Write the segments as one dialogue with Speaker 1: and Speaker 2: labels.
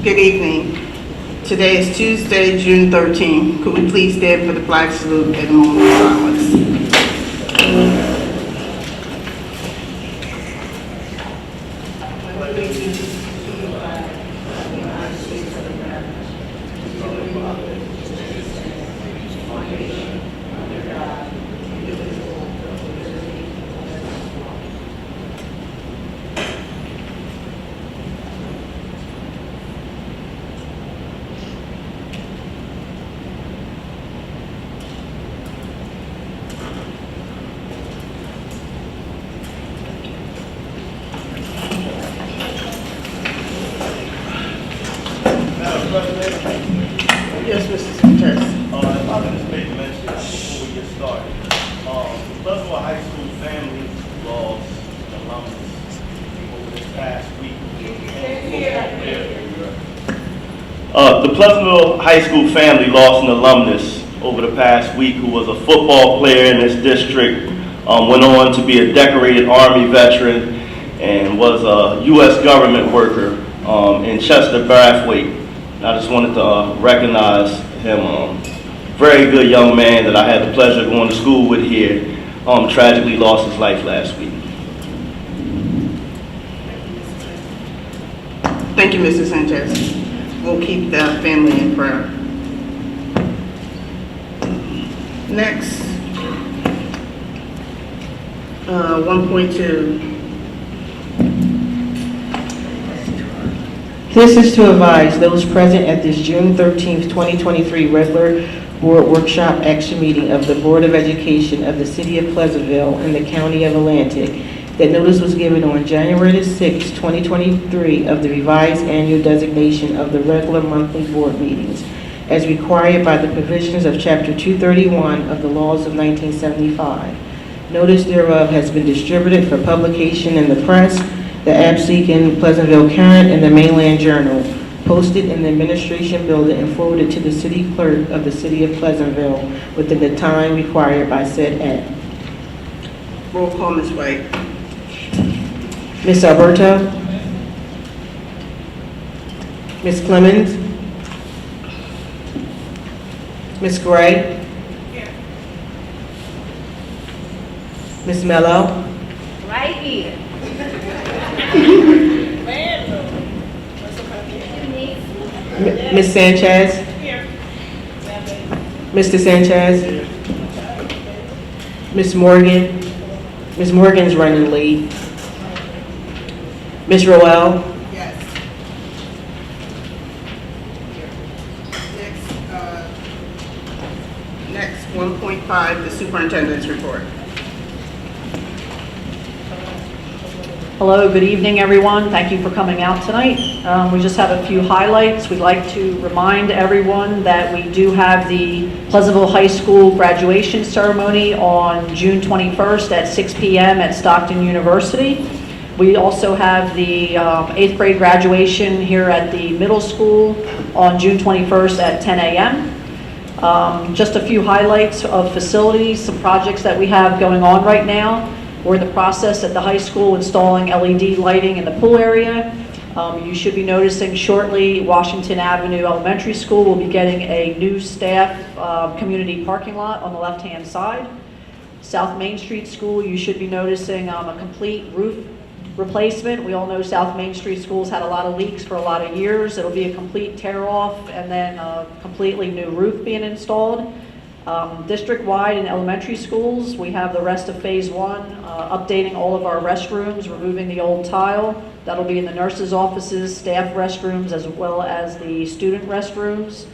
Speaker 1: Good evening. Today is Tuesday, June 13th. Could we please stand for the flag salute and a moment of silence? Yes, Mr. Sanchez.
Speaker 2: If I can just make a mention before we get started. The Pleasantville High School family lost an alumnus over this past week. The Pleasantville High School family lost an alumnus over the past week who was a football player in this district, went on to be a decorated Army veteran, and was a U.S. government worker in Chester, Brathwaite. I just wanted to recognize him. Very good young man that I had the pleasure of going to school with here. Tragically lost his life last week.
Speaker 1: Thank you, Mr. Sanchez. We'll keep the family in prayer. Next, 1.2.
Speaker 3: This is to advise those present at this June 13th, 2023 regular board workshop action meeting of the Board of Education of the City of Pleasantville and the County of Atlantic that notice was given on January 6, 2023 of the revised annual designation of the regular monthly board meetings as required by the provisions of Chapter 231 of the laws of 1975. Notice thereof has been distributed for publication in the press, the Absecon Pleasantville Current, and the Mainland Journal, posted in the administration building and forwarded to the city clerk of the City of Pleasantville within the time required by said act.
Speaker 1: Roll call, Ms. White.
Speaker 3: Ms. Alberto? Ms. Clemens? Ms. Gray? Ms. Mello?
Speaker 4: Right here.
Speaker 3: Ms. Sanchez? Mr. Sanchez? Ms. Morgan? Ms. Morgan's running late. Ms. Roel?
Speaker 1: Yes. Next, 1.5, the superintendent's report.
Speaker 5: Hello, good evening, everyone. Thank you for coming out tonight. We just have a few highlights. We'd like to remind everyone that we do have the Pleasantville High School graduation ceremony on June 21st at 6 p.m. at Stockton University. We also have the 8th grade graduation here at the middle school on June 21st at 10 a.m. Just a few highlights of facilities, some projects that we have going on right now. We're in the process at the high school installing LED lighting in the pool area. You should be noticing shortly Washington Avenue Elementary School will be getting a new staff community parking lot on the left-hand side. South Main Street School, you should be noticing a complete roof replacement. We all know South Main Street School's had a lot of leaks for a lot of years. It'll be a complete tear-off and then a completely new roof being installed. District-wide in elementary schools, we have the rest of phase one, updating all of our restrooms, removing the old tile. That'll be in the nurses' offices, staff restrooms, as well as the student restrooms.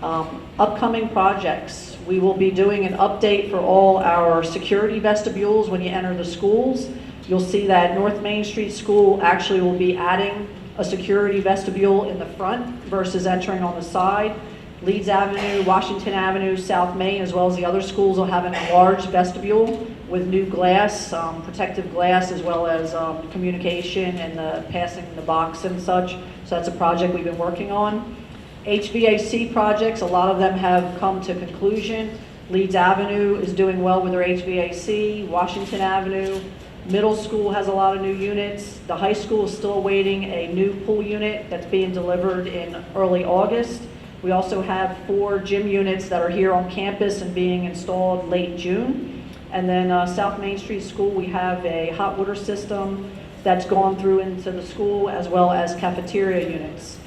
Speaker 5: Upcoming projects, we will be doing an update for all our security vestibules when you enter the schools. You'll see that North Main Street School actually will be adding a security vestibule in the front versus entering on the side. Leeds Avenue, Washington Avenue, South Main, as well as the other schools will have an enlarged vestibule with new glass, protective glass, as well as communication and passing the box and such. So that's a project we've been working on. HVAC projects, a lot of them have come to conclusion. Leeds Avenue is doing well with their HVAC. Washington Avenue, Middle school has a lot of new units. The high school is still awaiting a new pool unit that's being delivered in early August. We also have 4 gym units that are here on campus and being installed late June. And then South Main Street School, we have a hot water system that's gone through into the school, as well as cafeteria units.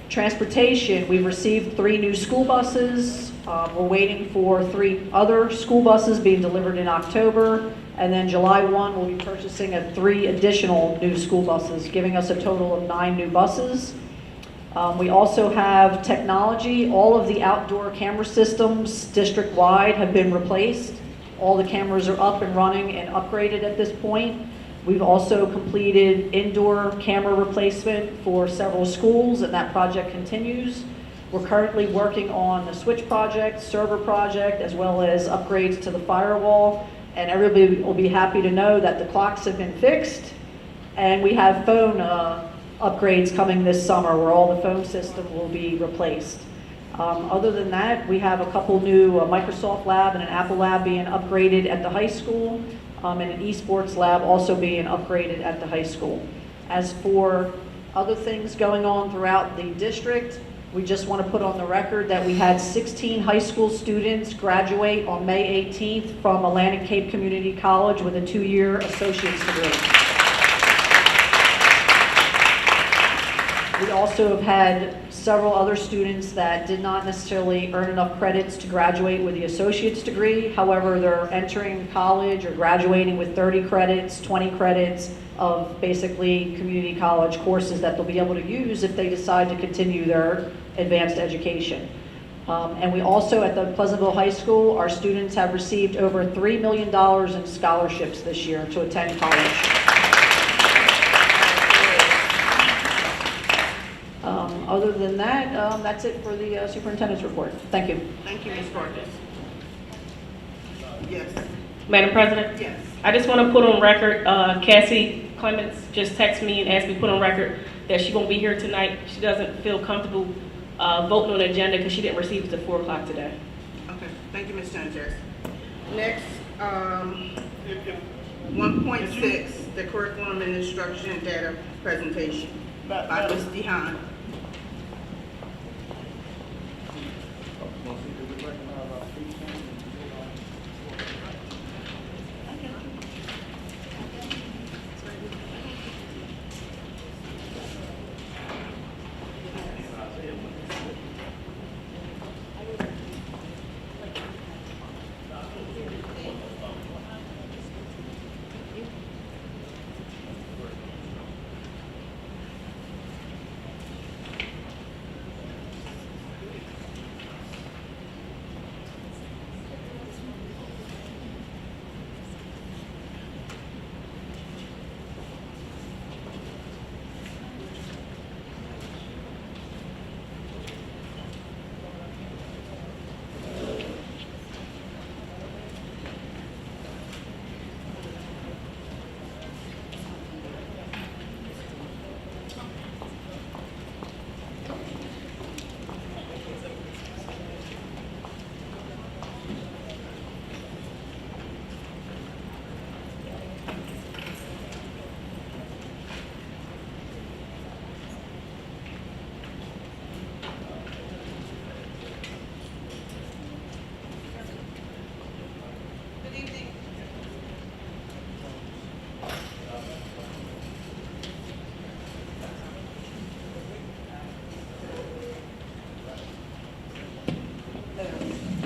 Speaker 5: Transportation, we've received 3 new school buses. We're waiting for 3 other school buses being delivered in October. And then July 1, we'll be purchasing 3 additional new school buses, giving us a total of 9 new buses. We also have technology. All of the outdoor camera systems district-wide have been replaced. All the cameras are up and running and upgraded at this point. We've also completed indoor camera replacement for several schools, and that project continues. We're currently working on the switch project, server project, as well as upgrades to the firewall. And everybody will be happy to know that the clocks have been fixed, and we have phone upgrades coming this summer where all the phone system will be replaced. Other than that, we have a couple new Microsoft lab and an Apple lab being upgraded at the high school, and an esports lab also being upgraded at the high school. As for other things going on throughout the district, we just want to put on the record that we had 16 high school students graduate on May 18th from Atlantic Cape Community College with a 2-year associate's degree. We also have had several other students that did not necessarily earn enough credits to graduate with the associate's degree. However, they're entering college or graduating with 30 credits, 20 credits of basically community college courses that they'll be able to use if they decide to continue their advanced education. And we also, at the Pleasantville High School, our students have received over $3 million in scholarships this year to attend college. Other than that, that's it for the superintendent's report. Thank you.
Speaker 1: Thank you, Ms. Farkas. Yes.
Speaker 4: Madam President?
Speaker 1: Yes.
Speaker 4: I just want to put on record, Cassie Clements just texted me and asked me to put on record that she won't be here tonight. She doesn't feel comfortable voting on the agenda because she didn't receive it at 4 o'clock today.
Speaker 1: Okay, thank you, Ms. Sanchez. Next, 1.6, the curriculum and instruction data presentation by Ms. DeHaan.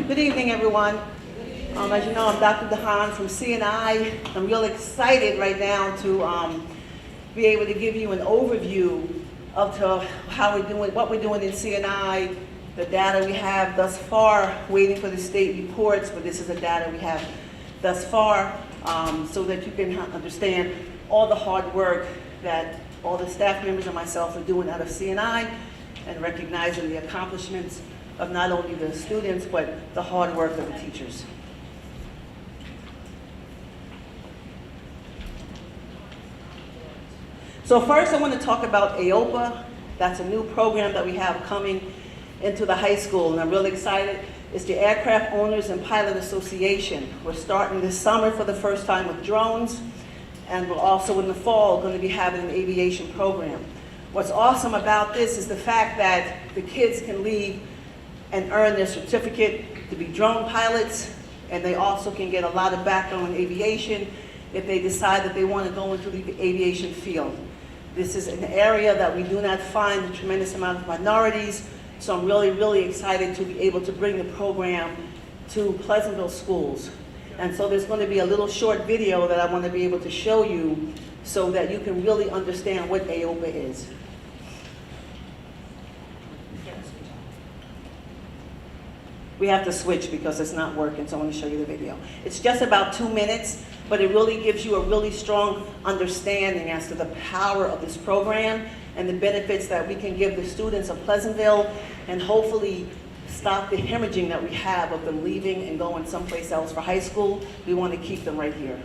Speaker 6: Good evening, everyone. As you know, I'm Dr. DeHaan from CNI. I'm really excited right now to be able to give you an overview of how we're doing, what we're doing in CNI, the data we have thus far, waiting for the state reports, but this is the data we have thus far, so that you can understand all the hard work that all the staff members and myself are doing out of CNI, and recognizing the accomplishments of not only the students, but the hard work of the teachers. So first I want to talk about AOPA. That's a new program that we have coming into the high school, and I'm really excited. It's the Aircraft Owners and Pilot Association. We're starting this summer for the first time with drones, and we're also in the fall going to be having an aviation program. What's awesome about this is the fact that the kids can leave and earn their certificate to be drone pilots, and they also can get a lot of background in aviation if they decide that they want to go into the aviation field. This is an area that we do not find a tremendous amount of minorities, so I'm really, really excited to be able to bring the program to Pleasantville schools. And so there's going to be a little short video that I want to be able to show you so that you can really understand what AOPA is. We have to switch because it's not working, so I want to show you the video. It's just about 2 minutes, but it really gives you a really strong understanding as to the power of this program and the benefits that we can give the students of Pleasantville, and hopefully stop the hemorrhaging that we have of them leaving and going someplace else for high school. We want to keep them right here.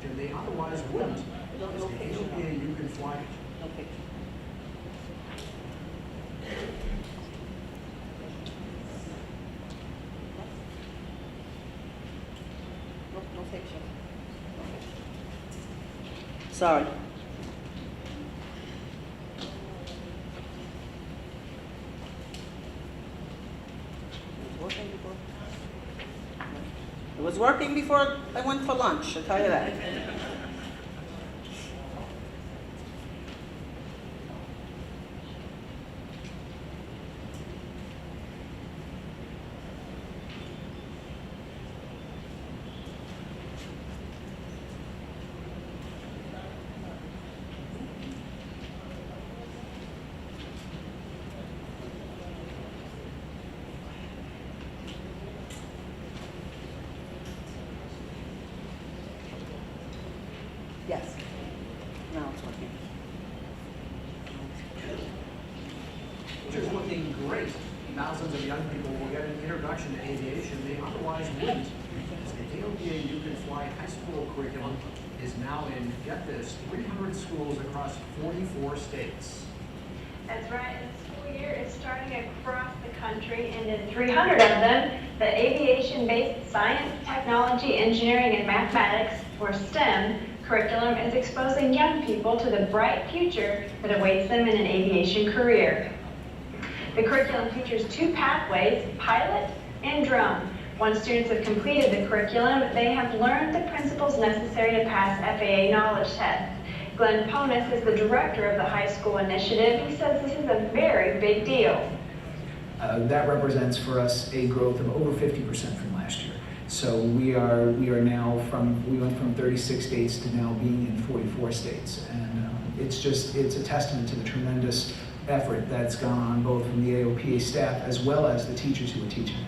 Speaker 7: And they otherwise wouldn't. As the AOPA, you can fly.
Speaker 6: No picture. No picture. Sorry. It was working before I went for lunch, I'll tell you that. Yes. Now it's working.
Speaker 7: Which is looking great. Thousands of young people will get an introduction to aviation they otherwise wouldn't. As the AOPA You Can Fly high school curriculum is now in, get this, 300 schools across 44 states.
Speaker 8: That's right, and the school year is starting across the country, and in 300 of them, the aviation-based science, technology, engineering, and mathematics, or STEM, curriculum is exposing young people to the bright future that awaits them in an aviation career. The curriculum features 2 pathways, pilot and drone. Once students have completed the curriculum, they have learned the principles necessary to pass FAA knowledge tests. Glenn Ponis is the director of the high school initiative. He says this is a very big deal.
Speaker 9: That represents for us a growth of over 50% from last year. So we are now we went from 36 states to now being in 44 states. And it's a testament to the tremendous effort that's gone on both from the AOPA staff as well as the teachers who are teaching it.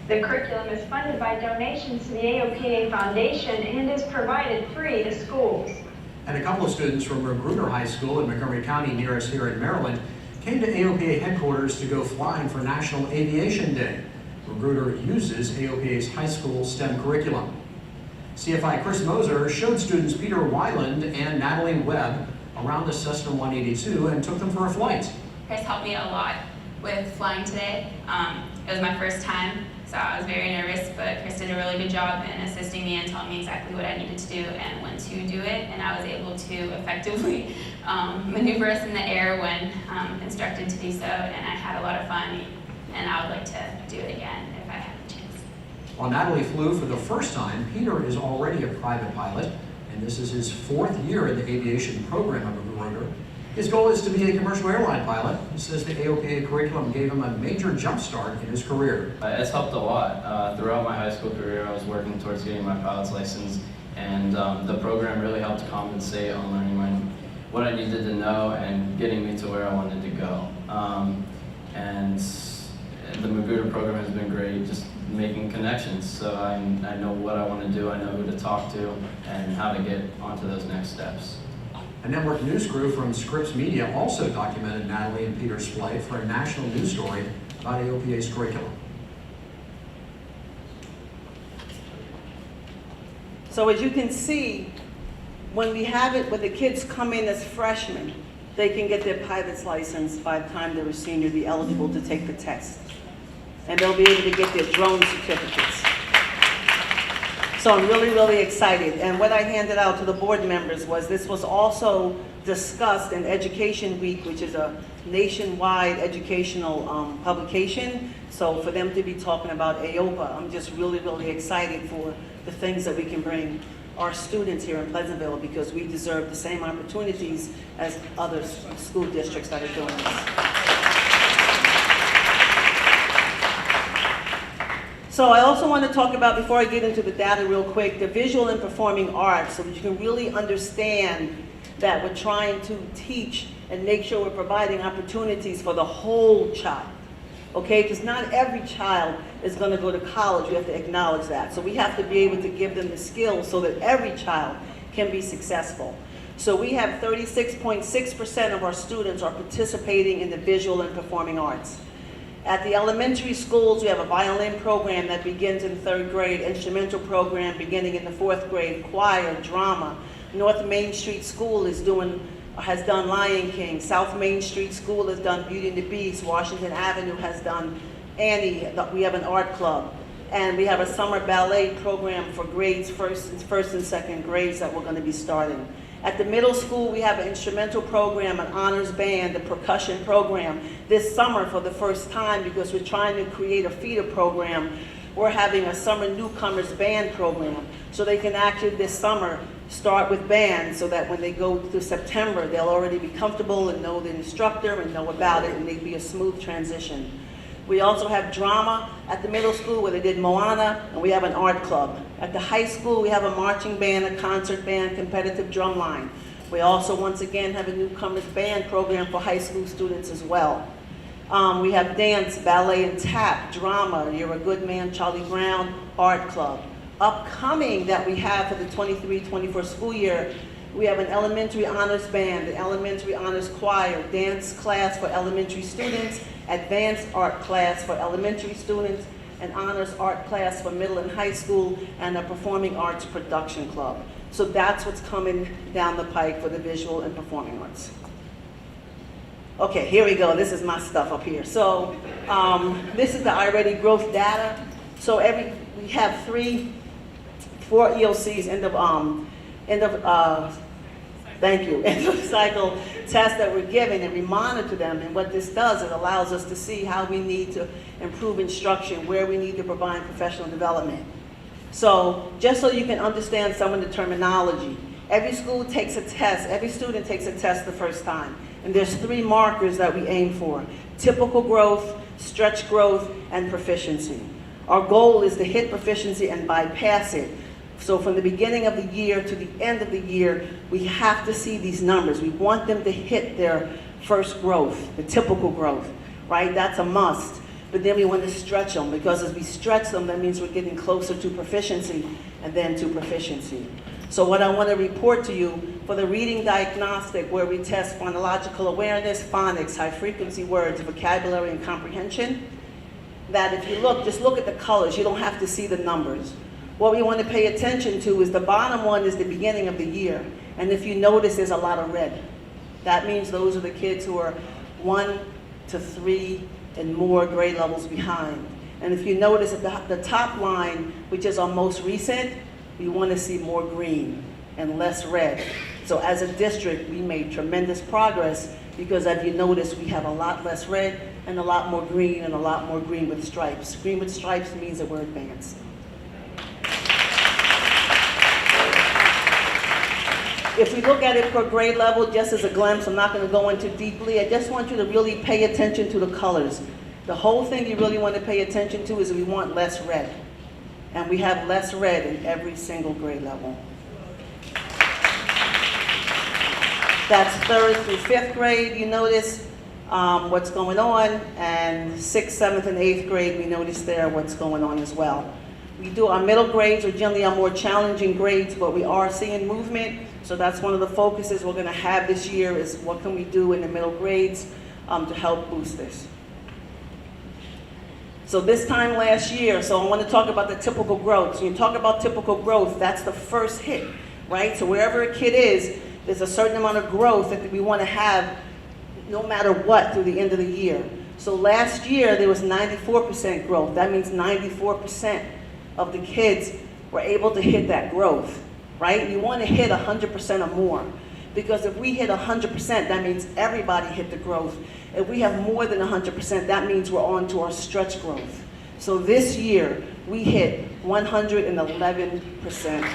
Speaker 8: The curriculum is funded by donations to the AOPA Foundation and is provided free to schools.
Speaker 7: And a couple of students from Magruder High School in Montgomery County near us here in Maryland came to AOPA headquarters to go flying for National Aviation Day. Magruder uses AOPA's high school STEM curriculum. CFI Chris Moser showed students Peter Weiland and Natalie Webb around the Cessna 182 and took them for a flight.
Speaker 10: Chris helped me a lot with flying today. It was my first time, so I was very nervous, but Chris did a really good job in assisting me and telling me exactly what I needed to do and when to do it, and I was able to effectively maneuver us in the air when instructed to do so, and I had a lot of fun, and I would like to do it again if I had the chance.
Speaker 7: While Natalie flew for the first time, Peter is already a private pilot, and this is his 4th year in the aviation program at Magruder. His goal is to be a commercial airline pilot. He says the AOPA curriculum gave him a major jump start in his career.
Speaker 11: It's helped a lot. Throughout my high school career, I was working towards getting my pilot's license, and the program really helped compensate on learning what I needed to know and getting me to where I wanted to go. And the Magruder program has been great, just making connections. So I know what I want to do, I know who to talk to, and how to get onto those next steps.
Speaker 7: A network news crew from Scripps Media also documented Natalie and Peter's flight for a national news story about AOPA's curriculum.
Speaker 6: So as you can see, when we have it, when the kids come in as freshmen, they can get their pilot's license by the time they're a senior, be eligible to take the test. And they'll be able to get their drone certificates. So I'm really, really excited. And what I handed out to the board members was, this was also discussed in Education Week, which is a nationwide educational publication. So for them to be talking about AOPA, I'm just really, really excited for the things that we can bring our students here in Pleasantville, because we deserve the same opportunities as other school districts that are doing this. So I also want to talk about, before I get into the data real quick, the visual and performing arts, so that you can really understand that we're trying to teach and make sure we're providing opportunities for the whole child. Okay, because not every child is going to go to college. We have to acknowledge that. So we have to be able to give them the skills so that every child can be successful. So we have 36.6% of our students are participating in the visual and performing arts. At the elementary schools, we have a violin program that begins in 3rd grade, instrumental program beginning in the 4th grade, choir, drama. North Main Street School has done Lion King. South Main Street School has done Beauty and the Beast. Washington Avenue has done Annie. We have an art club. And we have a summer ballet program for grades, first and 2nd grades, that we're going to be starting. At the middle school, we have an instrumental program, an honors band, a percussion program. This summer, for the first time, because we're trying to create a feeder program, we're having a summer newcomers band program. So they can actually, this summer, start with band, so that when they go to September, they'll already be comfortable and know the instructor and know about it, and it'll be a smooth transition. We also have drama at the middle school, where they did Moana, and we have an art club. At the high school, we have a marching band, a concert band, competitive drum line. We also, once again, have a newcomers band program for high school students as well. We have dance, ballet, and tap, drama, You're a Good Man, Charlie Brown, art club. Upcoming that we have for the 23-24 school year, we have an elementary honors band, an elementary honors choir, dance class for elementary students, advanced art class for elementary students, an honors art class for middle and high school, and a performing arts production club. So that's what's coming down the pike for the visual and performing arts. Okay, here we go. This is my stuff up here. So this is the iReady growth data. So we have 4 EOCs, end of cycle tests that we're given, and we monitor them. And what this does, it allows us to see how we need to improve instruction, where we need to provide professional development. So just so you can understand some of the terminology, every school takes a test, every student takes a test the first time. And there's 3 markers that we aim for: typical growth, stretch growth, and proficiency. Our goal is to hit proficiency and bypass it. So from the beginning of the year to the end of the year, we have to see these numbers. We want them to hit their first growth, the typical growth, right? That's a must. But then we want to stretch them, because as we stretch them, that means we're getting closer to proficiency and then to proficiency. So what I want to report to you, for the reading diagnostic, where we test phonological awareness, phonics, high frequency words, vocabulary, and comprehension, that if you look, just look at the colors. You don't have to see the numbers. What we want to pay attention to is the bottom one is the beginning of the year. And if you notice, there's a lot of red. That means those are the kids who are 1 to 3 and more grade levels behind. And if you notice at the top line, which is our most recent, we want to see more green and less red. So as a district, we made tremendous progress, because as you notice, we have a lot less red and a lot more green, and a lot more green with stripes. Green with stripes means that we're advanced. If we look at it per grade level, just as a glimpse, I'm not going to go into deeply. I just want you to really pay attention to the colors. The whole thing you really want to pay attention to is we want less red. And we have less red in every single grade level. That's 3rd through 5th grade, you notice what's going on. And 6th, 7th, and 8th grade, we notice there what's going on as well. We do our middle grades are generally our more challenging grades, but we are seeing movement. So that's one of the focuses we're going to have this year, is what can we do in the middle grades to help boost this. So this time last year, so I want to talk about the typical growth. So you talk about typical growth, that's the first hit, right? So wherever a kid is, there's a certain amount of growth that we want to have no matter what through the end of the year. So last year, there was 94% growth. That means 94% of the kids were able to hit that growth, right? You want to hit 100% or more. Because if we hit 100%, that means everybody hit the growth. If we have more than 100%, that means we're on to our stretch growth. So this year, we hit 111% growth.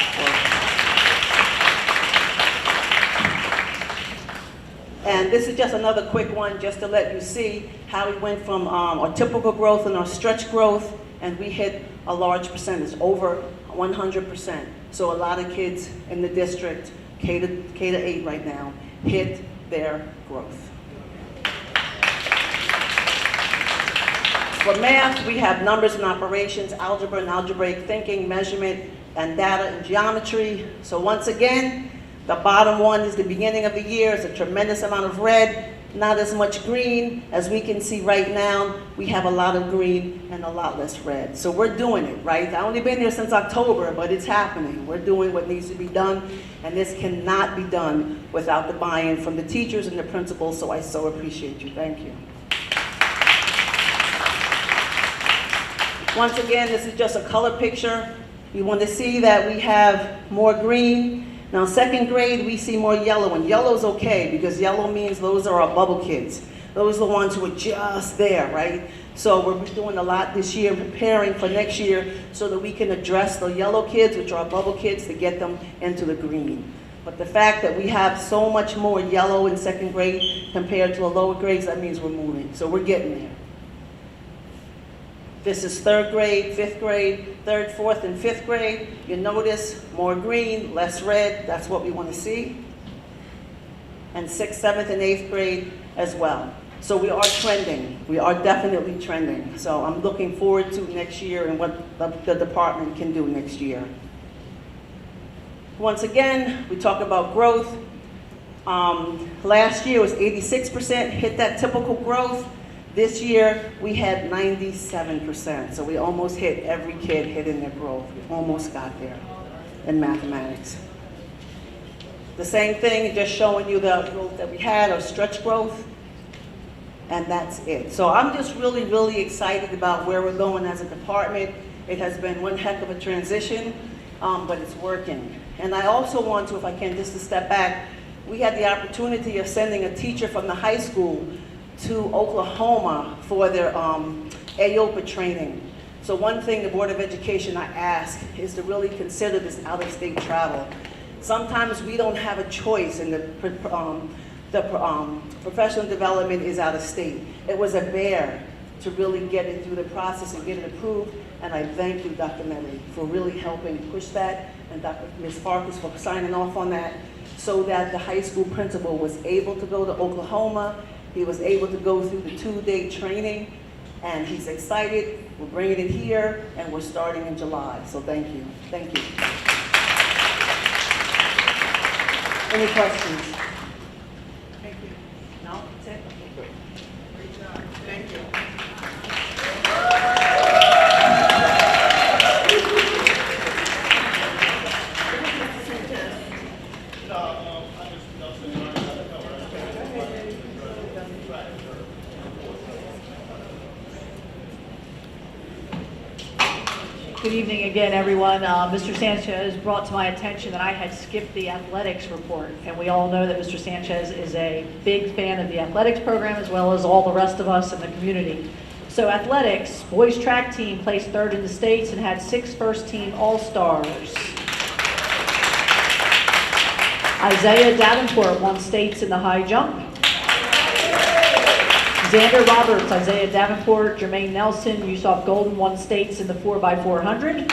Speaker 6: And this is just another quick one, just to let you see how we went from our typical growth and our stretch growth, and we hit a large percentage, over 100%. So a lot of kids in the district, K to 8 right now, hit their growth. For math, we have numbers and operations, algebra and algebraic thinking, measurement, and data and geometry. So once again, the bottom one is the beginning of the year. It's a tremendous amount of red, not as much green. As we can see right now, we have a lot of green and a lot less red. So we're doing it, right? I've only been here since October, but it's happening. We're doing what needs to be done, and this cannot be done without the buy-in from the teachers and the principals, so I so appreciate you. Thank you. Once again, this is just a color picture. You want to see that we have more green. Now, second grade, we see more yellow, and yellow's okay, because yellow means those are our bubble kids. Those are the ones who are just there, right? So we're doing a lot this year, preparing for next year, so that we can address the yellow kids, which are our bubble kids, to get them into the green. But the fact that we have so much more yellow in second grade compared to the lower grades, that means we're moving. So we're getting there. This is third grade, fifth grade, third, fourth, and fifth grade. You notice more green, less red. That's what we want to see. And sixth, seventh, and eighth grade as well. So we are trending. We are definitely trending. So I'm looking forward to next year and what the department can do next year. Once again, we talk about growth. Last year was 86%, hit that typical growth. This year, we had 97%, so we almost hit every kid hitting their growth. We almost got there in mathematics. The same thing, just showing you the growth that we had, our stretch growth, and that's it. So I'm just really, really excited about where we're going as a department. It has been one heck of a transition, but it's working. And I also want to, if I can, just to step back, we had the opportunity of sending a teacher from the high school to Oklahoma for their AOPA training. So one thing the Board of Education I ask is to really consider this out-of-state travel. Sometimes we don't have a choice, and the professional development is out of state. It was a bear to really get it through the process and get it approved, and I thank you, Dr. Medley, for really helping push that, and Ms. Farkas for signing off on that, so that the high school principal was able to go to Oklahoma. He was able to go through the 2-day training, and he's excited. We're bringing it here, and we're starting in July. So thank you. Thank you. Any questions? Thank you. No? That's it? Okay, good. Great job. Thank you.
Speaker 5: Good evening again, everyone. Mr. Sanchez brought to my attention that I had skipped the athletics report, and we all know that Mr. Sanchez is a big fan of the athletics program, as well as all the rest of us in the community. So athletics, boys track team placed third in the states and had 6 first-team All-Stars. Isaiah Davenport won states in the high jump. Xander Roberts, Isaiah Davenport, Jermaine Nelson, Yusuf Golden won states in the 4x400.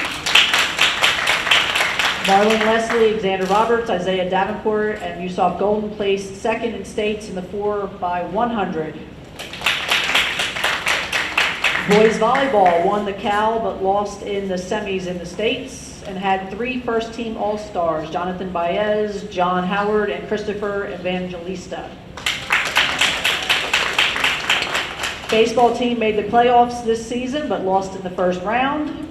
Speaker 5: Marlon Leslie, Xander Roberts, Isaiah Davenport, and Yusuf Golden placed second in states in the 4x100. Boys volleyball won the Cal but lost in the semis in the states and had 3 first-team All-Stars, Jonathan Baez, John Howard, and Christopher Evangelista. Baseball team made the playoffs this season, but lost in the first round.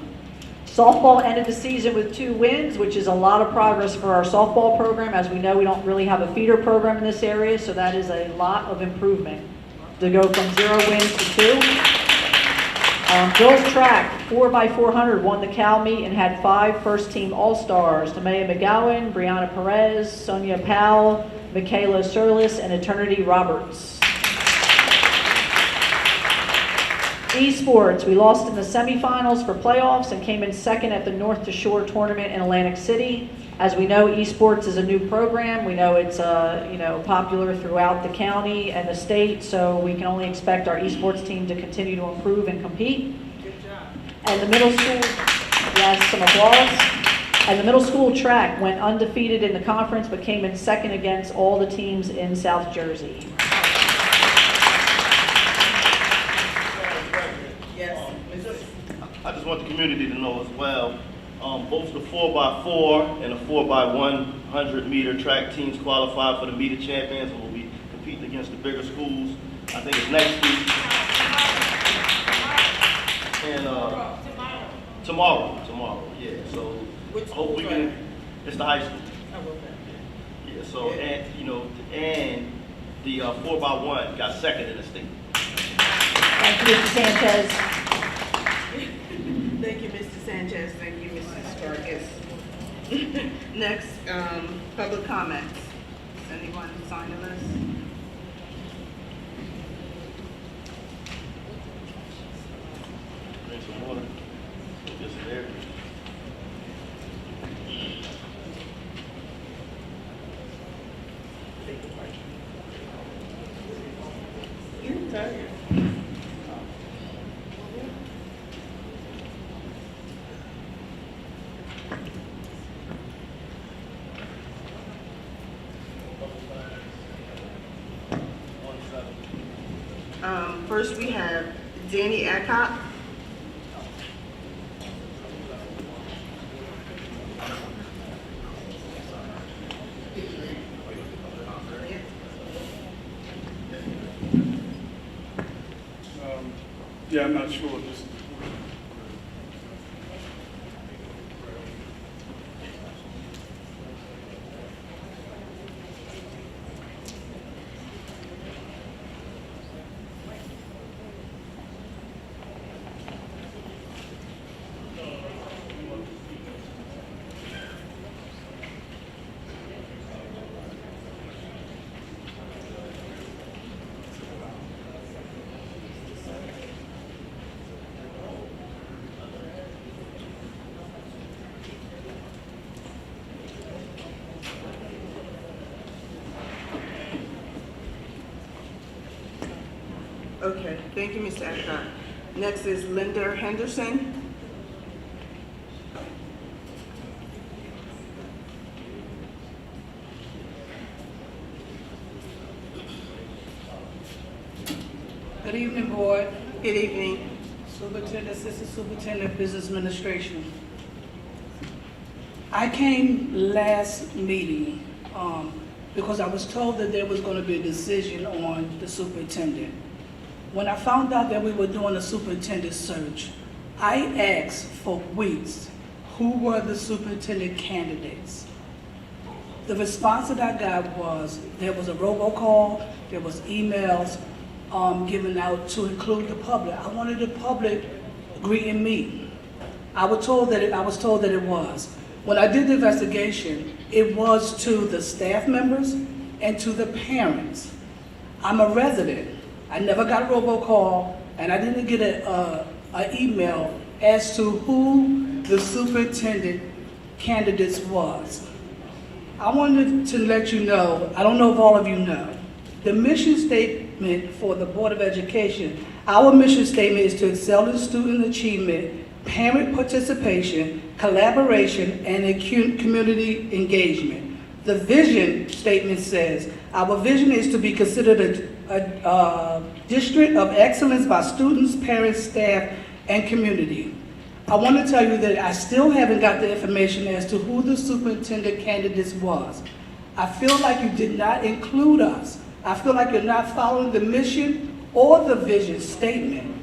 Speaker 5: Softball ended the season with 2 wins, which is a lot of progress for our softball program. As we know, we don't really have a feeder program in this area, so that is a lot of improvement to go from 0 wins to 2. Girls track 4x400 won the Cal meet and had 5 first-team All-Stars: Tamaya McGowan, Brianna Perez, Sonia Powell, Michaela Surlis, and Eternity Roberts. Esports, we lost in the semifinals for playoffs and came in second at the North to Shore tournament in Atlantic City. As we know, esports is a new program. We know it's popular throughout the county and the state, so we can only expect our esports team to continue to improve and compete.
Speaker 1: Good job.
Speaker 5: And the middle school, yes, some applause. And the middle school track went undefeated in the conference, but came in second against all the teams in South Jersey.
Speaker 1: Yes.
Speaker 2: I just want the community to know as well, both the 4x4 and the 4x100 meter track teams qualified for the meter champions and will be competing against the bigger schools. I think it's next week. And tomorrow, yeah. So
Speaker 1: Which
Speaker 2: I hope we
Speaker 1: school,
Speaker 2: can. It's the high school.
Speaker 1: Oh, okay.
Speaker 2: Yeah. So and the 4x1 got second in the state.
Speaker 5: Thank you, Mr. Sanchez.
Speaker 1: Thank you, Mr. Sanchez. Thank you, Mrs. Vargas. Next, public comments. Does anyone sign the list?
Speaker 2: Drink some water. Just there.
Speaker 1: You're tired. First, we have Danny Adcock.
Speaker 12: Yeah, I'm not sure. Just
Speaker 1: Okay, thank you, Mr. Adcock. Next is Linda Henderson.
Speaker 13: Good evening, Board.
Speaker 1: Good evening.
Speaker 13: Superintendent, Assistant Superintendent, Business Administration. I came last meeting because I was told that there was going to be a decision on the superintendent. When I found out that we were doing a superintendent search, I asked for weeks who were the superintendent candidates. The response that I got was there was a robocall, there was emails given out to include the public. I wanted the public greeting me. I was told that it was. When I did the investigation, it was to the staff members and to the parents. I'm a resident. I never got a robocall, and I didn't get an email as to who the superintendent candidates was. I wanted to let you know, I don't know if all of you know, the mission statement for the Board of Education, our mission statement is to excel in student achievement, parent participation, collaboration, and community engagement. The vision statement says, our vision is to be considered a district of excellence by students, parents, staff, and community. I want to tell you that I still haven't got the information as to who the superintendent candidates was. I feel like you did not include us. I feel like you're not following the mission or the vision statement.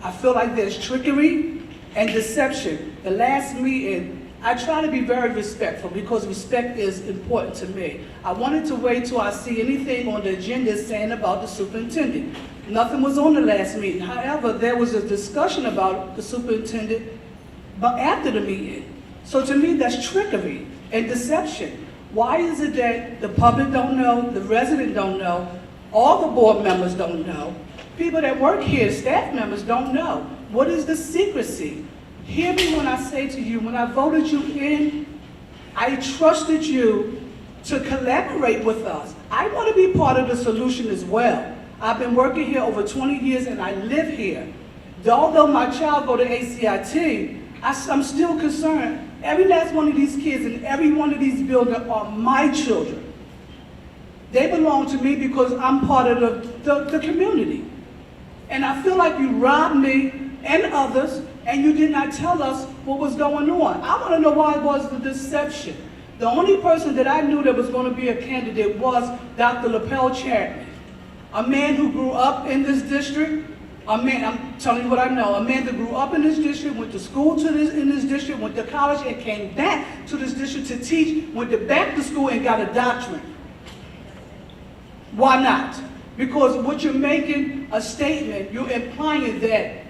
Speaker 13: I feel like there's trickery and deception. The last meeting, I try to be very respectful because respect is important to me. I wanted to wait till I see anything on the agenda saying about the superintendent. Nothing was on the last meeting. However, there was a discussion about the superintendent but after the meeting. So to me, that's trickery and deception. Why is it that the public don't know, the resident don't know, all the board members don't know, people that work here, staff members don't know? What is the secrecy? Hear me when I say to you, when I voted you in, I trusted you to collaborate with us. I want to be part of the solution as well. I've been working here over 20 years and I live here. Although my child go to ACIT, I'm still concerned. Every last one of these kids in every one of these buildings are my children. They belong to me because I'm part of the community. And I feel like you robbed me and others, and you did not tell us what was going on. I want to know why it was the deception. The only person that I knew that was going to be a candidate was Dr. LaPel Chapman, a man who grew up in this district, a man, I'm telling you what I know, a man that grew up in this district, went to school in this district, went to college, and came back to this district to teach, went back to school and got a doctorate. Why not? Because what you're making a statement, you're implying that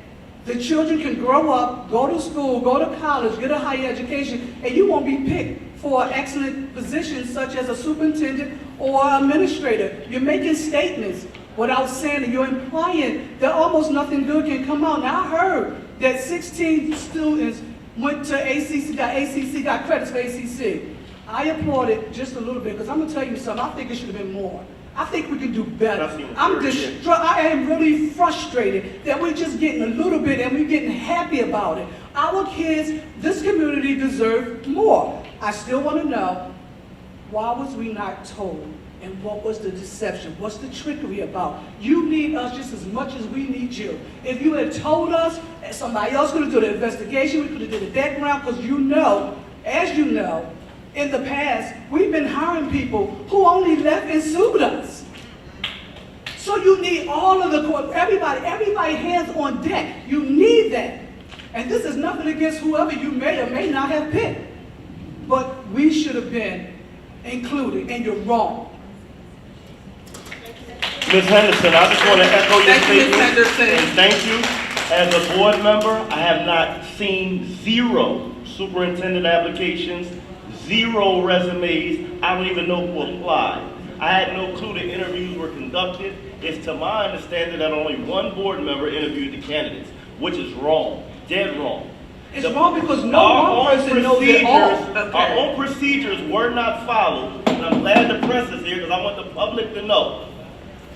Speaker 13: the children can grow up, go to school, go to college, get a higher education, and you won't be picked for excellent positions such as a superintendent or administrator. You're making statements without saying it. You're implying that almost nothing good can come out. Now I heard that 16 students went to ACC, got credits for ACC. I applaud it just a little bit because I'm going to tell you something. I think it should have been more. I think we can do better. I am really frustrated that we're just getting a little bit and we're getting happy about it. Our kids, this community deserve more. I still want to know, why was we not told? And what was the deception? What's the trickery about? You need us just as much as we need you. If you had told us, somebody else could have done the investigation, we could have done the background, because you know, as you know, in the past, we've been hiring people who only left and sued us. So you need all of everybody hands on deck. You need that. And this is nothing against whoever you may or may not have picked. But we should have been included, and you're wrong.
Speaker 2: Ms. Henderson, I just want to echo your
Speaker 1: Thank you, Ms.
Speaker 2: statement.
Speaker 1: Henderson.
Speaker 2: And thank you. As a board member, I have not seen 0 superintendent applications, 0 resumes. I don't even know who applied. I had no clue that interviews were conducted. It's to my understanding that only 1 board member interviewed the candidates, which is wrong, dead wrong.
Speaker 13: It's wrong because no one person knows it all.
Speaker 2: Our own procedures were not followed, and I'm glad the press is here because I want the public to know.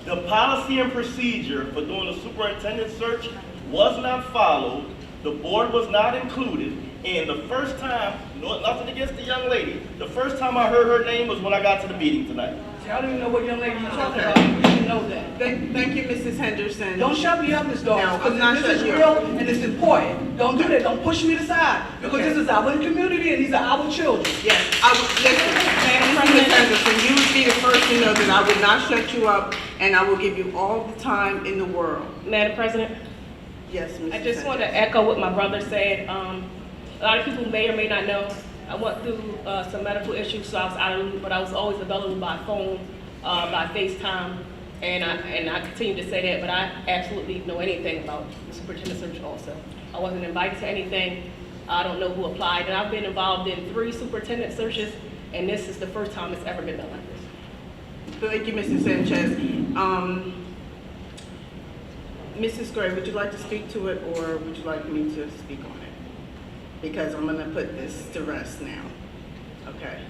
Speaker 2: The policy and procedure for doing the superintendent search was not followed. The board was not included. And the first time, nothing against the young lady, the first time I heard her name was when I got to the meeting tonight.
Speaker 13: See, I don't even know what young lady you're talking about. You should know that.
Speaker 1: Thank you, Mrs. Henderson.
Speaker 13: Don't shut me up, Ms. Dawes,
Speaker 1: No, I'm not
Speaker 13: because this is
Speaker 1: shutting you
Speaker 13: real
Speaker 1: up.
Speaker 13: and it's important. Don't do that. Don't push me aside because this is our community and these are our children.
Speaker 1: Yes, I would, listen, Ms. Henderson, you would be the first to know that I would not shut you up, and I will give you all the time in the world.
Speaker 4: Madam President,
Speaker 1: Yes, Mrs.
Speaker 4: I just want to
Speaker 1: Henderson.
Speaker 4: echo what my brother said. A lot of people may or may not know, I went through some medical issues, so I was out of the loop, but I was always available by phone, by FaceTime, and I continue to say that, but I absolutely know anything about the superintendent search also. I wasn't invited to anything. I don't know who applied, and I've been involved in 3 superintendent searches, and this is the first time it's ever been done like this.
Speaker 1: Thank you, Mrs. Sanchez. Mrs. Gray, would you like to speak to it, or would you like me to speak on it? Because I'm gonna put this to rest now, okay?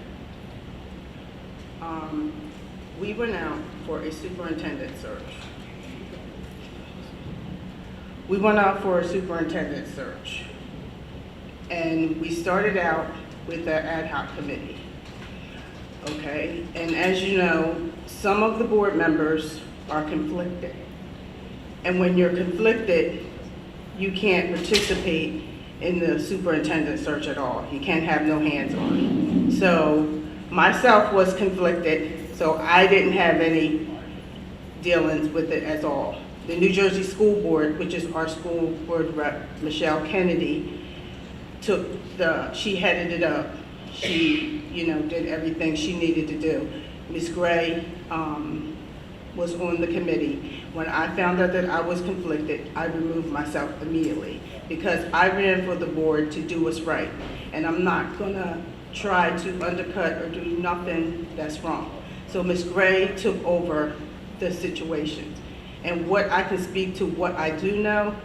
Speaker 1: We went out for a superintendent search. We went out for a superintendent search. And we started out with the ad hoc committee, okay? And as you know, some of the board members are conflicted. And when you're conflicted, you can't participate in the superintendent search at all. You can't have no hands on it. So myself was conflicted, so I didn't have any dealings with it at all. the New Jersey School Board, which is our school board rep, Michelle Kennedy, she headed it up. She, did everything she needed to do. Ms. Gray was on the committee. When I found out that I was conflicted, I removed myself immediately because I ran for the board to do what's right. And I'm not gonna try to undercut or do nothing that's wrong. So Ms. Gray took over the situation. And what I can speak to what I do know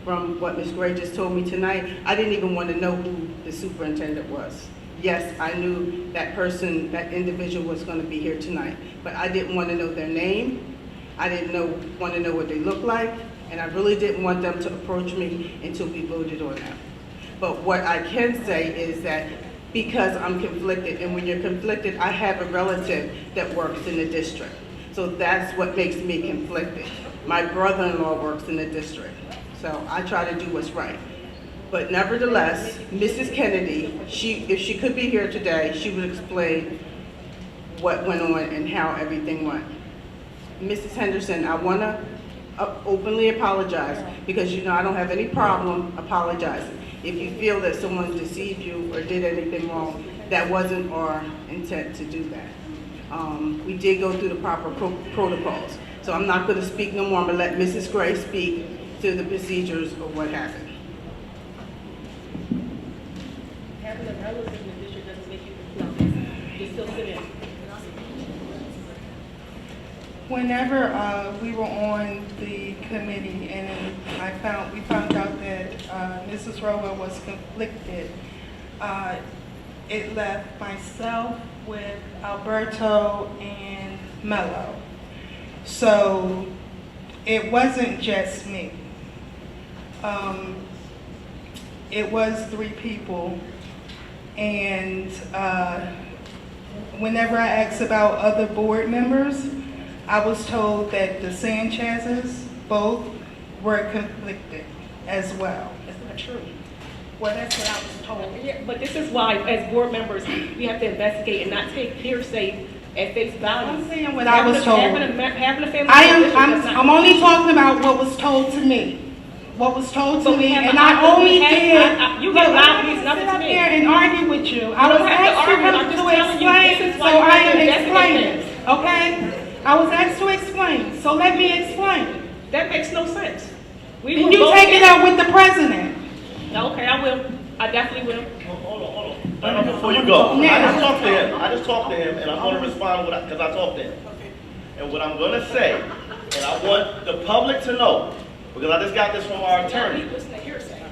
Speaker 1: from what Ms. Gray just told me tonight, I didn't even want to know who the superintendent was. Yes, I knew that person, that individual was going to be here tonight, but I didn't want to know their name. I didn't want to know what they looked like, and I really didn't want them to approach me until we voted on them. But what I can say is that because I'm conflicted, and when you're conflicted, I have a relative that works in the district. So that's what makes me conflicted. My brother-in-law works in the district, so I try to do what's right. But nevertheless, Mrs. Kennedy, if she could be here today, she would explain what went on and how everything went. Mrs. Henderson, I want to openly apologize because I don't have any problem apologizing. If you feel that someone deceived you or did anything wrong, that wasn't our intent to do that. We did go through the proper protocols. So I'm not going to speak no more. I'm going to let Mrs. Gray speak to the procedures of what happened.
Speaker 4: Having a relative in the district doesn't make you conflicted. You still sit in.
Speaker 12: Whenever we were on the committee and we found out that Mrs. Rowa was conflicted, it left myself with Alberto and Mello. So it wasn't just me. It was 3 people. And whenever I asked about other board members, I was told that the Sanchez's both were conflicted as well.
Speaker 4: That's not true.
Speaker 12: Well, that's what I was told.
Speaker 4: Yeah, but this is why, as board members, we have to investigate and not take hearsay at face value.
Speaker 12: I'm saying what I was told.
Speaker 4: Having a family.
Speaker 12: I'm only talking about what was told to me. What was told to me, and I only did.
Speaker 4: You get loud, please, nothing to me.
Speaker 12: Here and argue with you. I was asked to explain, so I am explaining. Okay? I was asked to explain, so let me explain.
Speaker 4: That makes no sense.
Speaker 12: And you take it up with the president.
Speaker 4: Okay, I will. I definitely will.
Speaker 2: Hold on. Before you go, I just talked to him, and I'm going to respond because I talked to him. And what I'm going to say, and I want the public to know, because I just got this from our attorney,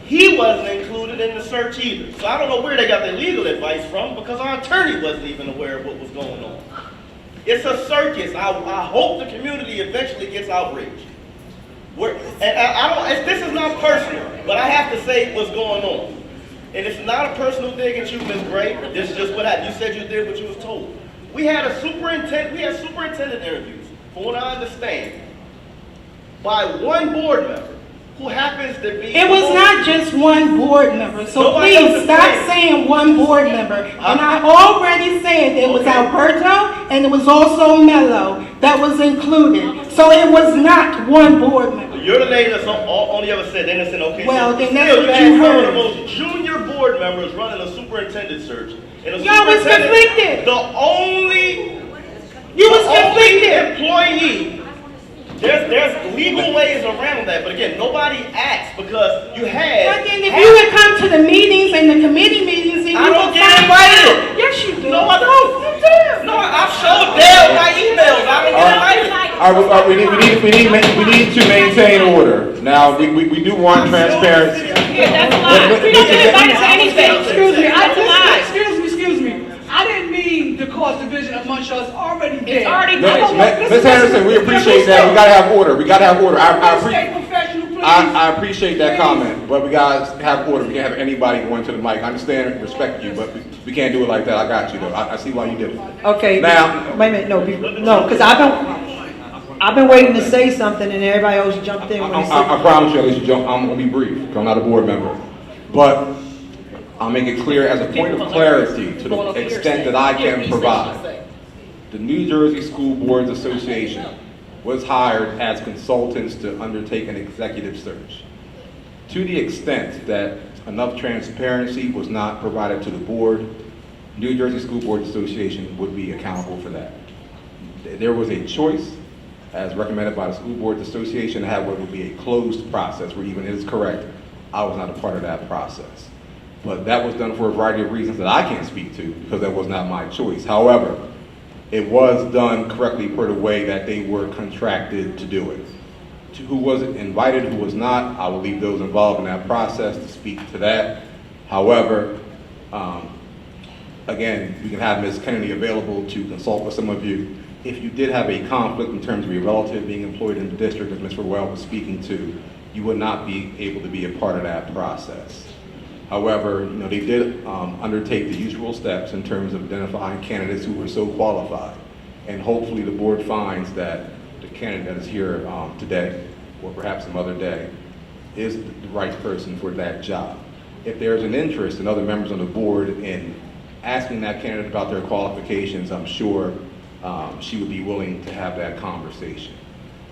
Speaker 2: he wasn't included in the search either. So I don't know where they got their legal advice from, because our attorney wasn't even aware of what was going on. It's a circus. I hope the community eventually gets outraged. This is not personal, but I have to say what's going on. And it's not a personal dig at you, Ms. Gray. This is just what happened. You said you did what you was told. We had superintendent interviews, from what I understand, by one board member who happens to be...
Speaker 12: It was not just one board member, so please stop saying one board member. And I already said it was Alberto and it was also Mello that was included. So it was not one board member.
Speaker 2: You're the lady that's only ever said innocent, okay?
Speaker 12: Well,
Speaker 2: so
Speaker 12: then that's what you
Speaker 2: one
Speaker 12: heard.
Speaker 2: of the most junior board members running a superintendent search. And
Speaker 12: Y'all was conflicted.
Speaker 2: The only employee. There's legal ways around that, but again, nobody asked because you had...
Speaker 12: But then if you would come to the meetings and the committee meetings and
Speaker 2: I don't get invited.
Speaker 12: Yes, you do.
Speaker 2: No, I don't. You do. No, I've showed Dale my emails. I don't get invited.
Speaker 14: We need to maintain order. Now, we do want transparency.
Speaker 4: Yeah, that's a lie. We don't get invited to anything.
Speaker 13: Excuse me,
Speaker 4: That's a lie.
Speaker 13: excuse me. I didn't mean to cause division amongst us already there.
Speaker 4: It's already done.
Speaker 14: Ms. Henderson, we appreciate that. We gotta have order. We gotta have order.
Speaker 13: Stay professional, please.
Speaker 14: I appreciate that comment, but we gotta have order. We can't have anybody going to the mic. I understand and respect you, but we can't do it like that. I got you though. I see why you did it.
Speaker 3: Okay.
Speaker 14: Now,
Speaker 3: Wait a minute, no, because I've been waiting to say something and everybody else jumped in when he said.
Speaker 14: I promise you, I'm gonna be brief, because I'm not a board member. But I'll make it clear as a point of clarity to the extent that I can provide. The New Jersey School Boards Association was hired as consultants to undertake an executive search. To the extent that enough transparency was not provided to the board, New Jersey School Board Association would be accountable for that. There was a choice, as recommended by the School Boards Association, to have what would be a closed process, where even it is correct, I was not a part of that process. But that was done for a variety of reasons that I can't speak to, because that was not my choice. However, it was done correctly per the way that they were contracted to do it. To who was invited, who was not, I will leave those involved in that process to speak to that. However, again, we can have Ms. Kennedy available to consult with some of you. If you did have a conflict in terms of your relative being employed in the district, as Ms. Rowell was speaking to, you would not be able to be a part of that process. However, they did undertake the usual steps in terms of identifying candidates who were so qualified. And hopefully the board finds that the candidate that is here today, or perhaps some other day, is the right person for that job. If there's an interest in other members on the board in asking that candidate about their qualifications, I'm sure she would be willing to have that conversation.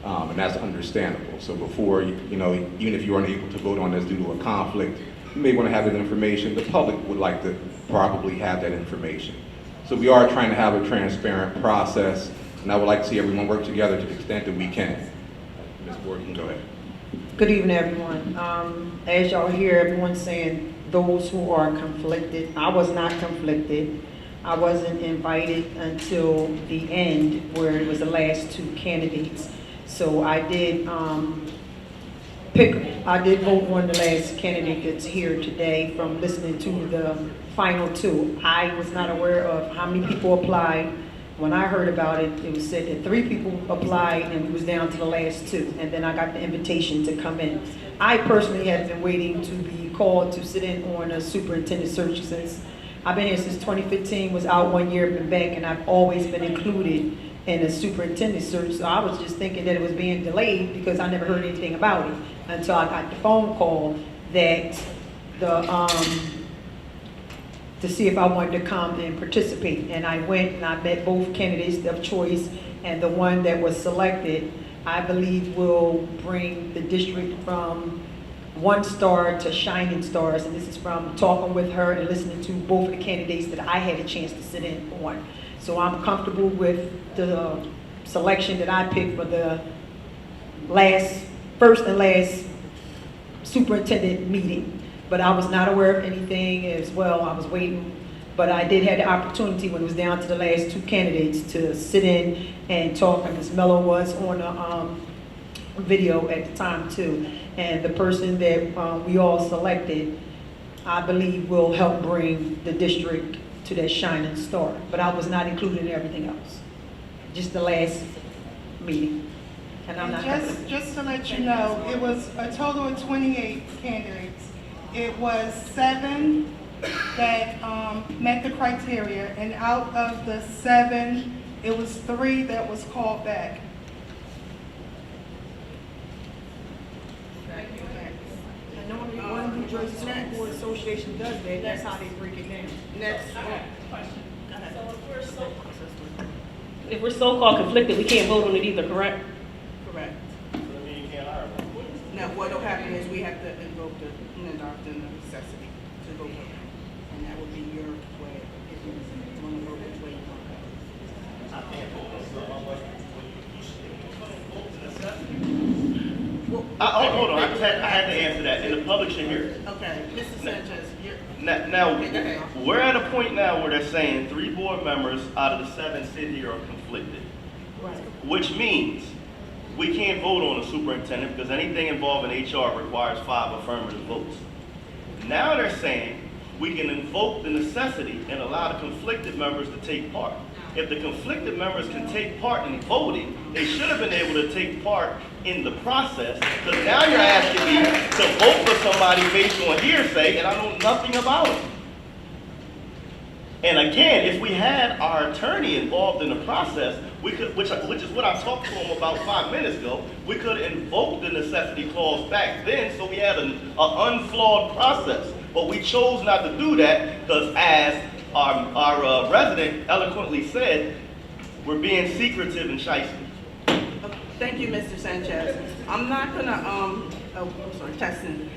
Speaker 14: And that's understandable. So before, even if you're unable to vote on this due to a conflict, you may want to have that information. The public would like to probably have that information. So we are trying to have a transparent process, and I would like to see everyone work together to the extent that we can. Ms. Board, you can go ahead.
Speaker 3: Good evening, everyone. As y'all hear, everyone's saying those who are conflicted. I was not conflicted. I wasn't invited until the end, where it was the last two candidates. So I did vote on the last candidate that's here today from listening to the final two. I was not aware of how many people applied. When I heard about it, it was said that 3 people applied and we was down to the last 2. And then I got the invitation to come in. I personally have been waiting to be called to sit in on a superintendent search since I've been here since 2015, was out 1 year, been back, and I've always been included in a superintendent search. So I was just thinking that it was being delayed because I never heard anything about it until I got the phone call that to see if I wanted to come and participate. And I went and I met both candidates of choice, and the one that was selected, I believe, will bring the district from 1 star to shining stars. And this is from talking with her and listening to both of the candidates that I had a chance to sit in on. So I'm comfortable with the selection that I picked for the first and last superintendent meeting. But I was not aware of anything as well. I was waiting, but I did have the opportunity when it was down to the last 2 candidates to sit in and talk, and Ms. Mello was on a video at the time too. And the person that we all selected, I believe, will help bring the district to that shining star. But I was not included in everything else, just the last meeting. And I'm not
Speaker 12: just to let you know, it was a total of 28 candidates. It was 7 that met the criteria, and out of the 7, it was 3 that was called back.
Speaker 3: And normally one New Jersey School Board Association does that, that's how they break it down.
Speaker 1: Next.
Speaker 4: Question. So if we're so-called conflicted, we can't vote on it either, correct?
Speaker 1: Correct. Now, what will happen is we have to invoke the doctrine of necessity to vote on it. And that would be your way, if you want to vote which way you want to go.
Speaker 2: Hold on, I had to answer that, and the public should hear it.
Speaker 1: Okay, Mrs. Sanchez, you're...
Speaker 2: Now,
Speaker 1: Okay, go ahead.
Speaker 2: we're at a point now where they're saying 3 board members out of the 7 sit here are conflicted.
Speaker 1: Right.
Speaker 2: Which means we can't vote on a superintendent because anything involving HR requires 5 affirmative votes. Now they're saying we can invoke the necessity and allow the conflicted members to take part. If the conflicted members can take part in voting, they should have been able to take part in the process, because now you're asking me to vote for somebody based on hearsay and I know nothing about it. And again, if we had our attorney involved in the process, we could, which is what I talked to him about 5 minutes ago, we could invoke the necessity clause back then so we had an unflawed process. But we chose not to do that because, as our resident eloquently said, we're being secretive and shysty.
Speaker 1: Thank you, Mr. Sanchez. I'm not gonna, oh, I'm sorry, Tessin.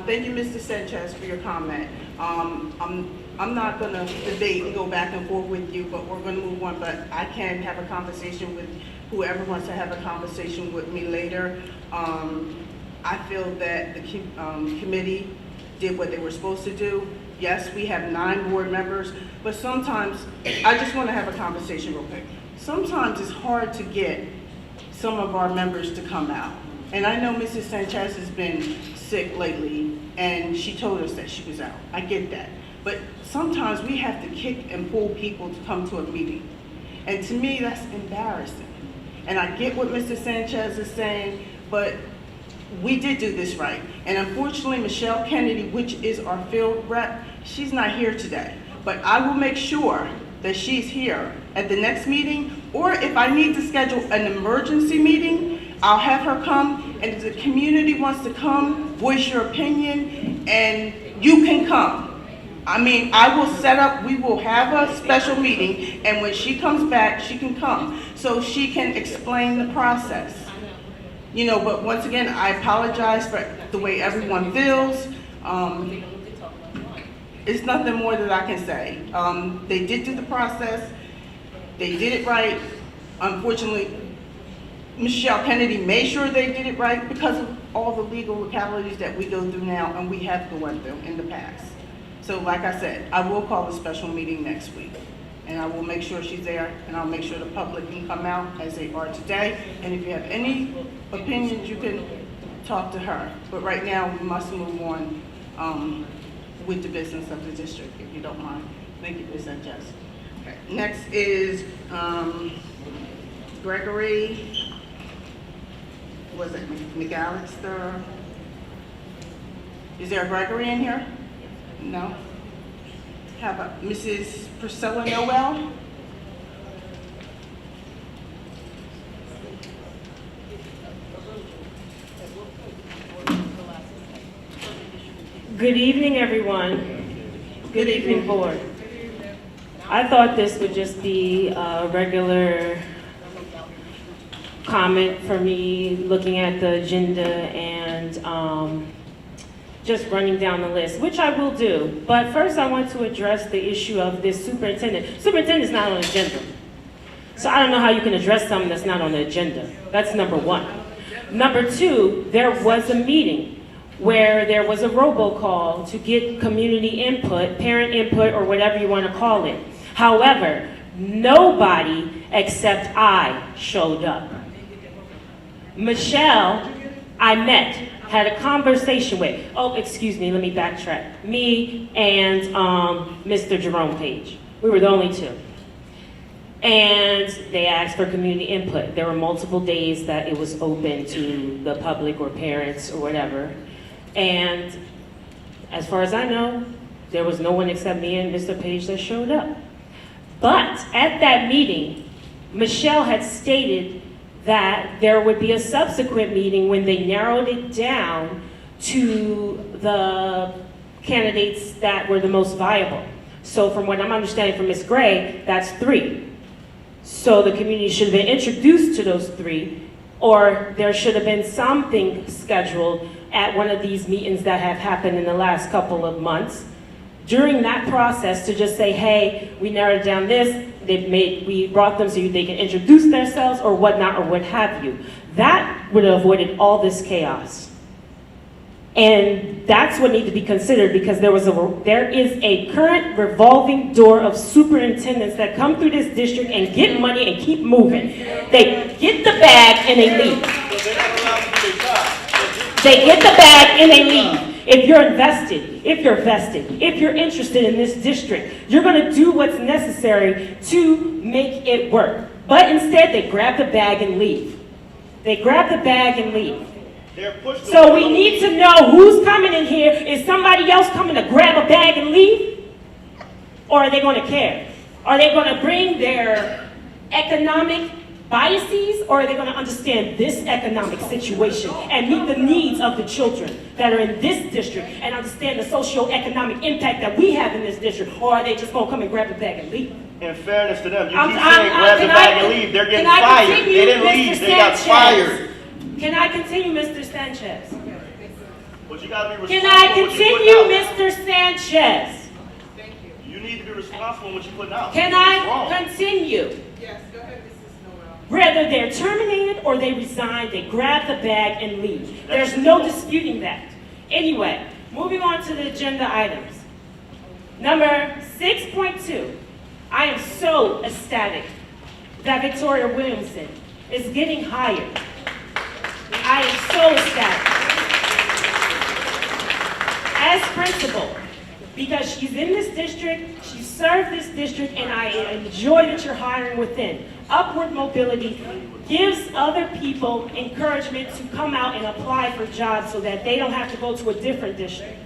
Speaker 1: Thank you, Mr. Sanchez, for your comment. I'm not gonna debate and go back and forth with you, but we're gonna move on. But I can have a conversation with whoever wants to have a conversation with me later. I feel that the committee did what they were supposed to do. Yes, we have 9 board members, but sometimes, I just wanna have a conversation real quick. Sometimes it's hard to get some of our members to come out. And I know Mrs. Sanchez has been sick lately, and she told us that she was out. I get that. But sometimes we have to kick and pull people to come to a meeting. And to me, that's embarrassing. And I get what Mr. Sanchez is saying, but we did do this right. And unfortunately, Michelle Kennedy, which is our field rep, she's not here today. But I will make sure that she's here at the next meeting, or if I need to schedule an emergency meeting, I'll have her come, and if the community wants to come, voice your opinion, and you can come. I mean, I will set up, we will have a special meeting, and when she comes back, she can come, so she can explain the process. You know, but once again, I apologize for the way everyone feels. It's nothing more that I can say. They did do the process. They did it right. Unfortunately, Michelle Kennedy made sure they did it right because of all the legal legalities that we go through now and we have gone through in the past. So like I said, I will call a special meeting next week. And I will make sure she's there, and I'll make sure the public can come out as they are today. And if you have any opinions, you can talk to her. But right now, we must move on with the business of the district, if you don't mind. Thank you, Ms. Sanchez. Okay. Next is Gregory, was it McAllister? Is there a Gregory in here? No? How about Mrs. Priscilla Noel?
Speaker 15: Good evening, everyone. Good evening, board. I thought this would just be a regular comment for me, looking at the agenda and just running down the list, which I will do. But first I want to address the issue of this superintendent. Superintendent's not on the agenda. So I don't know how you can address something that's not on the agenda. That's number one. Number two, there was a meeting where there was a robocall to get community input, parent input, or whatever you want to call it. However, nobody except I showed up. Michelle, I met, had a conversation with, oh, excuse me, let me backtrack. Me and Mr. Jerome Page. We were the only two. And they asked for community input. There were multiple days that it was open to the public or parents or whatever. And as far as I know, there was no one except me and Mr. Page that showed up. But at that meeting, Michelle had stated that there would be a subsequent meeting when they narrowed it down to the candidates that were the most viable. So from what I'm understanding from Ms. Gray, that's 3. So the community should have been introduced to those 3, or there should have been something scheduled at one of these meetings that have happened in the last couple of months. During that process to just say, hey, we narrowed down this, we brought them so they can introduce themselves or whatnot or what have you. That would have avoided all this chaos. And that's what needs to be considered, because there is a current revolving door of superintendents that come through this district and get money and keep moving. They get the bag and they leave. They get the bag and they leave. If you're invested, if you're vested, if you're interested in this district, you're going to do what's necessary to make it work. But instead, they grab the bag and leave. They grab the bag and leave. So we need to know who's coming in here. Is somebody else coming to grab a bag and leave? Or are they going to care? Are they going to bring their economic biases, or are they going to understand this economic situation and meet the needs of the children that are in this district and understand the socio-economic impact that we have in this district? Or are they just going to come and grab the bag and leave?
Speaker 2: In fairness to them, you
Speaker 15: I'm-
Speaker 2: keep
Speaker 15: I'm-
Speaker 2: saying grab the
Speaker 15: can
Speaker 2: bag
Speaker 15: I-
Speaker 2: and leave. They're getting
Speaker 15: can I
Speaker 2: fired.
Speaker 15: continue,
Speaker 2: They didn't
Speaker 15: Mr.
Speaker 2: leave. They got
Speaker 15: Sanchez?
Speaker 2: fired.
Speaker 15: Can I continue, Mr. Sanchez?
Speaker 2: But you gotta be
Speaker 15: Can
Speaker 2: responsible
Speaker 15: I
Speaker 2: for what you
Speaker 15: continue,
Speaker 2: putting out.
Speaker 15: Mr. Sanchez?
Speaker 2: You need to be responsible for what you putting out.
Speaker 15: Can
Speaker 2: It's
Speaker 15: I
Speaker 2: wrong.
Speaker 15: continue?
Speaker 1: Yes, go ahead, Mrs. Noel.
Speaker 15: Whether they're terminated or they resign, they grab the bag and leave. There's no disputing that. Anyway, moving on to the agenda items. Number 6.2. I am so ecstatic that Victoria Williamson is getting hired. I am so ecstatic. As principal, because she's in this district, she served this district, and I enjoy that you're hiring within. Upward mobility gives other people encouragement to come out and apply for jobs so that they don't have to go to a different district.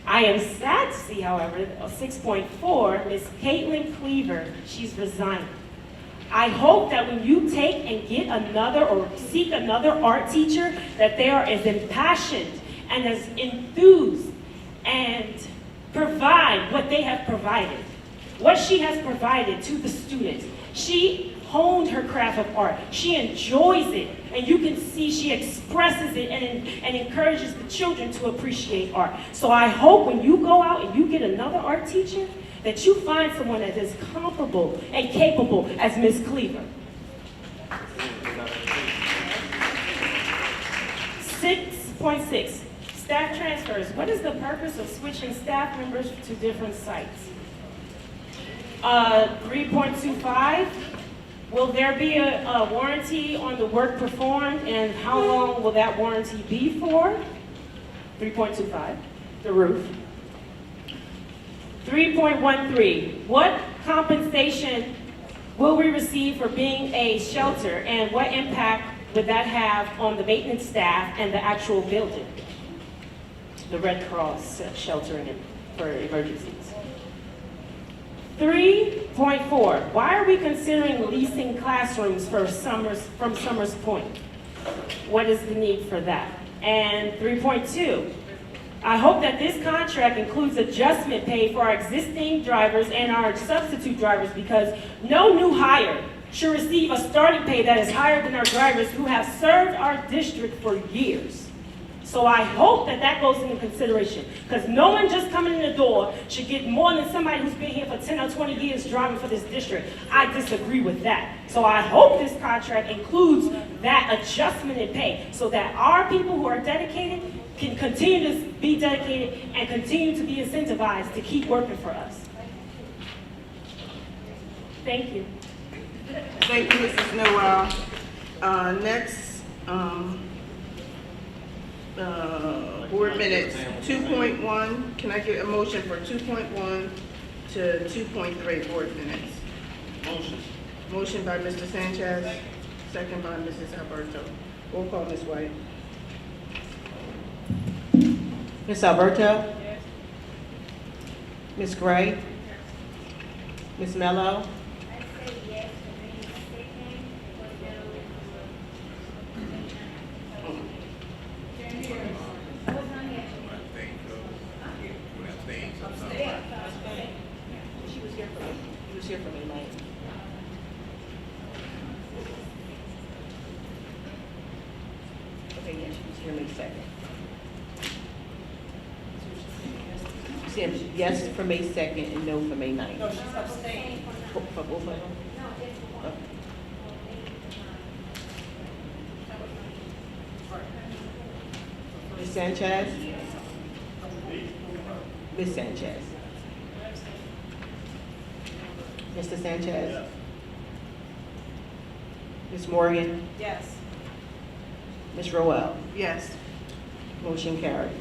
Speaker 15: I am sad to see, however, 6.4, Ms. Caitlin Cleaver, she's resigned. I hope that when you take and get another or seek another art teacher, that they are as impassioned and as enthused and provide what they have provided. What she has provided to the students. She honed her craft of art. She enjoys it, and you can see she expresses it and encourages the children to appreciate art. So I hope when you go out and you get another art teacher, that you find someone that is comparable and capable as Ms. Cleaver. 6.6, staff transfers. What is the purpose of switching staff members to different sites? 3.25, will there be a warranty on the work performed, and how long will that warranty be for? 3.25, the roof. 3.13, what compensation will we receive for being a shelter, and what impact would that have on the maintenance staff and the actual building? The Red Cross sheltering for emergencies. 3.4, why are we considering leasing classrooms from Summers Point? What is the need for that? And 3.2, I hope that this contract includes adjustment pay for our existing drivers and our substitute drivers, because no new hire should receive a starting pay that is higher than our drivers who have served our district for years. So I hope that that goes into consideration, because no one just coming in the door should get more than somebody who's been here for 10 or 20 years driving for this district. I disagree with that. So I hope this contract includes that adjustment in pay, so that our people who are dedicated can continue to be dedicated and continue to be incentivized to keep working for us. Thank you.
Speaker 1: Thank you, Mrs. Noel. Next, board minutes, 2.1. Can I get a motion for 2.1 to 2.3 board minutes?
Speaker 2: Motion.
Speaker 1: Motion by Mr. Sanchez, second by Mrs. Alberto. Roll call, Ms. White.
Speaker 3: Ms. Alberto? Ms. Gray? Ms. Mello? She was here for me, Mike. Okay, yeah, she was here May 2nd. She said yes for May 2nd and no for May 9th.
Speaker 4: No, she's abstaining.
Speaker 3: For both of them? Okay. Ms. Sanchez? Ms. Sanchez? Mr. Sanchez? Ms. Morgan?
Speaker 13: Yes.
Speaker 3: Ms. Roel?
Speaker 1: Yes.
Speaker 3: Motion carried.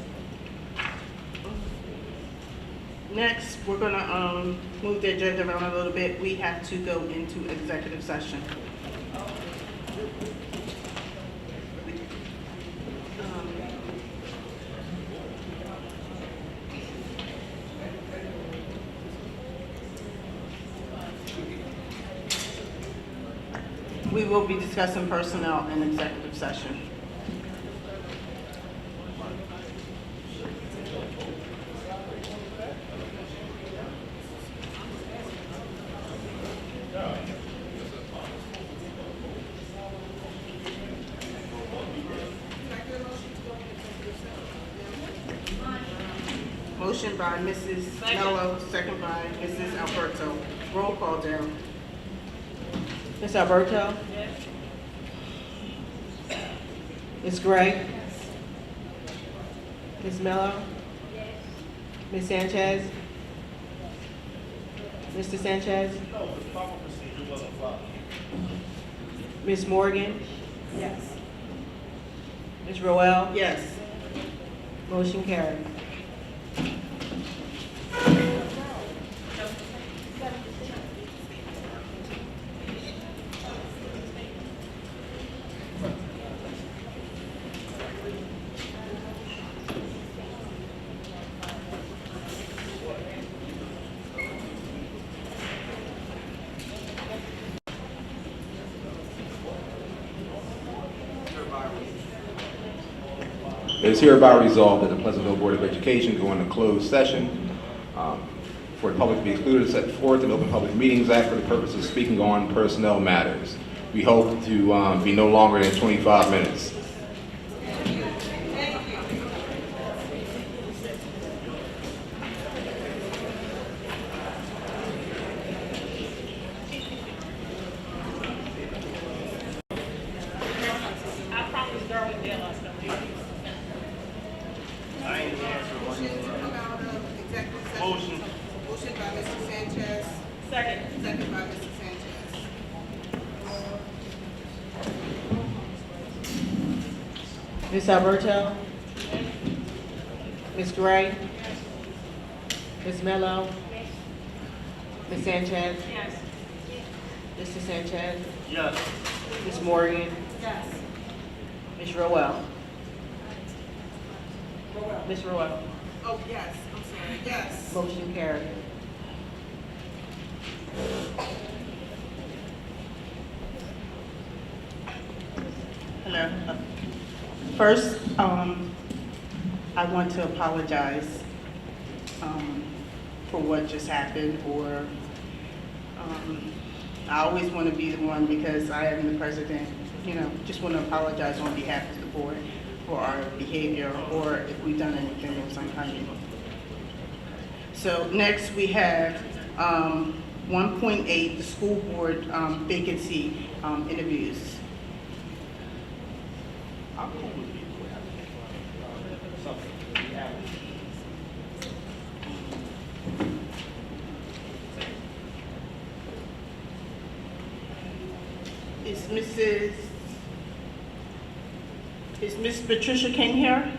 Speaker 1: Next, we're gonna move the agenda around a little bit. We have to go into executive session. We will be discussing personnel in executive session. Motion by Mrs. Mello, second by Mrs. Alberto. Roll call down.
Speaker 3: Ms. Alberto?
Speaker 4: Yes.
Speaker 3: Ms. Gray? Ms. Mello? Ms. Sanchez? Mr. Sanchez?
Speaker 2: No, the proper procedure wasn't followed.
Speaker 3: Ms. Morgan?
Speaker 13: Yes.
Speaker 3: Ms. Roel?
Speaker 1: Yes.
Speaker 3: Motion carried.
Speaker 14: It is hereby resolved that the Pleasantville Board of Education go into closed session for the public to be excluded, set forth in Open Public Meetings Act for the purpose of speaking on personnel matters. We hope to be no longer than 25 minutes.
Speaker 4: I promised Darwin Dale I stuff.
Speaker 2: I ain't answering one.
Speaker 1: Motion to come out of executive session.
Speaker 2: Motion.
Speaker 1: Motion by Mr. Sanchez,
Speaker 4: Second.
Speaker 1: second by Mr. Sanchez.
Speaker 3: Ms. Alberto? Ms. Gray? Ms. Mello? Ms. Sanchez?
Speaker 4: Yes.
Speaker 3: Mr. Sanchez?
Speaker 2: Yes.
Speaker 3: Ms. Morgan?
Speaker 13: Yes.
Speaker 3: Ms. Roel? Ms. Roel?
Speaker 1: Oh, yes, I'm sorry, yes.
Speaker 3: Motion carried.
Speaker 1: Hello. First, I want to apologize for what just happened, or I always want to be the one, because I am the president, just want to apologize on behalf of the board for our behavior, or if we've done anything that was unkind. So next we have 1.8, the school board vacancy interviews.
Speaker 2: I'm cool with it. Something. We have it.
Speaker 1: Is Miss Patricia King here?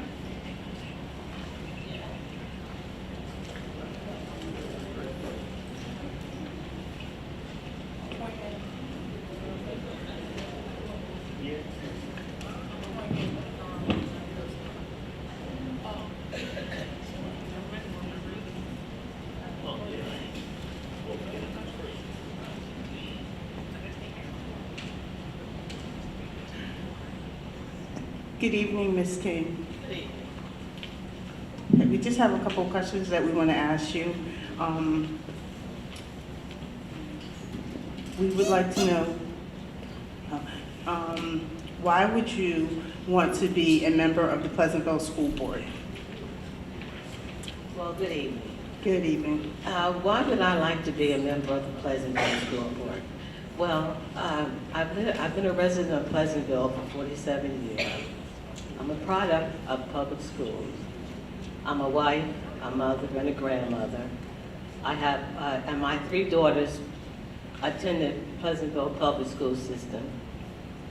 Speaker 1: Good evening, Ms. King. We just have a couple of questions that we want to ask you. We would like to know, why would you want to be a member of the Pleasantville School Board?
Speaker 16: Well, good evening.
Speaker 1: Good evening.
Speaker 16: Why would I like to be a member of the Pleasantville School Board? Well, I've been a resident of Pleasantville for 47 years. I'm a product of public schools. I'm a wife, a mother, and a grandmother. I have, and my 3 daughters attended Pleasantville Public School System.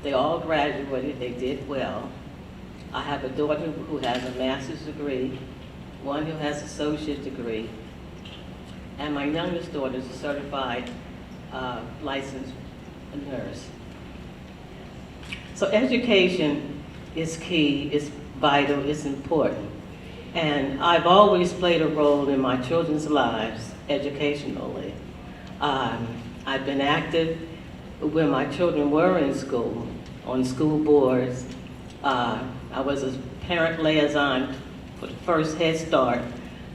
Speaker 16: They all graduated, they did well. I have a daughter who has a master's degree, one who has an associate degree, and my youngest daughter is a certified licensed nurse. So education is key, it's vital, it's important. And I've always played a role in my children's lives educationally. I've been active when my children were in school, on school boards. I was a parent liaison for the first Head Start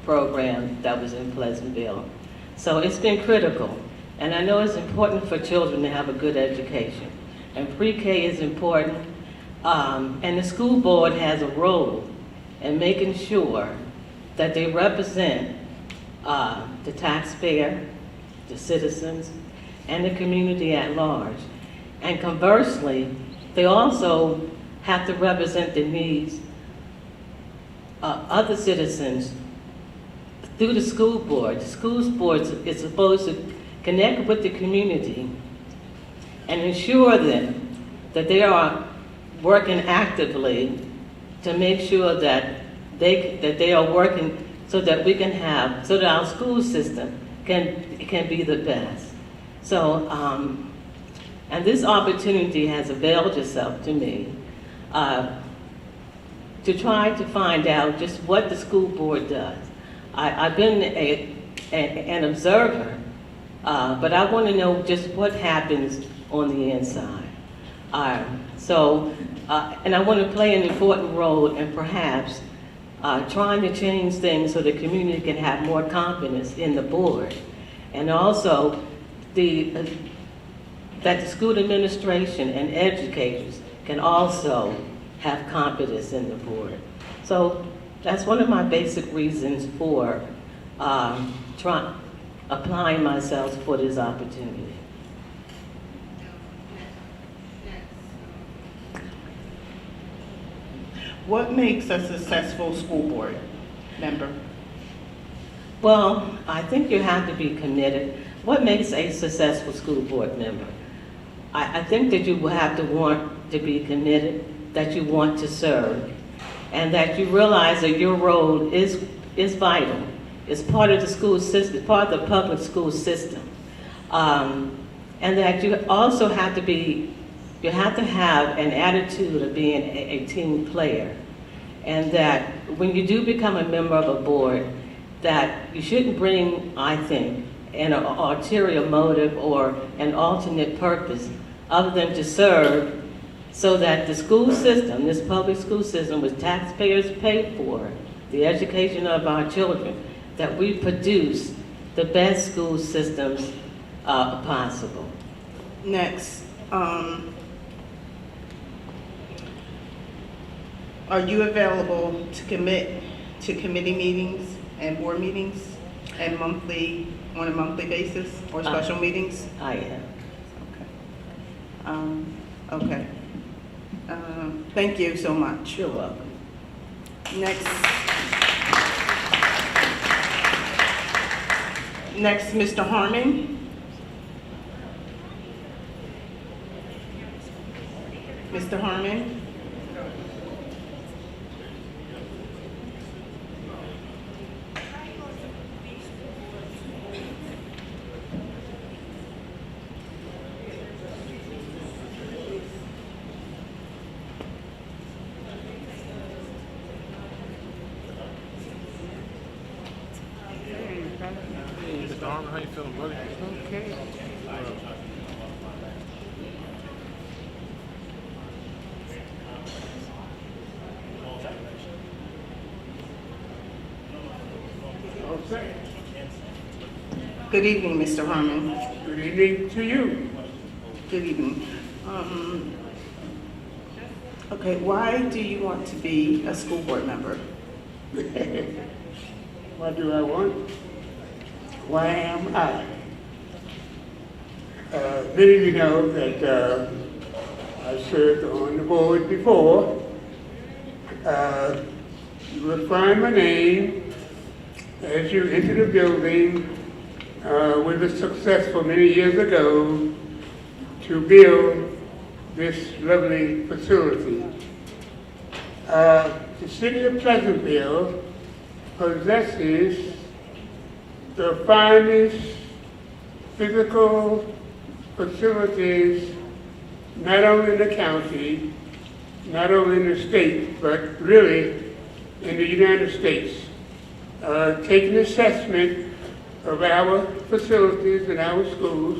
Speaker 16: program that was in Pleasantville. So it's been critical. And I know it's important for children to have a good education. And pre-K is important. And the school board has a role in making sure that they represent the taxpayer, the citizens, and the community at large. And conversely, they also have to represent the needs of other citizens through the school board. The school board is supposed to connect with the community and ensure that they are working actively to make sure that they are working so that we can have, so that our school system can be the best. So, and this opportunity has availed itself to me to try to find out just what the school board does. I've been an observer, but I want to know just what happens on the inside. And I want to play an important role in perhaps trying to change things so the community can have more confidence in the board. And also that the school administration and educators can also have confidence in the board. So that's one of my basic reasons for applying myself for this opportunity.
Speaker 1: What makes a successful school board member?
Speaker 16: Well, I think you have to be committed. What makes a successful school board member? I think that you will have to want to be committed, that you want to serve, and that you realize that your role is vital. It's part of the school system, part of the public school system. And that you also have to have an attitude of being a team player. And that when you do become a member of a board, that you shouldn't bring, I think, an ulterior motive or an alternate purpose other than to serve so that the school system, this public school system which taxpayers pay for, the education of our children, that we produce the best school systems possible.
Speaker 1: Next, are you available to commit to committee meetings and board meetings and on a monthly basis or special meetings?
Speaker 16: I am.
Speaker 1: Okay. Thank you so much.
Speaker 16: You're welcome.
Speaker 1: Next, Mr. Harmon. Mr. Harmon.
Speaker 17: How you feeling, buddy? Okay.
Speaker 18: Okay.
Speaker 1: Good evening, Mr. Harmon.
Speaker 18: Good evening to you.
Speaker 1: Good evening. Okay, why do you want to be a school board member?
Speaker 18: What do I want? Why am I? Many of you know that I served on the board before. You will find my name as you enter the building. We were successful many years ago to build this lovely facility. The city of Pleasantville possesses the finest physical facilities, not only in the county, not only in the state, but really in the United States. Take an assessment of our facilities and our schools,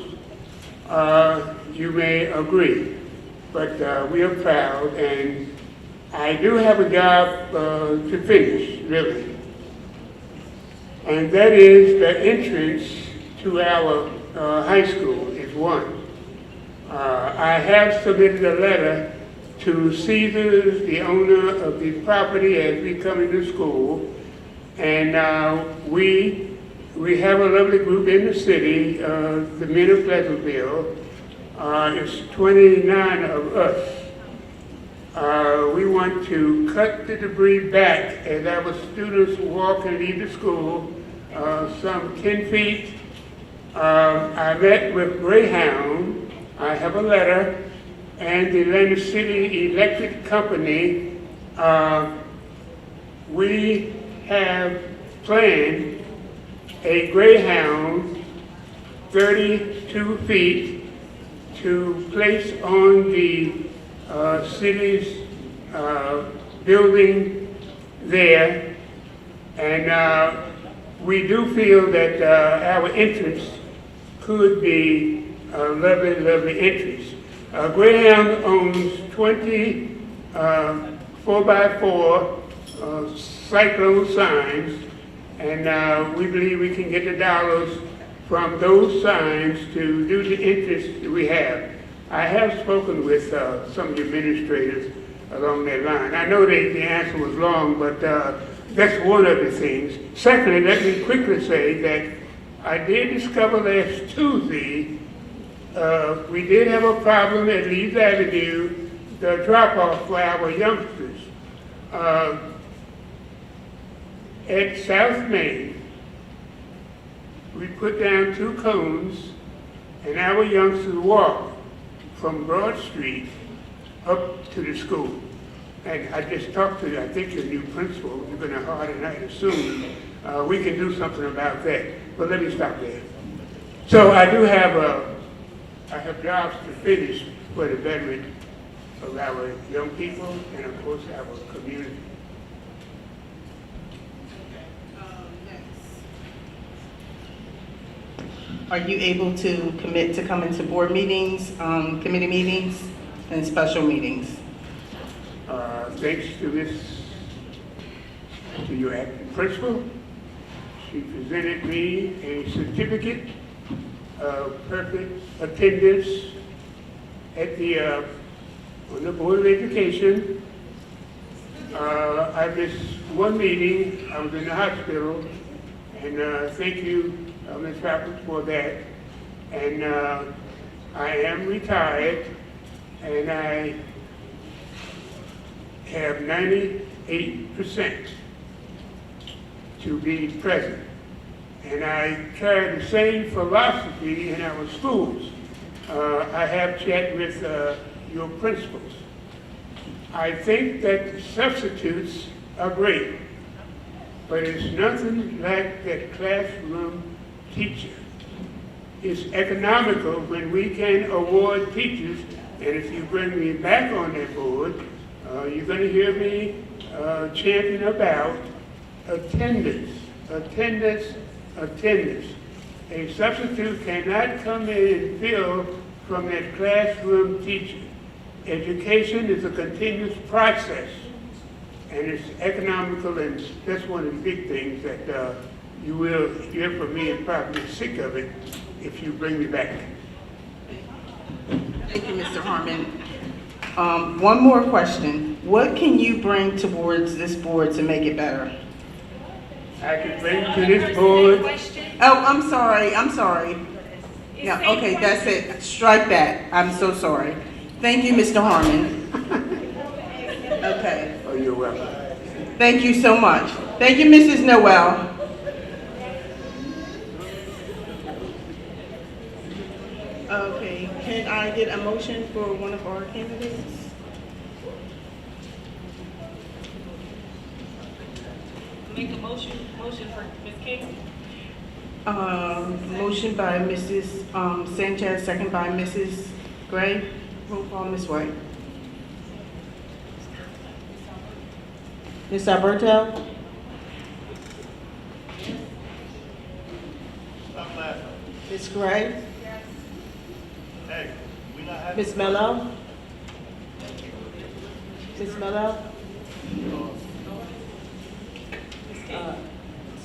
Speaker 18: you may agree, but we are proud, and I do have a job to finish, really. And that is the entrance to our high school is one. I have submitted a letter to Caesars, the owner of the property as we come into school, And we have a lovely group in the city, the men of Pleasantville. It's 29 of us. We want to cut the debris back as our students walk and leave the school, some 10 feet. I met with Greyhound. I have a letter, and the Atlanta City Electric Company. We have planned a Greyhound 32 feet to place on the city's building there, and we do feel that our entrance could be a lovely, lovely entrance. Greyhound owns 20 4x4 cyclone signs, and we believe we can get the dollars from those signs to do the entrance that we have. I have spoken with some of the administrators along that line. I know the answer was long, but that's one of the things. Secondly, let me quickly say that I did discover last Tuesday we did have a problem at Leeds Avenue, the drop-off for our youngsters. At South Main, we put down 2 cones, and our youngsters walk from Broad Street up to the school. And I just talked to, I think, your new principal. You're going to hire tonight soon. We can do something about that. But let me stop there. So I do have I have jobs to finish for the betterment of our young people and, of course, our community.
Speaker 1: Are you able to commit to coming to board meetings, committee meetings, and special meetings?
Speaker 18: Thanks to your acting principal, she presented me a certificate of perfect attendance at on the Board of Education. I missed one meeting. I was in the hospital, and thank you, Ms. Rappert, for that. And I am retired, and I have 98% to be present. And I carry the same philosophy in our schools. I have chat with your principals. I think that the substitutes are great, but it's nothing like that classroom teacher. It's economical when we can award teachers, and if you bring me back on that board, you're going to hear me chanting about attendance, attendance, attendance. A substitute cannot come in and fill from that classroom teacher. Education is a continuous process, and it's economical, and that's one of the big things that you will hear from me and probably be sick of it if you bring me back.
Speaker 1: Thank you, Mr. Harmon. One more question. What can you bring towards this board to make it better?
Speaker 18: I can bring to this board.
Speaker 1: Oh, I'm sorry. No, okay, that's it. Strike that. I'm so sorry. Thank you, Mr. Harmon. Okay.
Speaker 18: Oh, you're welcome.
Speaker 1: Thank you so much. Thank you, Mrs. Noel. Okay, can I get a motion for one of our candidates?
Speaker 4: Make a motion for Ms. King.
Speaker 1: Motion by Mrs. Sanchez, second by Mrs. Gray. Roll call, Ms. White.
Speaker 3: Ms. Alberto? Ms. Gray? Ms. Mello? Ms. Mello?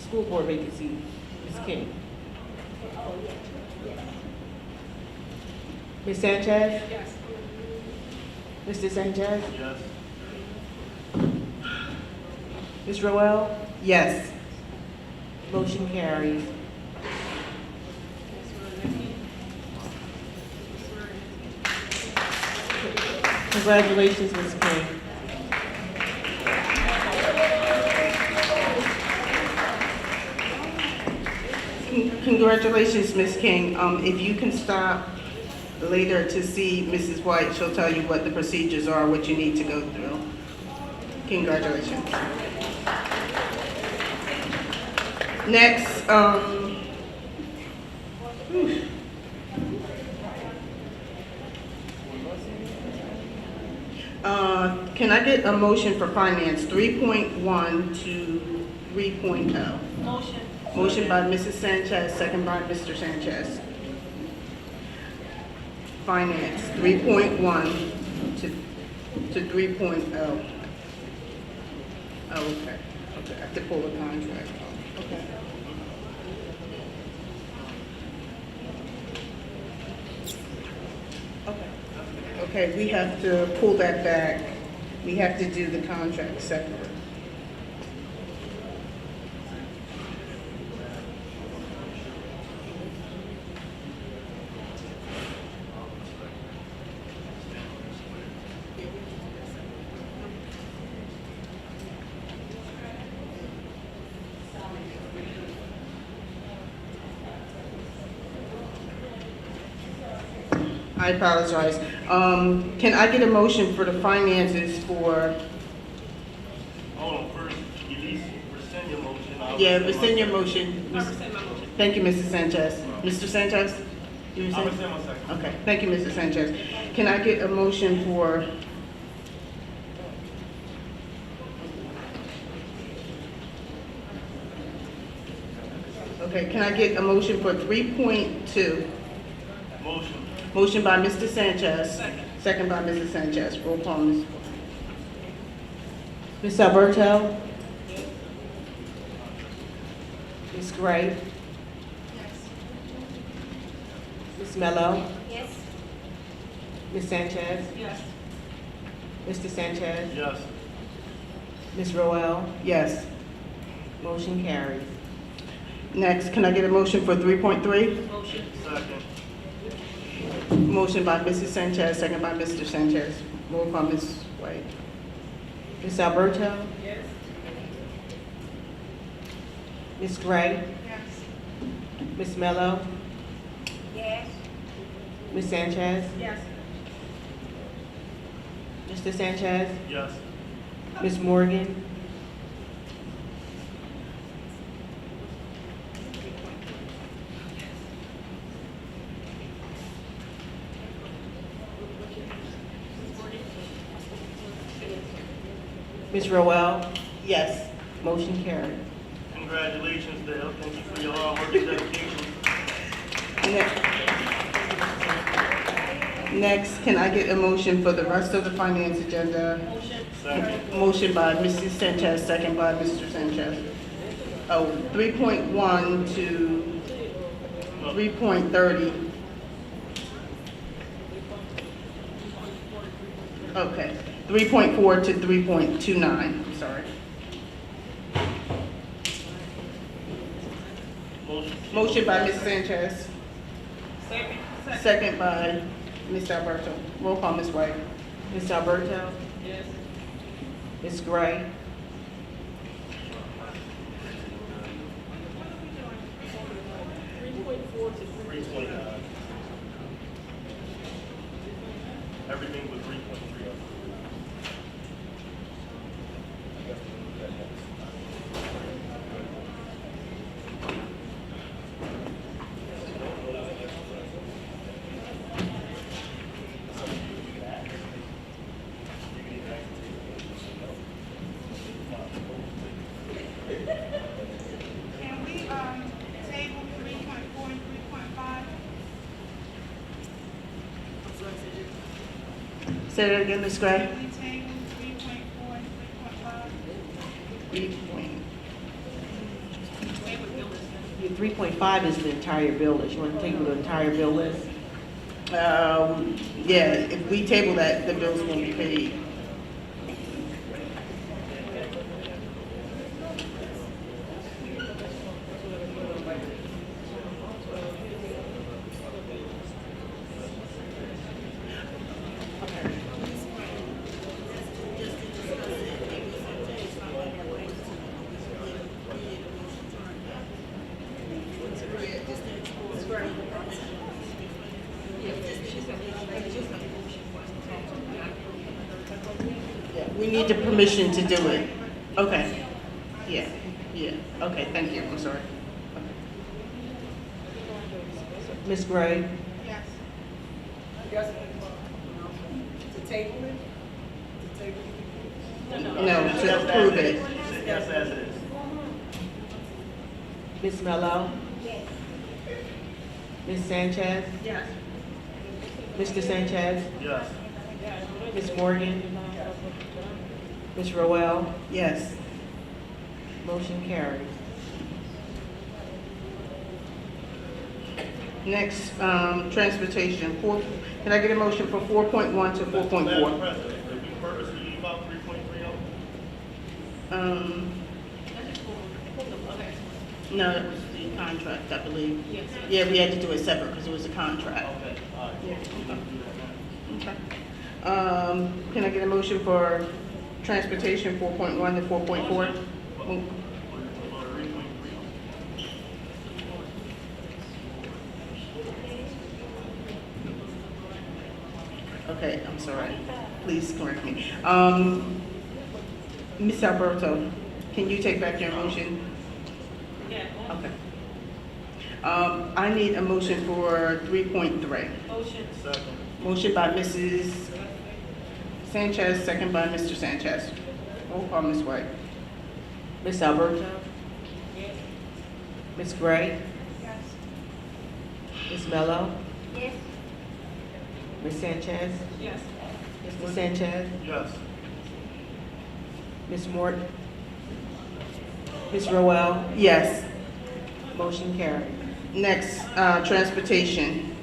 Speaker 3: School board vacancy, Ms. King. Ms. Sanchez?
Speaker 4: Yes.
Speaker 3: Mr. Sanchez?
Speaker 2: Yes.
Speaker 3: Ms. Roel?
Speaker 1: Yes.
Speaker 3: Motion carries. Congratulations, Ms. King.
Speaker 1: Congratulations, Ms. King. If you can stop later to see Mrs. White, she'll tell you what the procedures are, what you need to go through. Congratulations. Next, can I get a motion for finance 3.1 to 3.0?
Speaker 4: Motion.
Speaker 1: Motion by Mrs. Sanchez, second by Mr. Sanchez. Finance 3.1 to 3.0. Oh, okay. Okay, I have to pull the contract. Okay. Okay, we have to pull that back. We have to do the contract separate. I apologize. Can I get a motion for the finances for?
Speaker 2: Hold on, first, rescind your motion.
Speaker 1: Yeah, rescind your motion.
Speaker 4: I rescind my motion.
Speaker 1: Thank you, Mrs. Sanchez. Mr. Sanchez? You rescind?
Speaker 2: I'll rescind my second.
Speaker 1: Okay, thank you, Mrs. Sanchez. Can I get a motion for? Okay, can I get a motion for 3.2?
Speaker 2: Motion.
Speaker 1: Motion by Mr. Sanchez.
Speaker 4: Second.
Speaker 1: Second by Mrs. Sanchez. Roll call, Ms.
Speaker 3: Ms. Alberto? Ms. Gray? Ms. Mello?
Speaker 8: Yes.
Speaker 3: Ms. Sanchez?
Speaker 4: Yes.
Speaker 3: Mr. Sanchez?
Speaker 2: Yes.
Speaker 3: Ms. Roel?
Speaker 1: Yes.
Speaker 3: Motion carries.
Speaker 1: Next, can I get a motion for 3.3?
Speaker 4: Motion.
Speaker 2: Second.
Speaker 1: Motion by Mrs. Sanchez, second by Mr. Sanchez. Roll call, Ms. White.
Speaker 3: Ms. Alberto?
Speaker 4: Yes.
Speaker 3: Ms. Gray?
Speaker 12: Yes.
Speaker 3: Ms. Mello?
Speaker 8: Yes.
Speaker 3: Ms. Sanchez?
Speaker 4: Yes.
Speaker 3: Mr. Sanchez?
Speaker 2: Yes.
Speaker 3: Ms. Morgan? Ms. Roel?
Speaker 1: Yes.
Speaker 3: Motion carried.
Speaker 2: Congratulations, Dale. Thank you for your hard work and dedication.
Speaker 1: Next, can I get a motion for the rest of the finance agenda?
Speaker 4: Motion.
Speaker 2: Second.
Speaker 1: Motion by Mrs. Sanchez, second by Mr. Sanchez. Oh, 3.1 to 3.30. Okay, 3.4 to 3.29, sorry.
Speaker 2: Motion.
Speaker 1: Motion by Ms. Sanchez,
Speaker 4: Second.
Speaker 1: second by Ms. Alberto. Roll call, Ms. White.
Speaker 3: Ms. Alberto?
Speaker 4: Yes.
Speaker 3: Ms. Gray?
Speaker 4: 3.4 to
Speaker 2: 3.9. Everything was 3.3.
Speaker 12: Can we, table 3.4 and 3.5?
Speaker 1: Say that again, Ms. Gray.
Speaker 12: Can we table 3.4 and 3.5?
Speaker 3: 3.5 is the entire bill list. You want to table the entire bill list?
Speaker 1: Yeah, if we table that, the bills won't be paid. We need the permission to do it. Okay. Yeah, yeah. Okay, thank you. I'm sorry.
Speaker 3: Ms. Gray?
Speaker 13: Yes. Yes. To table it? To table it?
Speaker 1: No, to approve it.
Speaker 2: Yes, as it is.
Speaker 3: Ms. Mello?
Speaker 8: Yes.
Speaker 3: Ms. Sanchez?
Speaker 13: Yes.
Speaker 3: Mr. Sanchez?
Speaker 2: Yes.
Speaker 3: Ms. Morgan? Ms. Roel?
Speaker 1: Yes.
Speaker 3: Motion carries.
Speaker 1: Next, transportation. Can I get a motion for 4.1 to 4.4?
Speaker 2: Madam President, did we purposely leave out 3.30?
Speaker 1: No, it was the contract, I believe. Yeah, we had to do it separate because it was a contract.
Speaker 2: Okay, all right.
Speaker 1: Yeah. Okay. Can I get a motion for transportation 4.1 to 4.4? Okay, I'm sorry. Please correct me. Ms. Alberto, can you take back your motion?
Speaker 4: Yeah.
Speaker 1: Okay. I need a motion for 3.3.
Speaker 4: Motion.
Speaker 2: Second.
Speaker 1: Motion by Mrs. Sanchez, second by Mr. Sanchez. Roll call, Ms. White.
Speaker 3: Ms. Alberto?
Speaker 4: Yes.
Speaker 3: Ms. Gray?
Speaker 13: Yes.
Speaker 3: Ms. Mello?
Speaker 8: Yes.
Speaker 3: Ms. Sanchez?
Speaker 4: Yes.
Speaker 3: Mr. Sanchez?
Speaker 2: Yes.
Speaker 3: Ms. Morton? Ms. Roel?
Speaker 1: Yes.
Speaker 3: Motion carries.
Speaker 1: Next, transportation.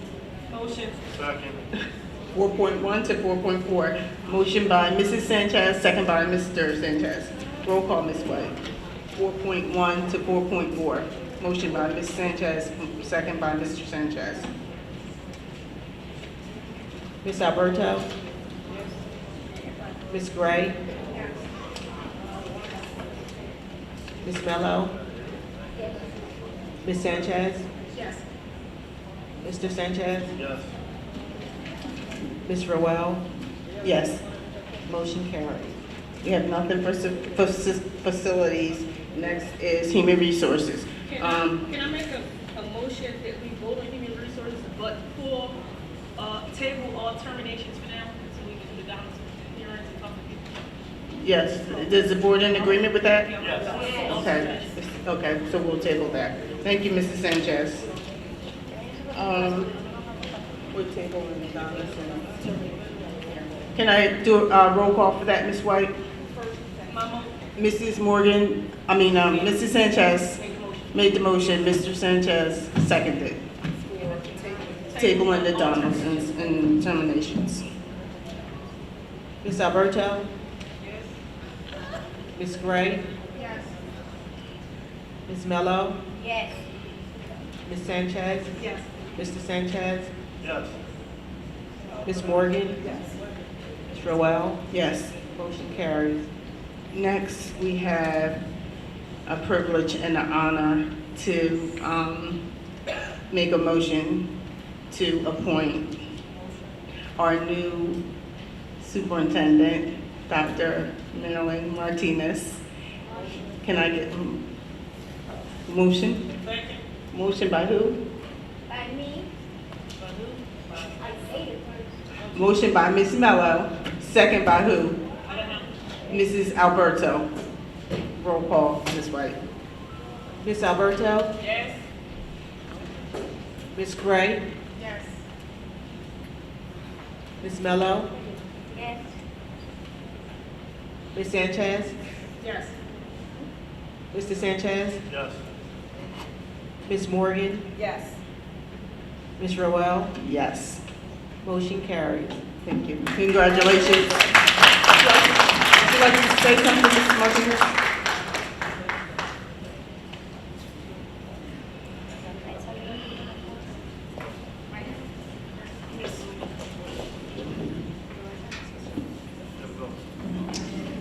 Speaker 4: Motion.
Speaker 2: Second.
Speaker 1: 4.1 to 4.4. Motion by Mrs. Sanchez, second by Mr. Sanchez. Roll call, Ms. White. 4.1 to 4.4. Motion by Ms. Sanchez, second by Mr. Sanchez.
Speaker 3: Ms. Alberto? Ms. Gray? Ms. Mello? Ms. Sanchez?
Speaker 13: Yes.
Speaker 3: Mr. Sanchez?
Speaker 2: Yes.
Speaker 3: Ms. Roel?
Speaker 1: Yes.
Speaker 3: Motion carries.
Speaker 1: We have nothing for facilities. Next is human resources.
Speaker 4: Can I make a motion that we vote on human resources, but pull, table all terminations for now, so we can do the balance of hearings and talk to people?
Speaker 1: Yes. Does the board in agreement with that?
Speaker 2: Yes.
Speaker 1: Okay. Okay, so we'll table that. Thank you, Mrs. Sanchez. We'll table in the balance. Can I do a roll call for that, Ms. White? Mrs. Morgan, Mrs. Sanchez made the motion, Mr. Sanchez seconded. Table in the Donaldsons and terminations.
Speaker 3: Ms. Alberto? Ms. Gray?
Speaker 13: Yes.
Speaker 3: Ms. Mello?
Speaker 8: Yes.
Speaker 3: Ms. Sanchez?
Speaker 13: Yes.
Speaker 3: Mr. Sanchez?
Speaker 2: Yes.
Speaker 3: Ms. Morgan?
Speaker 13: Yes.
Speaker 3: Ms. Roel?
Speaker 1: Yes.
Speaker 3: Motion carries.
Speaker 1: Next, we have a privilege and an honor to make a motion to appoint our new superintendent, Dr. Marilyn Martinez. Can I get a motion?
Speaker 4: Second.
Speaker 1: Motion by who?
Speaker 8: By me. I say it.
Speaker 1: Motion by Ms. Mello, second by who? Mrs. Alberto. Roll call, Ms. White.
Speaker 3: Ms. Alberto?
Speaker 4: Yes.
Speaker 3: Ms. Gray?
Speaker 13: Yes.
Speaker 3: Ms. Mello?
Speaker 8: Yes.
Speaker 3: Ms. Sanchez?
Speaker 13: Yes.
Speaker 3: Mr. Sanchez?
Speaker 2: Yes.
Speaker 3: Ms. Morgan?
Speaker 13: Yes.
Speaker 3: Ms. Roel?
Speaker 1: Yes.
Speaker 3: Motion carries.
Speaker 1: Thank you. Congratulations. Would you like to say something, Mr. Martinez?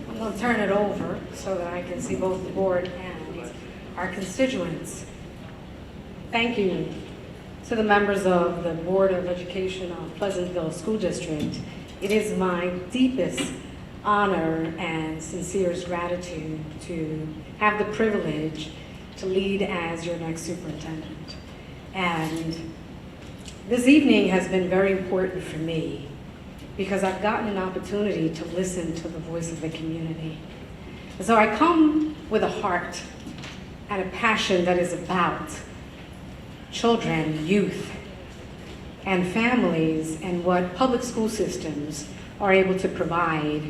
Speaker 19: I'm going to turn it over so that I can see both the board and our constituents. Thank you to the members of the Board of Education of Pleasantville School District. It is my deepest honor and sincerest gratitude to have the privilege to lead as your next superintendent. And this evening has been very important for me because I've gotten an opportunity to listen to the voice of the community. And so I come with a heart and a passion that is about children, youth, and families, and what public school systems are able to provide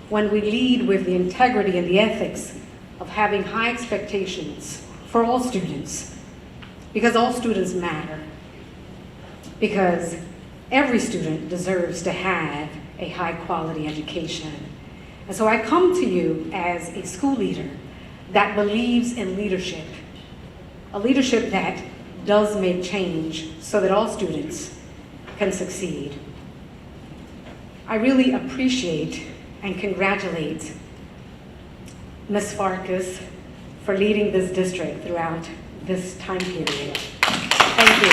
Speaker 19: when we lead with the integrity and the ethics of having high expectations for all students, because all students matter, because every student deserves to have a high quality education. And so I come to you as a school leader that believes in leadership, a leadership that does make change so that all students can succeed. I really appreciate and congratulate Ms. Farkas for leading this district throughout this time period. Thank you.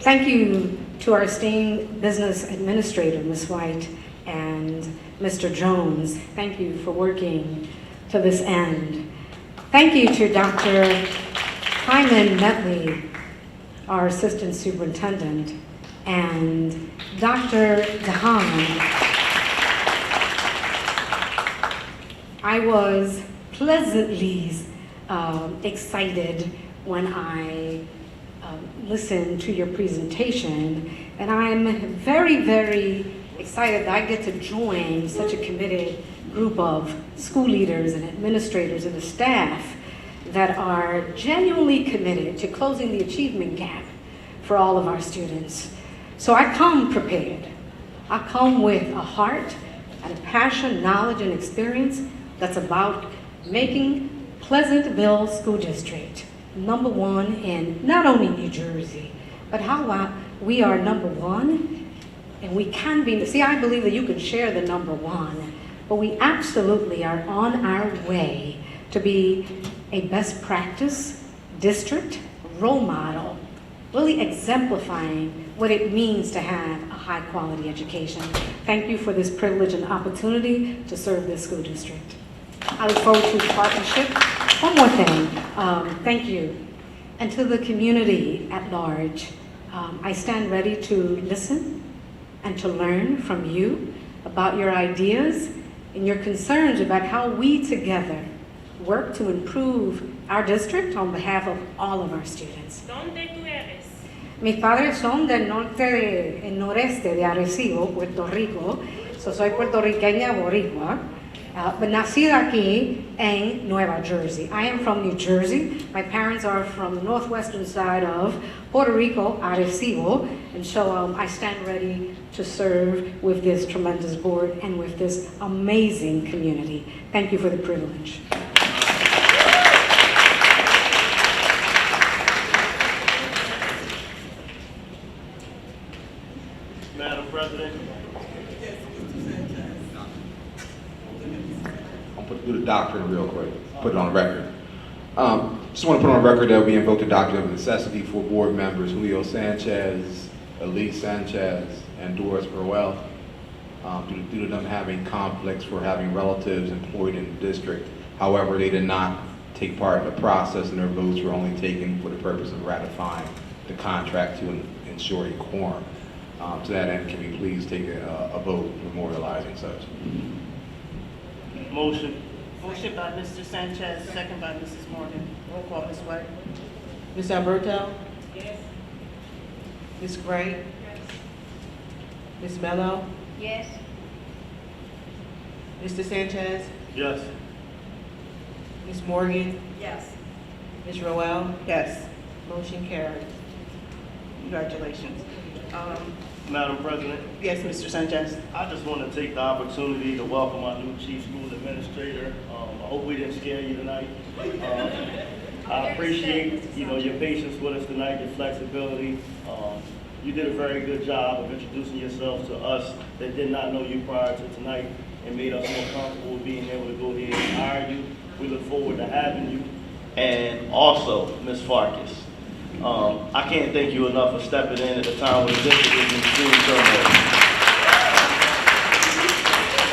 Speaker 19: Thank you to our esteemed business administrator, Ms. White, and Mr. Jones. Thank you for working to this end. Thank you to Dr. Hyman Metley, our assistant superintendent, and Dr. DeHaan. I was pleasantly excited when I listened to your presentation, and I'm very, very excited that I get to join such a committed group of school leaders and administrators and the staff that are genuinely committed to closing the achievement gap for all of our students. So I come prepared. I come with a heart and a passion, knowledge, and experience that's about making Pleasantville School District #1 in not only New Jersey, but how about we are #1 and we can be, see, I believe that you can share the #1, but we absolutely are on our way to be a best practice district, role model, really exemplifying what it means to have a high quality education. Thank you for this privilege and opportunity to serve this school district. I look forward to the partnership. One more thing, thank you. And to the community at large, I stand ready to listen and to learn from you about your ideas and your concerns about how we together work to improve our district on behalf of all of our students.
Speaker 15: ¿Dónde tú eres?
Speaker 19: Mis padres son del noreste de Arecibo, Puerto Rico. So soy puertorriqueña boricua, but nacida aquí en Nueva Jersey. I am from New Jersey. My parents are from the northwestern side of Puerto Rico, Arecibo, and so I stand ready to serve with this tremendous board and with this amazing community. Thank you for the privilege.
Speaker 2: Madam President.
Speaker 14: I'll do the doctrine real quick, put it on record. Just want to put on record that we invoke the doctrine of necessity for board members Julio Sanchez, Elise Sanchez, and Doris Burwell, due to them having conflicts for having relatives employed in the district. However, they did not take part in the process, and their votes were only taken for the purpose of ratifying the contract to ensure a quorum. To that end, can we please take a vote memorializing such?
Speaker 2: Motion.
Speaker 1: Motion by Mr. Sanchez, second by Mrs. Morgan. Roll call, Ms. White.
Speaker 3: Ms. Alberto?
Speaker 15: Yes.
Speaker 3: Ms. Gray? Ms. Mello?
Speaker 8: Yes.
Speaker 3: Mr. Sanchez?
Speaker 2: Yes.
Speaker 3: Ms. Morgan?
Speaker 19: Yes.
Speaker 3: Ms. Roel?
Speaker 1: Yes,
Speaker 3: Motion carried.
Speaker 1: congratulations.
Speaker 2: Madam President,
Speaker 1: Yes, Mr. Sanchez.
Speaker 2: I just want to take the opportunity to welcome our new Chief School Administrator. I hope we didn't scare you tonight. I appreciate, your patience with us tonight, your flexibility. You did a very good job of introducing yourself to us that did not know you prior to tonight and made us more comfortable with being able to go ahead and hire you. We look forward to having you. And also, Ms. Farkas. I can't thank you enough for stepping in at a time when the district is in extreme turmoil.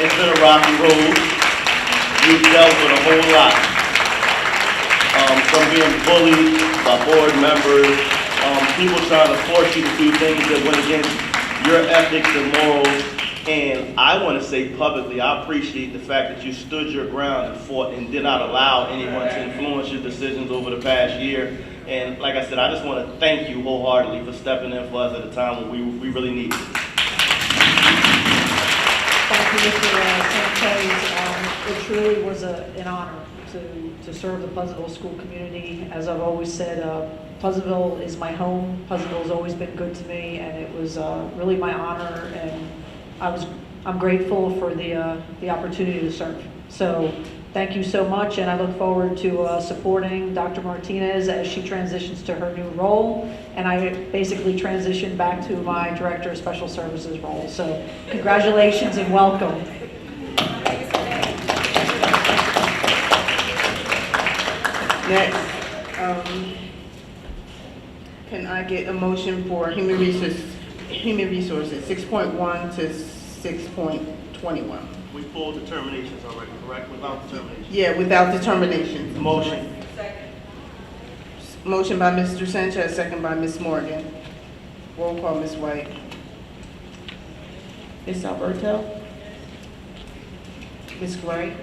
Speaker 2: It's been a rocky road. You've dealt with a whole lot. From being bullied by board members, people trying to force you to do things that went against your ethics and morals. And I want to say publicly, I appreciate the fact that you stood your ground and fought and did not allow anyone to influence your decisions over the past year. And like I said, I just want to thank you wholeheartedly for stepping in for us at a time when we really needed it.
Speaker 5: Thank you, Mr. Sanchez. It truly was an honor to serve the Pleasantville school community. As I've always said, Pleasantville is my home. Pleasantville has always been good to me, and it was really my honor, and I'm grateful for the opportunity to serve. So thank you so much, and I look forward to supporting Dr. Martinez as she transitions to her new role, and I basically transition back to my Director of Special Services role. So congratulations and welcome.
Speaker 1: Next, can I get a motion for human resources 6.1 to 6.21?
Speaker 2: We pulled determinations already, correct? Without determinations?
Speaker 1: Yeah, without determinations.
Speaker 2: Motion.
Speaker 1: Motion by Mr. Sanchez, second by Ms. Morgan. Roll call, Ms. White. Ms. Alberto? Ms. Gray?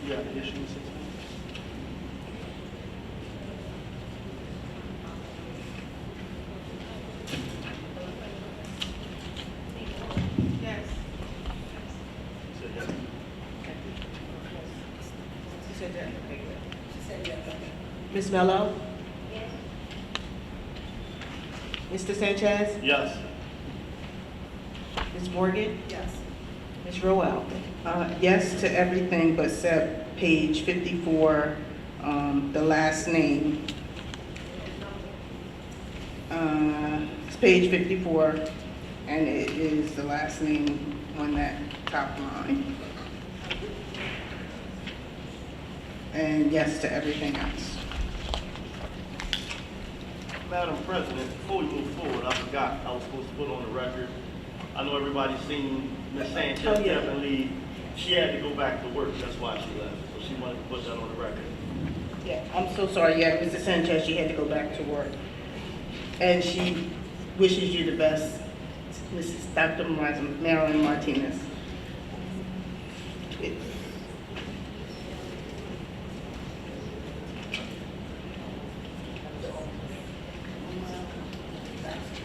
Speaker 2: You got the issue with 6.1?
Speaker 1: Yes.
Speaker 2: You said yes?
Speaker 1: She said yes. Okay, good. She said yes. Ms. Mello? Yes. Mr. Sanchez?
Speaker 2: Yes.
Speaker 1: Ms. Morgan?
Speaker 6: Yes.
Speaker 1: Ms. Roel? Yes to everything but except page 54, the last name. It's page 54, and it is the last name on that top line. And yes to everything else.
Speaker 2: Madam President, before we move forward, I forgot I was supposed to put on the record. I know everybody's seen Ms. Sanchez
Speaker 1: Oh, yeah.
Speaker 2: definitely, she had to go back to work, that's why she left. So she wanted to put that on the record.
Speaker 1: Yeah, I'm so sorry. Yeah, Mrs. Sanchez, she had to go back to work. And she wishes you the best, Mrs. Dr. Marilyn Martinez.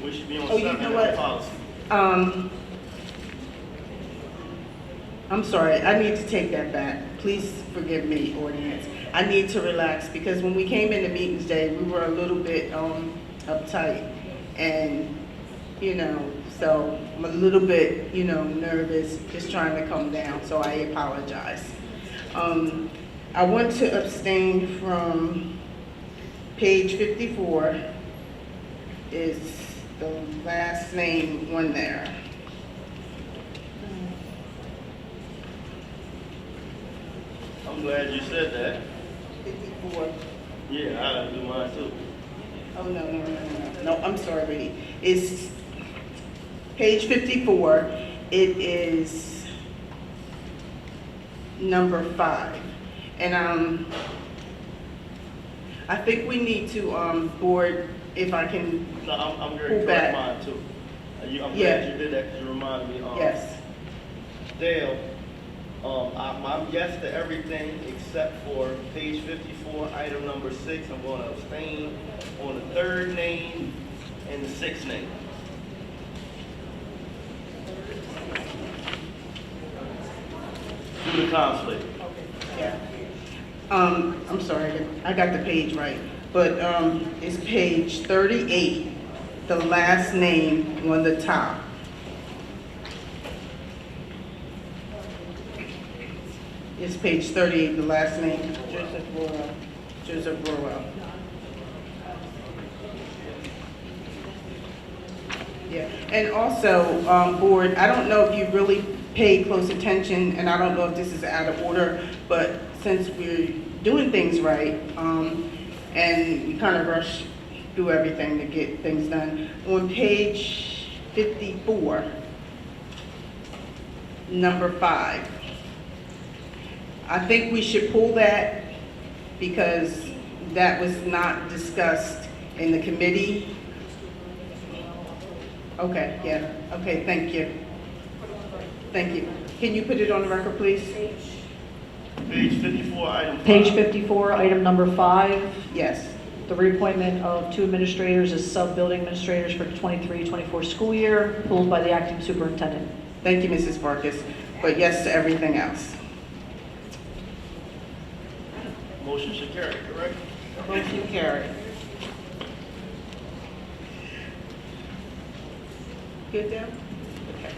Speaker 2: We should be on
Speaker 1: Oh, you
Speaker 2: 7
Speaker 1: know
Speaker 2: on
Speaker 1: what?
Speaker 2: policy.
Speaker 1: I'm sorry, I need to take that back. Please forgive me, audience. I need to relax because when we came into meetings day, we were a little bit uptight. And, so I'm a little bit, nervous, just trying to calm down, so I apologize. I want to abstain from page 54 is the last name on there.
Speaker 2: I'm glad you said that.
Speaker 1: 54.
Speaker 2: Yeah, I gotta do mine too.
Speaker 1: Oh, no. No, I'm sorry, Vinnie. It's page 54. It is number 5. And I think we need to, board, if I can
Speaker 2: No, I'm very
Speaker 1: pull
Speaker 2: correct
Speaker 1: back.
Speaker 2: mine too. I'm
Speaker 1: Yeah.
Speaker 2: glad you did that because you reminded me.
Speaker 1: Yes.
Speaker 2: Dale, I'm yes to everything except for page 54, item number 6. I'm going to abstain on the third name and the sixth name. Due to conflict.
Speaker 1: Yeah. I'm sorry, I got the page right, but it's page 38, the last name on the top. It's page 38, the last name, Joseph Burwell. Yeah, and also, board, I don't know if you really paid close attention, and I don't know if this is out of order, but since we're doing things right, and we kind of rush through everything to get things done, on page 54, number 5, I think we should pull that because that was not discussed in the committee. Okay, yeah, okay, thank you. Thank you. Can you put it on the record, please?
Speaker 2: Page 54, item 5.
Speaker 5: Page 54, item number 5.
Speaker 1: Yes.
Speaker 5: The reappointment of 2 administrators as sub-building administrators for 23-24 school year, pulled by the acting superintendent.
Speaker 1: Thank you, Mrs. Farkas, but yes to everything else.
Speaker 2: Motion should carry, correct?
Speaker 1: Motion carried. Good there? Okay.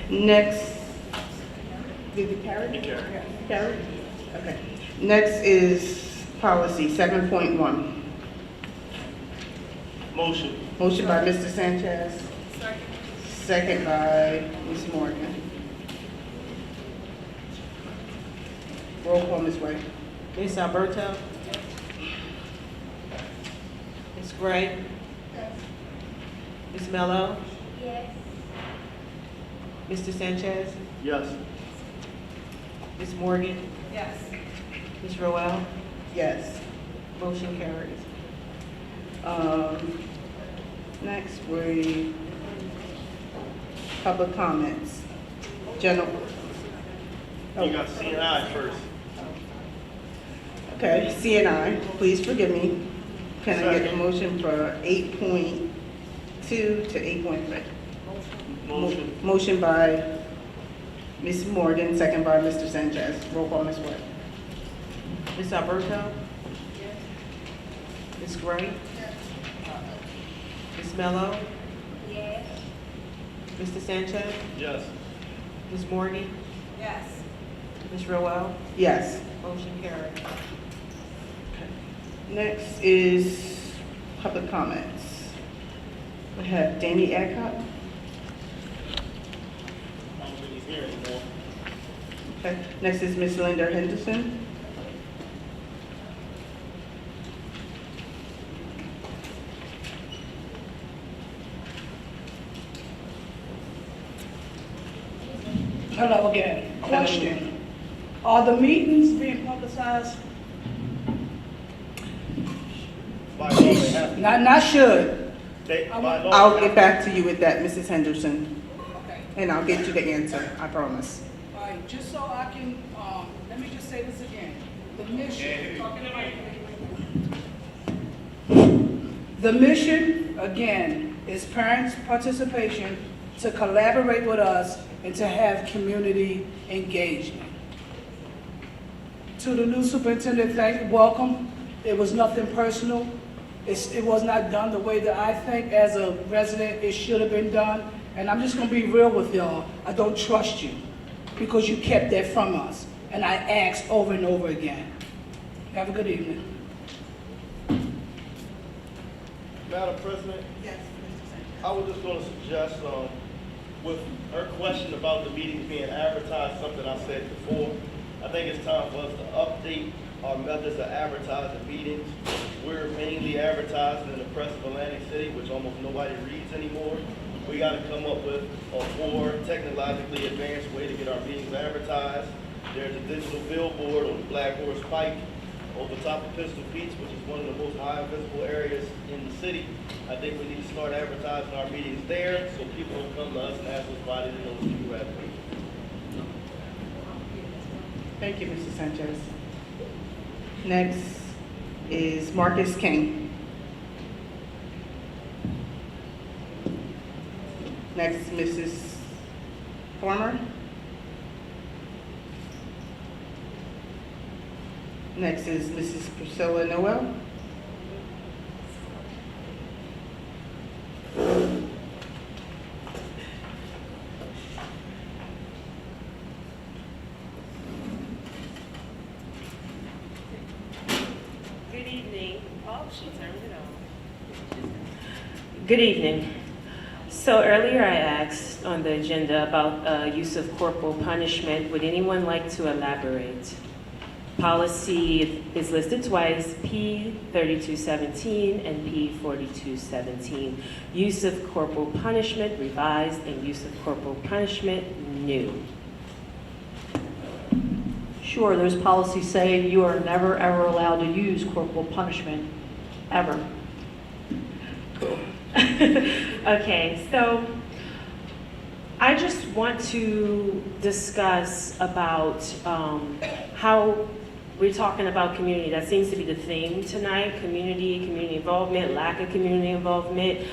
Speaker 1: Next, did it carry?
Speaker 2: It carried.
Speaker 1: Carried? Okay. Next is policy 7.1.
Speaker 2: Motion.
Speaker 1: Motion by Mr. Sanchez. Second by Ms. Morgan. Roll call, Ms. White.
Speaker 3: Ms. Alberto? Ms. Gray? Ms. Mello?
Speaker 8: Yes.
Speaker 3: Mr. Sanchez?
Speaker 2: Yes.
Speaker 3: Ms. Morgan?
Speaker 6: Yes.
Speaker 3: Ms. Roel?
Speaker 1: Yes.
Speaker 3: Motion carries.
Speaker 1: Next, we, public comments. General.
Speaker 2: You got C&I first.
Speaker 1: Okay, CNI, please forgive me. Can I get a
Speaker 2: Second.
Speaker 1: motion for 8.2 to 8.3?
Speaker 2: Motion.
Speaker 1: Motion by Ms. Morgan, second by Mr. Sanchez. Roll call, Ms. White.
Speaker 3: Ms. Alberto? Ms. Gray? Ms. Mello?
Speaker 8: Yes.
Speaker 3: Mr. Sanchez?
Speaker 2: Yes.
Speaker 3: Ms. Morgan?
Speaker 6: Yes.
Speaker 3: Ms. Roel?
Speaker 1: Yes.
Speaker 3: Motion carries.
Speaker 1: Next is public comments. We have Danny Adcock.
Speaker 2: I don't think he's here anymore.
Speaker 1: Okay. Next is Ms. Linda Henderson.
Speaker 13: Hello again. Question. Are the meetings being publicized?
Speaker 2: By law, they have to.
Speaker 13: Not should.
Speaker 2: By law,
Speaker 1: I'll
Speaker 2: they
Speaker 1: get
Speaker 2: have
Speaker 1: back to you with that, Mrs. Henderson,
Speaker 13: Okay.
Speaker 1: and I'll get you the answer, I promise.
Speaker 13: All right, just so I can, let me just say this again. The mission, again, is parents' participation to collaborate with us and to have community engagement. To the new superintendent, welcome. It was nothing personal. It was not done the way that I think as a resident it should have been done. And I'm just gonna be real with y'all. I don't trust you because you kept that from us. And I asked over and over again. Have a good evening.
Speaker 2: Madam President? Yes. I was just going to suggest, with her question about the meetings being advertised, something I said before, I think it's time for us to update our methods of advertising meetings. We're mainly advertising in the press of Atlantic City, which almost nobody reads anymore. We got to come up with a more technologically advanced way to get our meetings advertised. There's a digital billboard on the Black Horse Pike over top of Pistol Beach, which is one of the most high visible areas in the city. I think we need to start advertising our meetings there so people don't come to us and ask us why they didn't know what you had.
Speaker 1: Thank you, Mr. Sanchez. Next is Marcus King. Next, Mrs. Farmer. Next is Mrs. Priscilla Noel.
Speaker 15: Good evening. Oh, she turned it on. Good evening. So earlier I asked on the agenda about use of corporal punishment. Would anyone like to elaborate? Policy is listed twice, P3217 and P4217. Use of corporal punishment revised and use of corporal punishment new.
Speaker 5: Sure, those policies say you are never ever allowed to use corporal punishment, ever.
Speaker 15: Cool. Okay, so I just want to discuss about how we're talking about community. That seems to be the theme tonight, community involvement, lack of community involvement.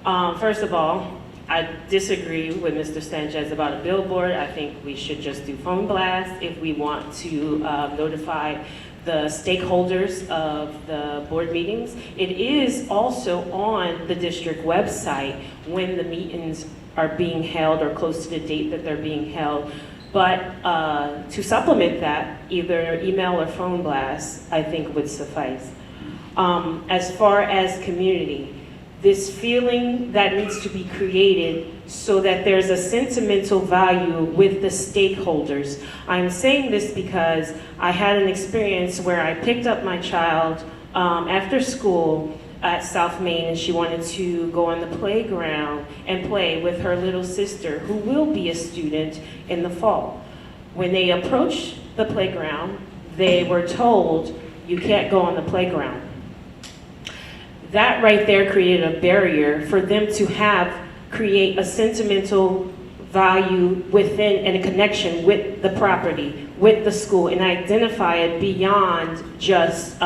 Speaker 15: First of all, I disagree with Mr. Sanchez about a billboard. I think we should just do phone blasts if we want to notify the stakeholders of the board meetings. It is also on the district website when the meetings are being held or close to the date that they're being held. But to supplement that, either email or phone blasts, I think would suffice. As far as community, this feeling that needs to be created so that there's a sentimental value with the stakeholders. I'm saying this because I had an experience where I picked up my child after school at South Main, and she wanted to go on the playground and play with her little sister, who will be a student in the fall. When they approached the playground, they were told, "You can't go on the playground." That right there created a barrier for them to create a sentimental value within and a connection with the property, with the school, and identify it beyond just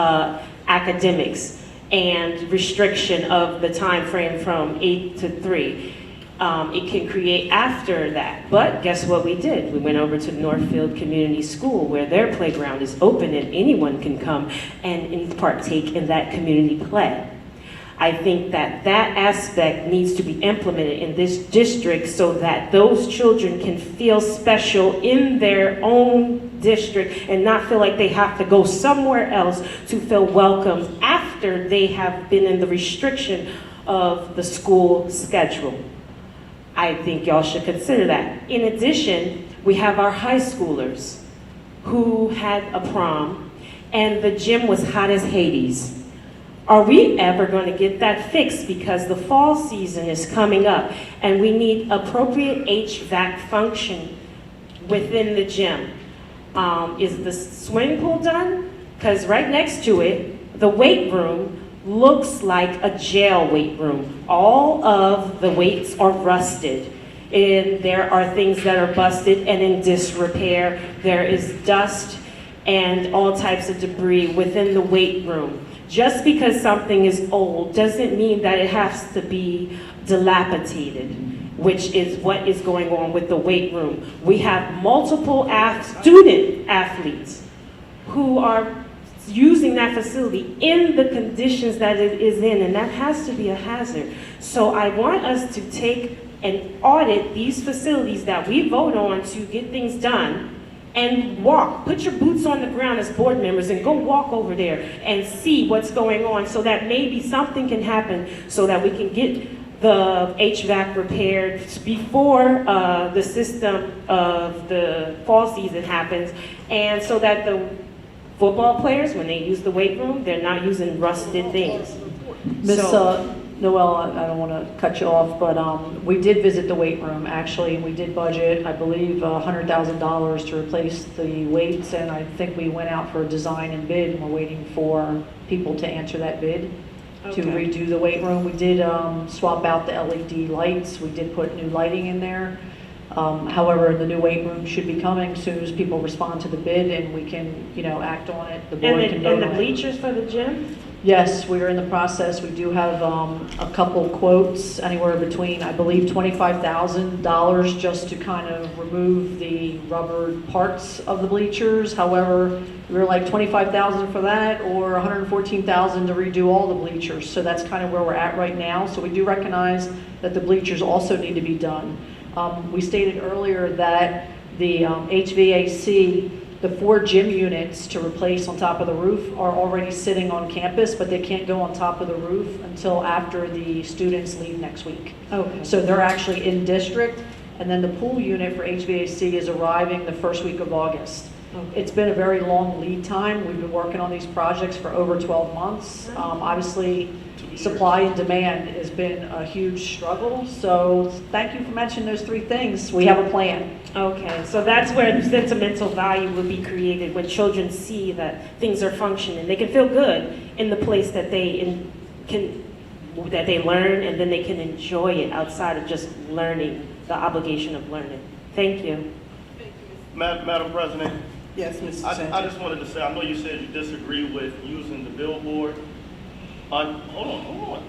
Speaker 15: academics and restriction of the time frame from 8 to 3. It can create after that. But guess what we did? We went over to Northfield Community School, where their playground is open and anyone can come and partake in that community play. I think that that aspect needs to be implemented in this district so that those children can feel special in their own district and not feel like they have to go somewhere else to feel welcomed after they have been in the restriction of the school schedule. I think y'all should consider that. In addition, we have our high schoolers who had a prom and the gym was hot as Hades. Are we ever going to get that fixed? Because the fall season is coming up and we need appropriate HVAC function within the gym. Is the swimming pool done? Because right next to it, the weight room looks like a jail weight room. All of the weights are rusted. And there are things that are busted and in disrepair. There is dust and all types of debris within the weight room. Just because something is old doesn't mean that it has to be dilapidated, which is what is going on with the weight room. We have multiple student athletes who are using that facility in the conditions that it is in, and that has to be a hazard. So I want us to take and audit these facilities that we vote on to get things done and walk. Put your boots on the ground as board members and go walk over there and see what's going on so that maybe something can happen so that we can get the HVAC repaired before the system of the fall season happens, and so that the football players, when they use the weight room, they're not using rusted things.
Speaker 5: Ms. Noel, I don't want to cut you off, but we did visit the weight room, actually. We did budget, I believe, $100,000 to replace the weights, and I think we went out for a design and bid, and we're waiting for people to answer that bid to redo the weight room. We did swap out the LED lights. We did put new lighting in there. However, the new weight room should be coming as soon as people respond to the bid, and we can, act on it. The board can vote on it.
Speaker 15: And the bleachers for the gym?
Speaker 5: Yes, we are in the process. We do have a couple quotes, anywhere between, I believe, $25,000 just to kind of remove the rubber parts of the bleachers. However, we were like $25,000 for that, or $114,000 to redo all the bleachers. So that's kind of where we're at right now. So we do recognize that the bleachers also need to be done. We stated earlier that the HVAC the 4 gym units to replace on top of the roof are already sitting on campus, but they can't go on top of the roof until after the students leave next week.
Speaker 19: Okay.
Speaker 5: So they're actually in district, and then the pool unit for HVAC is arriving the first week of August.
Speaker 19: Okay.
Speaker 5: It's been a very long lead time. We've been working on these projects for over 12 months. Obviously, supply and demand has been a huge struggle. So thank you for mentioning those 3 things. We have a plan.
Speaker 15: Okay, so that's where the sentimental value will be created when children see that things are functioning. They can feel good in the place that they learn, and then they can enjoy it outside of just learning, the obligation of learning. Thank you.
Speaker 2: Madam President,
Speaker 1: Yes, Mr.
Speaker 2: I
Speaker 1: Sanchez.
Speaker 2: just wanted to say, I know you said you disagree with using the billboard. Hold on.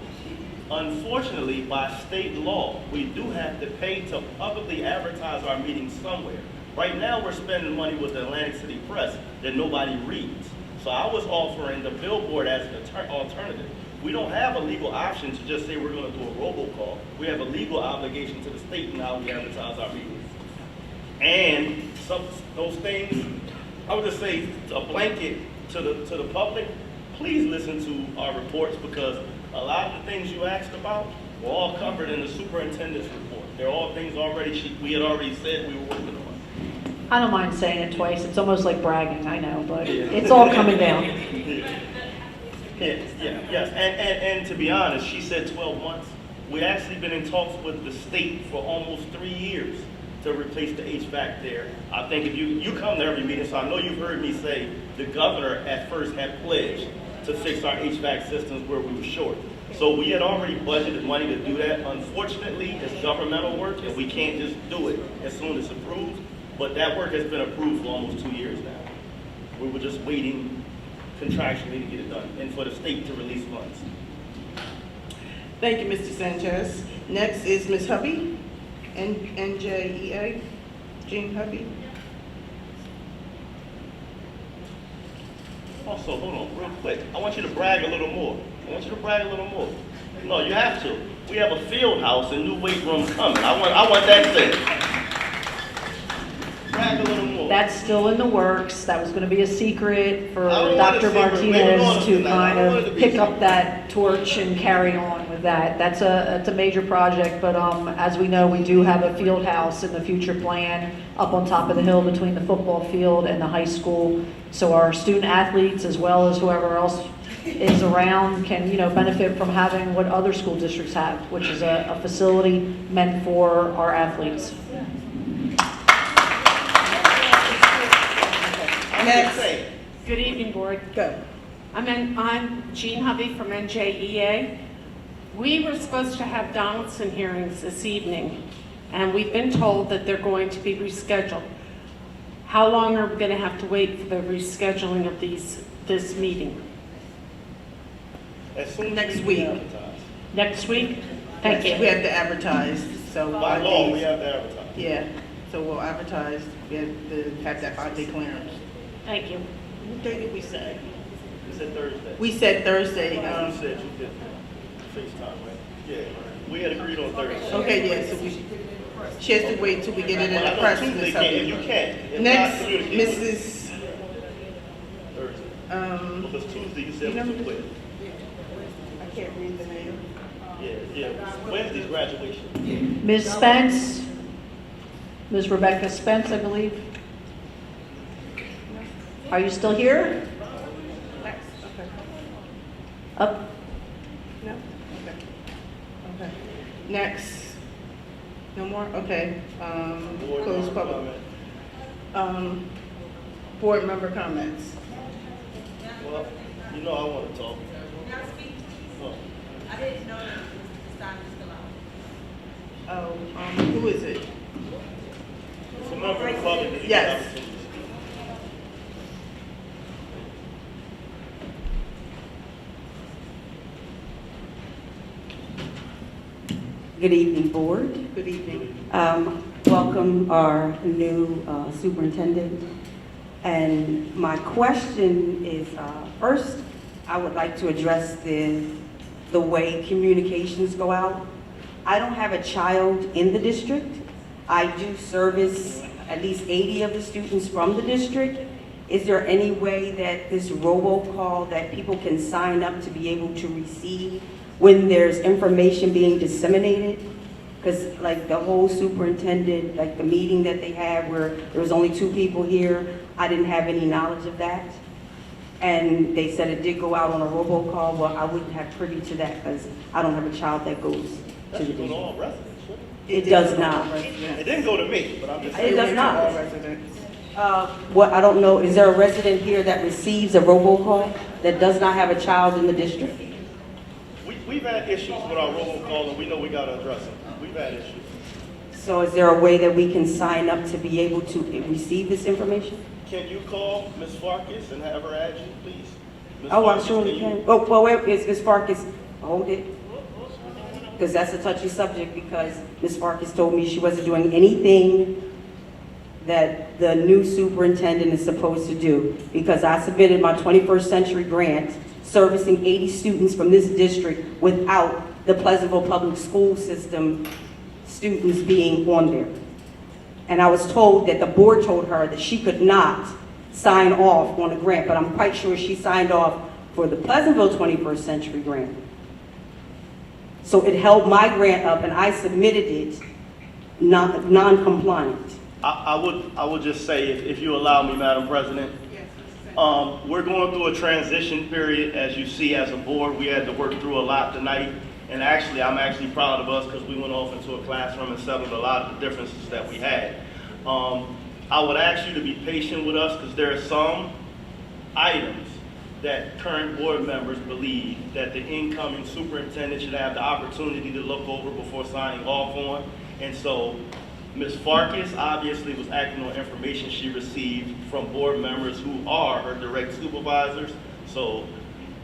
Speaker 2: Unfortunately, by state law, we do have to pay to publicly advertise our meetings somewhere. Right now, we're spending money with the Atlantic City Press that nobody reads. So I was offering the billboard as an alternative. We don't have a legal option to just say we're going to do a robocall. We have a legal obligation to the state and how we advertise our meetings. And those things, I would just say a blanket to the public, please listen to our reports, because a lot of the things you asked about were all covered in the superintendent's report. They're all things we had already said we were working on.
Speaker 5: I don't mind saying it twice. It's almost like bragging, I know, but it's all coming down.
Speaker 2: Yes. And to be honest, she said 12 months. We've actually been in talks with the state for almost 3 years to replace the HVAC there. I think if you come to every meeting, so I know you've heard me say the governor at first had pledged to fix our HVAC systems where we were short. So we had already budgeted money to do that. Unfortunately, it's governmental work, and we can't just do it as soon as it's approved. But that work has been approved for almost 2 years now. We were just waiting contractually to get it done, and for the state to release funds.
Speaker 1: Thank you, Mr. Sanchez. Next is Ms. Hubby, NJEA, Jean Hubby.
Speaker 2: Also, hold on, real quick. I want you to brag a little more. No, you have to. We have a field house and new weight room coming. I want that thing. Brag a little more.
Speaker 5: That's still in the works. That was going to be a secret for
Speaker 2: I don't want
Speaker 5: Dr.
Speaker 2: a secret.
Speaker 5: Martinez to
Speaker 2: Tonight.
Speaker 5: kind
Speaker 2: I don't want it
Speaker 5: of
Speaker 2: to be
Speaker 5: pick
Speaker 2: secret.
Speaker 5: up that torch and carry on with that. That's a major project, but as we know, we do have a field house in the future plan up on top of the hill between the football field and the high school. So our student athletes, as well as whoever else is around, can benefit from having what other school districts have, which is a facility meant for our athletes.
Speaker 1: Next.
Speaker 20: Good evening, Board.
Speaker 1: Go.
Speaker 20: I'm Jean Hovey from NJEA. We were supposed to have Donaldson hearings this evening, and we've been told that they're going to be rescheduled. How long are we going to have to wait for the rescheduling of this meeting?
Speaker 2: As soon as
Speaker 1: Next
Speaker 2: we
Speaker 1: week.
Speaker 2: advertise.
Speaker 20: Next week? Thank
Speaker 1: Yes,
Speaker 20: you.
Speaker 1: we have to advertise, so.
Speaker 2: By
Speaker 1: 5
Speaker 2: law,
Speaker 1: days.
Speaker 2: we have to advertise.
Speaker 1: Yeah, so we'll advertise, we have to have that 5-day clearance.
Speaker 20: Thank you.
Speaker 1: What day did we say?
Speaker 2: We said Thursday.
Speaker 1: We said Thursday.
Speaker 2: You said you did FaceTime, right? Yeah, we had agreed on Thursday.
Speaker 1: Okay, yeah, so she has to wait till we get it in
Speaker 2: Well, I
Speaker 1: the
Speaker 2: know
Speaker 1: press.
Speaker 2: Tuesday
Speaker 1: Ms.
Speaker 2: can't,
Speaker 1: Hubby.
Speaker 2: if you can. If
Speaker 1: Next,
Speaker 2: not, communicate with us.
Speaker 1: Mrs.
Speaker 2: Thursday. Because Tuesday you said was too quick.
Speaker 1: I can't read the name.
Speaker 2: Yeah. Wednesday's graduation.
Speaker 5: Ms. Spence, Ms. Rebecca Spence, I believe. Are you still here?
Speaker 1: Next, okay.
Speaker 5: Up?
Speaker 1: No? Okay. Next. No more? Okay. Close public. Board member comments.
Speaker 2: Well, you know I want to talk. No.
Speaker 21: I didn't know that this time is still out.
Speaker 1: Oh, who is it?
Speaker 2: It's a member of the public that you
Speaker 1: Yes.
Speaker 2: have to speak.
Speaker 22: Good evening, Board.
Speaker 1: Good evening.
Speaker 22: Welcome our new superintendent. And my question is, first, I would like to address the way communications go out. I don't have a child in the district. I do service at least 80 of the students from the district, is there any way that this robocall that people can sign up to be able to receive when there's information being disseminated? Because like the whole superintendent, like the meeting that they had where there was only 2 people here, I didn't have any knowledge of that. And they said it did go out on a robocall. Well, I wouldn't have privy to that because I don't have a child that goes to the district.
Speaker 2: all residents, shouldn't
Speaker 22: It does not.
Speaker 2: it? It didn't go to me, but I'm just saying.
Speaker 22: It does not.
Speaker 1: All residents.
Speaker 22: What, I don't know, is there a resident here that receives a robocall that does not have a child in the district?
Speaker 2: We've had issues with our robocall, and we know we got to address them. We've had issues.
Speaker 22: So is there a way that we can sign up to be able to receive this information?
Speaker 2: Can you call Ms. Farkas and have her add you, please? Ms.
Speaker 22: Oh, I
Speaker 2: Farkas,
Speaker 22: surely
Speaker 2: can you-
Speaker 22: can. Oh, well, wait, Ms. Farkas, hold it. Because that's a touchy subject, because Ms. Farkas told me she wasn't doing anything that the new superintendent is supposed to do, because I submitted my 21st century grant servicing 80 students from this district without the Pleasantville Public School System students being on there. And I was told that the board told her that she could not sign off on the grant, but I'm quite sure she signed off for the Pleasantville 21st century grant. So it held my grant up and I submitted it non-compliant.
Speaker 2: I would just say, if you allow me, Madam President, we're going through a transition period, as you see, as a board. We had to work through a lot tonight, and actually, I'm actually proud of us because we went off into a classroom and settled a lot of the differences that we had. I would ask you to be patient with us because there are some items that current board members believe that the incoming superintendent should have the opportunity to look over before signing off on. And so Ms. Farkas obviously was acting on information she received from board members who are her direct supervisors. So,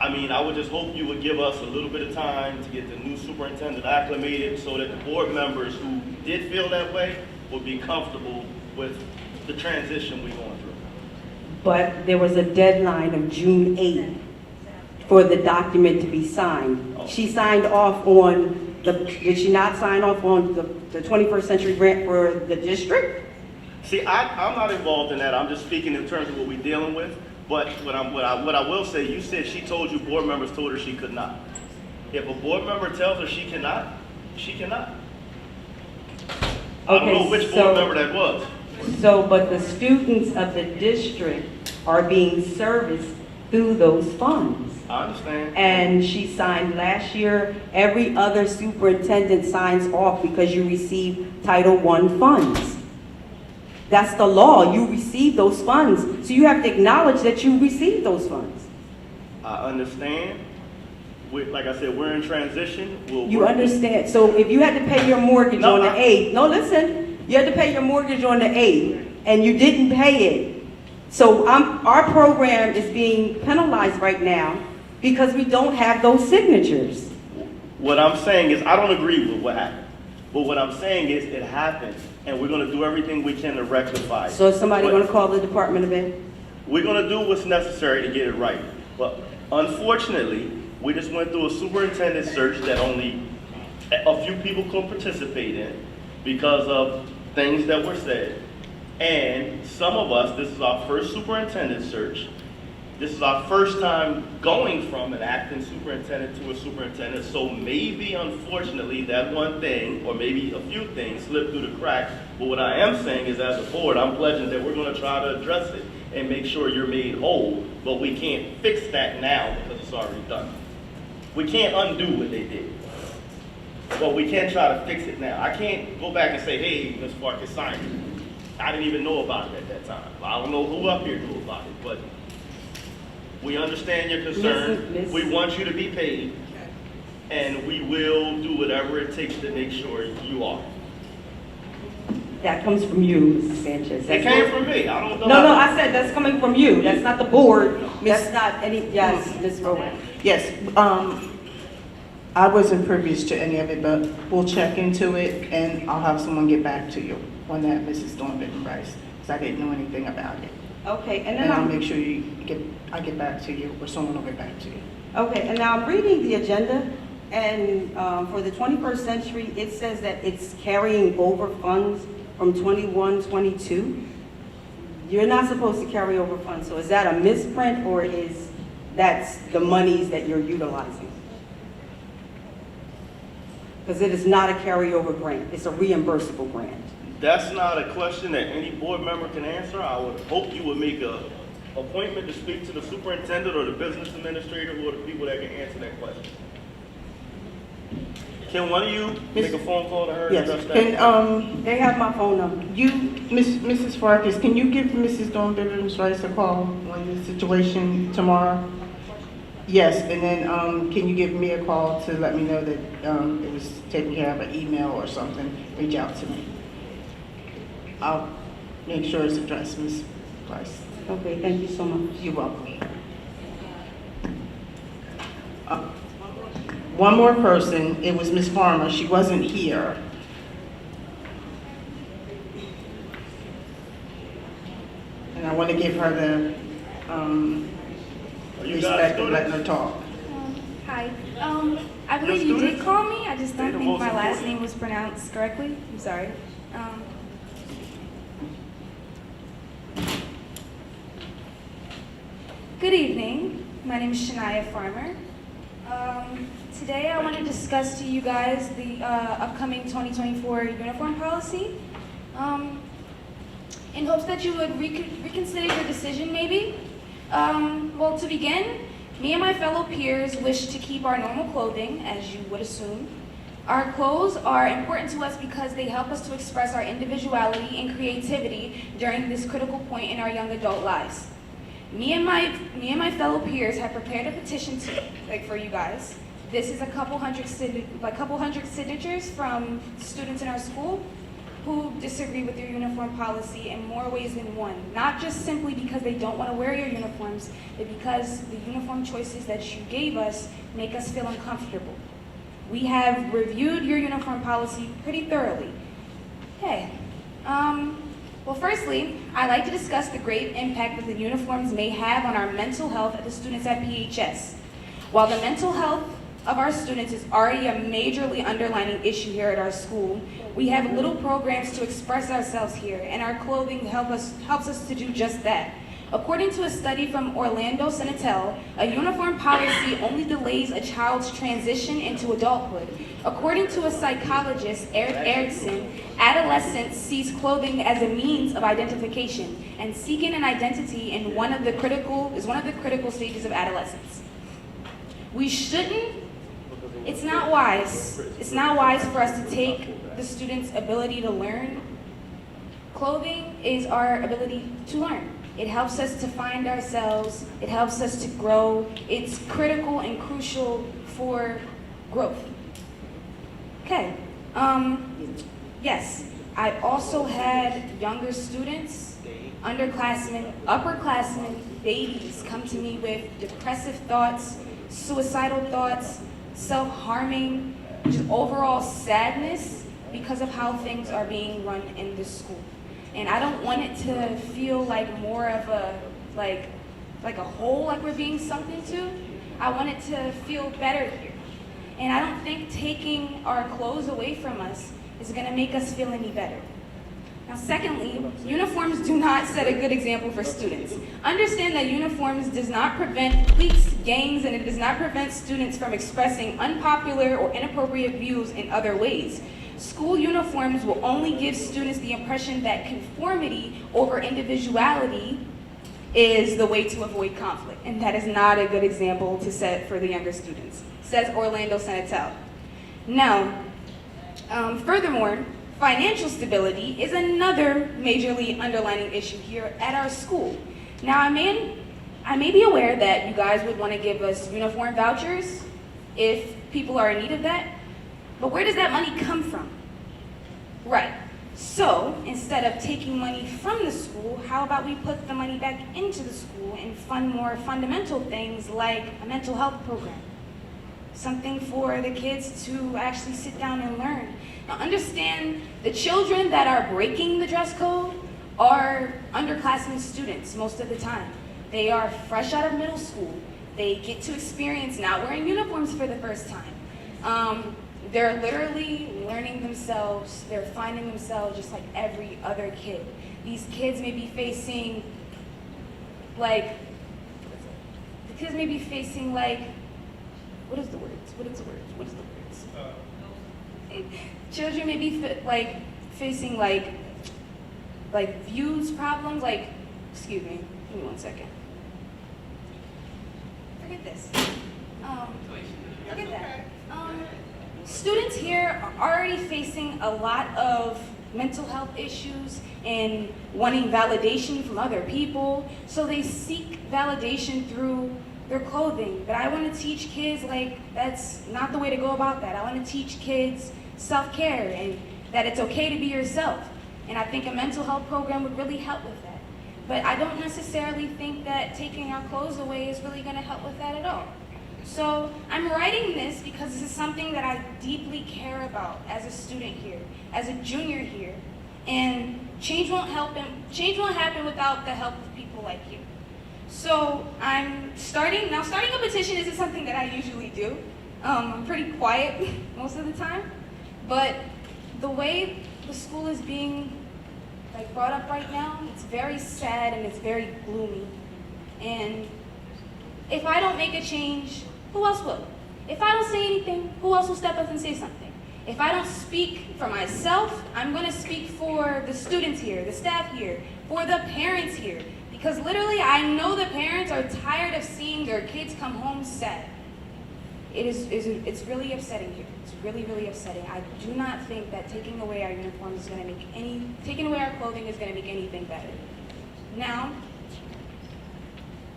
Speaker 2: I mean, I would just hope you would give us a little bit of time to get the new superintendent acclimated so that the board members who did feel that way would be comfortable with the transition we're going through.
Speaker 22: But there was a deadline of June 8th for the document to be signed. She signed off on did she not sign off on the 21st century grant for the district?
Speaker 2: See, I'm not involved in that. I'm just speaking in terms of what we're dealing with. But what I will say, you said she told you board members told her she could not. If a board member tells her she cannot, she cannot. I don't know which board member that was.
Speaker 22: So, but the students of the district are being serviced through those funds.
Speaker 2: I understand.
Speaker 22: And she signed last year. Every other superintendent signs off because you receive Title I funds. That's the law. You receive those funds. So you have to acknowledge that you received those funds.
Speaker 2: I understand. Like I said, we're in transition.
Speaker 22: You understand. So if you had to pay your mortgage on the 8th, no, listen, you had to pay your mortgage on the 8th and you didn't pay it. So our program is being penalized right now because we don't have those signatures.
Speaker 2: What I'm saying is I don't agree with what happened. But what I'm saying is it happened and we're going to do everything we can to rectify it.
Speaker 22: So is somebody going to call the Department of Ed?
Speaker 2: We're going to do what's necessary to get it right. But unfortunately, we just went through a superintendent search that only a few people could participate in because of things that were said. And some of us, this is our first superintendent search. This is our first time going from an acting superintendent to a superintendent. So maybe, unfortunately, that one thing, or maybe a few things, slipped through the cracks. But what I am saying is, as a board, I'm pledging that we're going to try to address it and make sure you're made whole. But we can't fix that now because it's already done. We can't undo what they did. But we can try to fix it now. I can't go back and say, hey, Ms. Farkas signed it. I didn't even know about it at that time. I don't know who up here knew about it, but we understand your concern. We want you to be paid, and we will do whatever it takes to make sure you are.
Speaker 22: That comes from you, Mrs. Sanchez.
Speaker 2: It came from me. I don't know.
Speaker 22: No, I said that's coming from you. That's not the board. That's not any, yes, Ms. Rowan.
Speaker 1: Yes, I wasn't privy to any of it, but we'll check into it and I'll have someone get back to you on that, Mrs. Thornton Price, because I didn't know anything about it.
Speaker 22: Okay, and then
Speaker 1: And I'll make sure I get back to you, or someone will get back to you.
Speaker 22: Okay, and now I'm reading the agenda, and for the 21st century, it says that it's carrying over funds from 21-22. you're not supposed to carry over funds, so is that a misprint or is that's the monies that you're utilizing? Because it is not a carryover grant, it's a reimbursable grant.
Speaker 2: That's not a question that any board member can answer. I would hope you would make a appointment to speak to the superintendent or the business administrator, who are the people that can answer that question. Can one of you make a phone call to her and
Speaker 1: Yes,
Speaker 2: address that?
Speaker 1: can,
Speaker 22: They have my phone number.
Speaker 1: Mrs. Farkas, can you give Mrs. Dawn Bivens Rice a call on the situation tomorrow? Yes, and then, can you give me a call to let me know that, it was taken care of, an email or something, reach out to me. I'll make sure it's addressed, Ms. Price.
Speaker 22: Okay, thank you so much.
Speaker 1: You're welcome. One more person, it was Ms. Farmer, she wasn't here. And I want to give her the, respect of letting her talk.
Speaker 9: Hi. I believe you did call me. I just don't think my last name was pronounced correctly. I'm sorry. Good evening. My name is Shania Farmer. Today I want to discuss to you guys the upcoming 2024 uniform policy. In hopes that you would reconsider your decision maybe. Well, to begin, me and my fellow peers wish to keep our normal clothing, as you would assume. Our clothes are important to us because they help us to express our individuality and creativity during this critical point in our young adult lives. Me and my fellow peers have prepared a petition for you guys. This is a couple hundred signatures from students in our school who disagree with your uniform policy in more ways than one. Not just simply because they don't want to wear your uniforms, but because the uniform choices that you gave us make us feel uncomfortable. We have reviewed your uniform policy pretty thoroughly. Okay. Well, firstly, I'd like to discuss the great impact that the uniforms may have on our mental health of the students at PHS. While the mental health of our students is already a majorly underlining issue here at our school, we have little programs to express ourselves here, and our clothing helps us to do just that. According to a study from Orlando Senatel, a uniform policy only delays a child's transition into adulthood. According to a psychologist, Eric Erickson, adolescence sees clothing as a means of identification, and seeking an identity is one of the critical stages of adolescence. It's not wise for us to take the student's ability to learn. Clothing is our ability to learn. It helps us to find ourselves. It helps us to grow. It's critical and crucial for growth. Okay. Yes, I also had younger students, underclassmen, upperclassmen, babies come to me with depressive thoughts, suicidal thoughts, self-harming, just overall sadness because of how things are being run in this school. And I don't want it to feel like more of a, like a hole like we're being sunk into. I want it to feel better here. And I don't think taking our clothes away from us is gonna make us feel any better. Now, secondly, uniforms do not set a good example for students. Understand that uniforms does not prevent cliques, gangs, and it does not prevent students from expressing unpopular or inappropriate views in other ways. School uniforms will only give students the impression that conformity over individuality is the way to avoid conflict, and that is not a good example to set for the younger students, says Orlando Senatel. Now, furthermore, financial stability is another majorly underlining issue here at our school. Now, I may be aware that you guys would want to give us uniform vouchers if people are in need of that, but where does that money come from? Right. So, instead of taking money from the school, how about we put the money back into the school and fund more fundamental things like a mental health program? Something for the kids to actually sit down and learn. Now, understand the children that are breaking the dress code are underclassmen students most of the time. They are fresh out of middle school. They get to experience not wearing uniforms for the first time. They're literally learning themselves. They're finding themselves just like every other kid. these kids may be facing, like, what is the words? Children may be facing views problems, excuse me, give me 1 second. Forget this. Forget that. Students here are already facing a lot of mental health issues and wanting validation from other people, so they seek validation through their clothing. But I want to teach kids, that's not the way to go about that. I want to teach kids self-care and that it's okay to be yourself. And I think a mental health program would really help with that. But I don't necessarily think that taking our clothes away is really going to help with that at all. So I'm writing this because this is something that I deeply care about as a student here, as a junior here. And change won't happen without the help of people like you. So starting a petition isn't something that I usually do. I'm pretty quiet most of the time. But the way the school is being brought up right now, it's very sad and it's very gloomy. And if I don't make a change, who else will? If I don't say anything, who else will step up and say something? If I don't speak for myself, I'm going to speak for the students here, the staff here, for the parents here. Because literally, I know the parents are tired of seeing their kids come home sad. It's really upsetting here. It's really, really upsetting. I do not think that taking away our uniforms is going to taking away our clothing is going to make anything better. Now,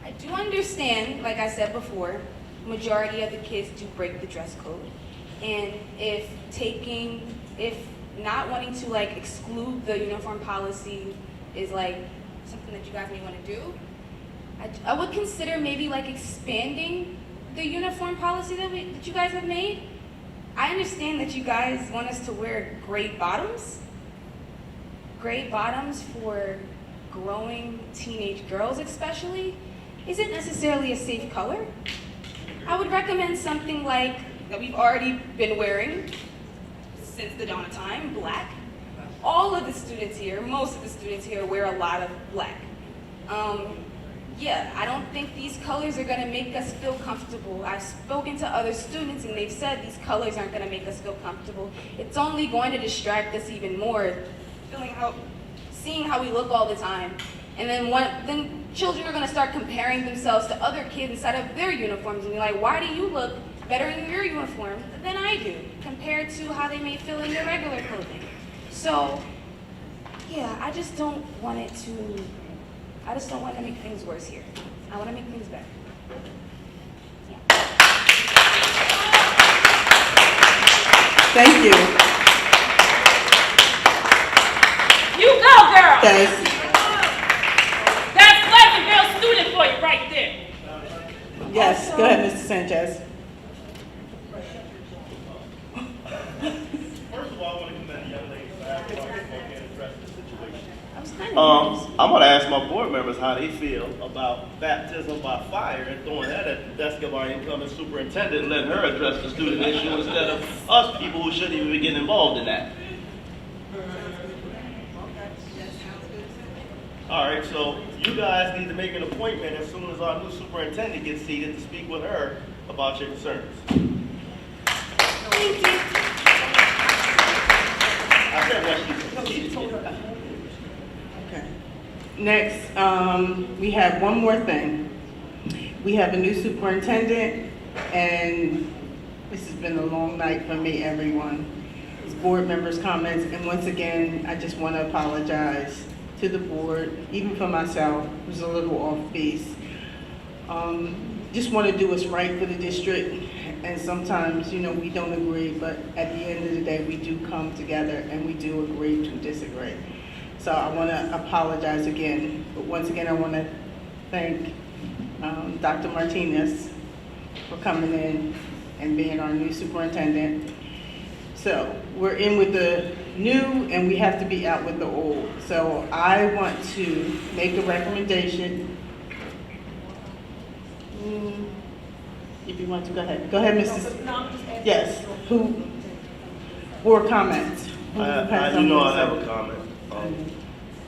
Speaker 9: I do understand, like I said before, majority of the kids do break the dress code. And if not wanting to exclude the uniform policy is something that you guys may want to do, I would consider maybe expanding the uniform policy that you guys have made. I understand that you guys want us to wear gray bottoms. Gray bottoms for growing teenage girls especially isn't necessarily a safe color. I would recommend something that we've already been wearing since the dawn of time, black. All of the students here, most of the students here wear a lot of black. Yeah, I don't think these colors are gonna make us feel comfortable. I've spoken to other students and they've said these colors aren't gonna make us feel comfortable. It's only going to distract us even more, seeing how we look all the time. And then children are gonna start comparing themselves to other kids inside of their uniforms and be like, why do you look better in your uniform than I do, compared to how they may feel in their regular clothing? So, yeah, I just don't want to make things worse here. I want to make things better. Yeah.
Speaker 1: Thank you.
Speaker 4: You go, girl!
Speaker 1: Yes.
Speaker 4: That's Pleasantville student for you right there.
Speaker 1: Yes, go ahead, Mr. Sanchez.
Speaker 2: First of all, I want to commend the young ladies for asking about and address the situation. I'm going to ask my board members how they feel about baptism by fire and throwing that at the desk of our incoming superintendent and letting her address the student issue instead of us people who shouldn't even be getting involved in that. All right, so you guys need to make an appointment as soon as our new superintendent gets seated to speak with her about your concerns.
Speaker 9: Thank you.
Speaker 2: I said what she said.
Speaker 1: Okay. Next, we have one more thing. We have a new superintendent, and this has been a long night for me, everyone. It's board members' comments, and once again, I just want to apologize to the board, even for myself, it was a little off base. Just want to do what's right for the district, and sometimes, we don't agree, but at the end of the day, we do come together and we do agree to disagree. So I want to apologize again, but once again, I want to thank Dr. Martinez for coming in and being our new superintendent. So we're in with the new and we have to be out with the old. So I want to make a recommendation. If you want to, go ahead. Go ahead, Mrs. Yes, board comments.
Speaker 2: I do know I have a comment.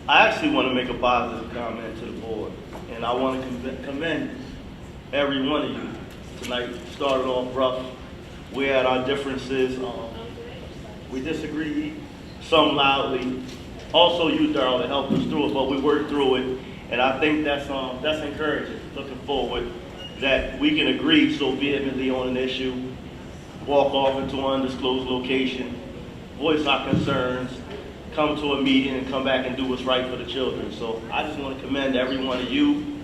Speaker 2: I actually want to make a positive comment to the board, and I want to commend every one of you. Tonight started off rough. We had our differences. We disagreed, some loudly. Also you, Darryl, to help us through it, but we worked through it, and I think that's encouraging. Looking forward that we can agree so vehemently on an issue, walk off into an undisclosed location, voice our concerns, come to a meeting, and come back and do what's right for the children. So I just want to commend every one of you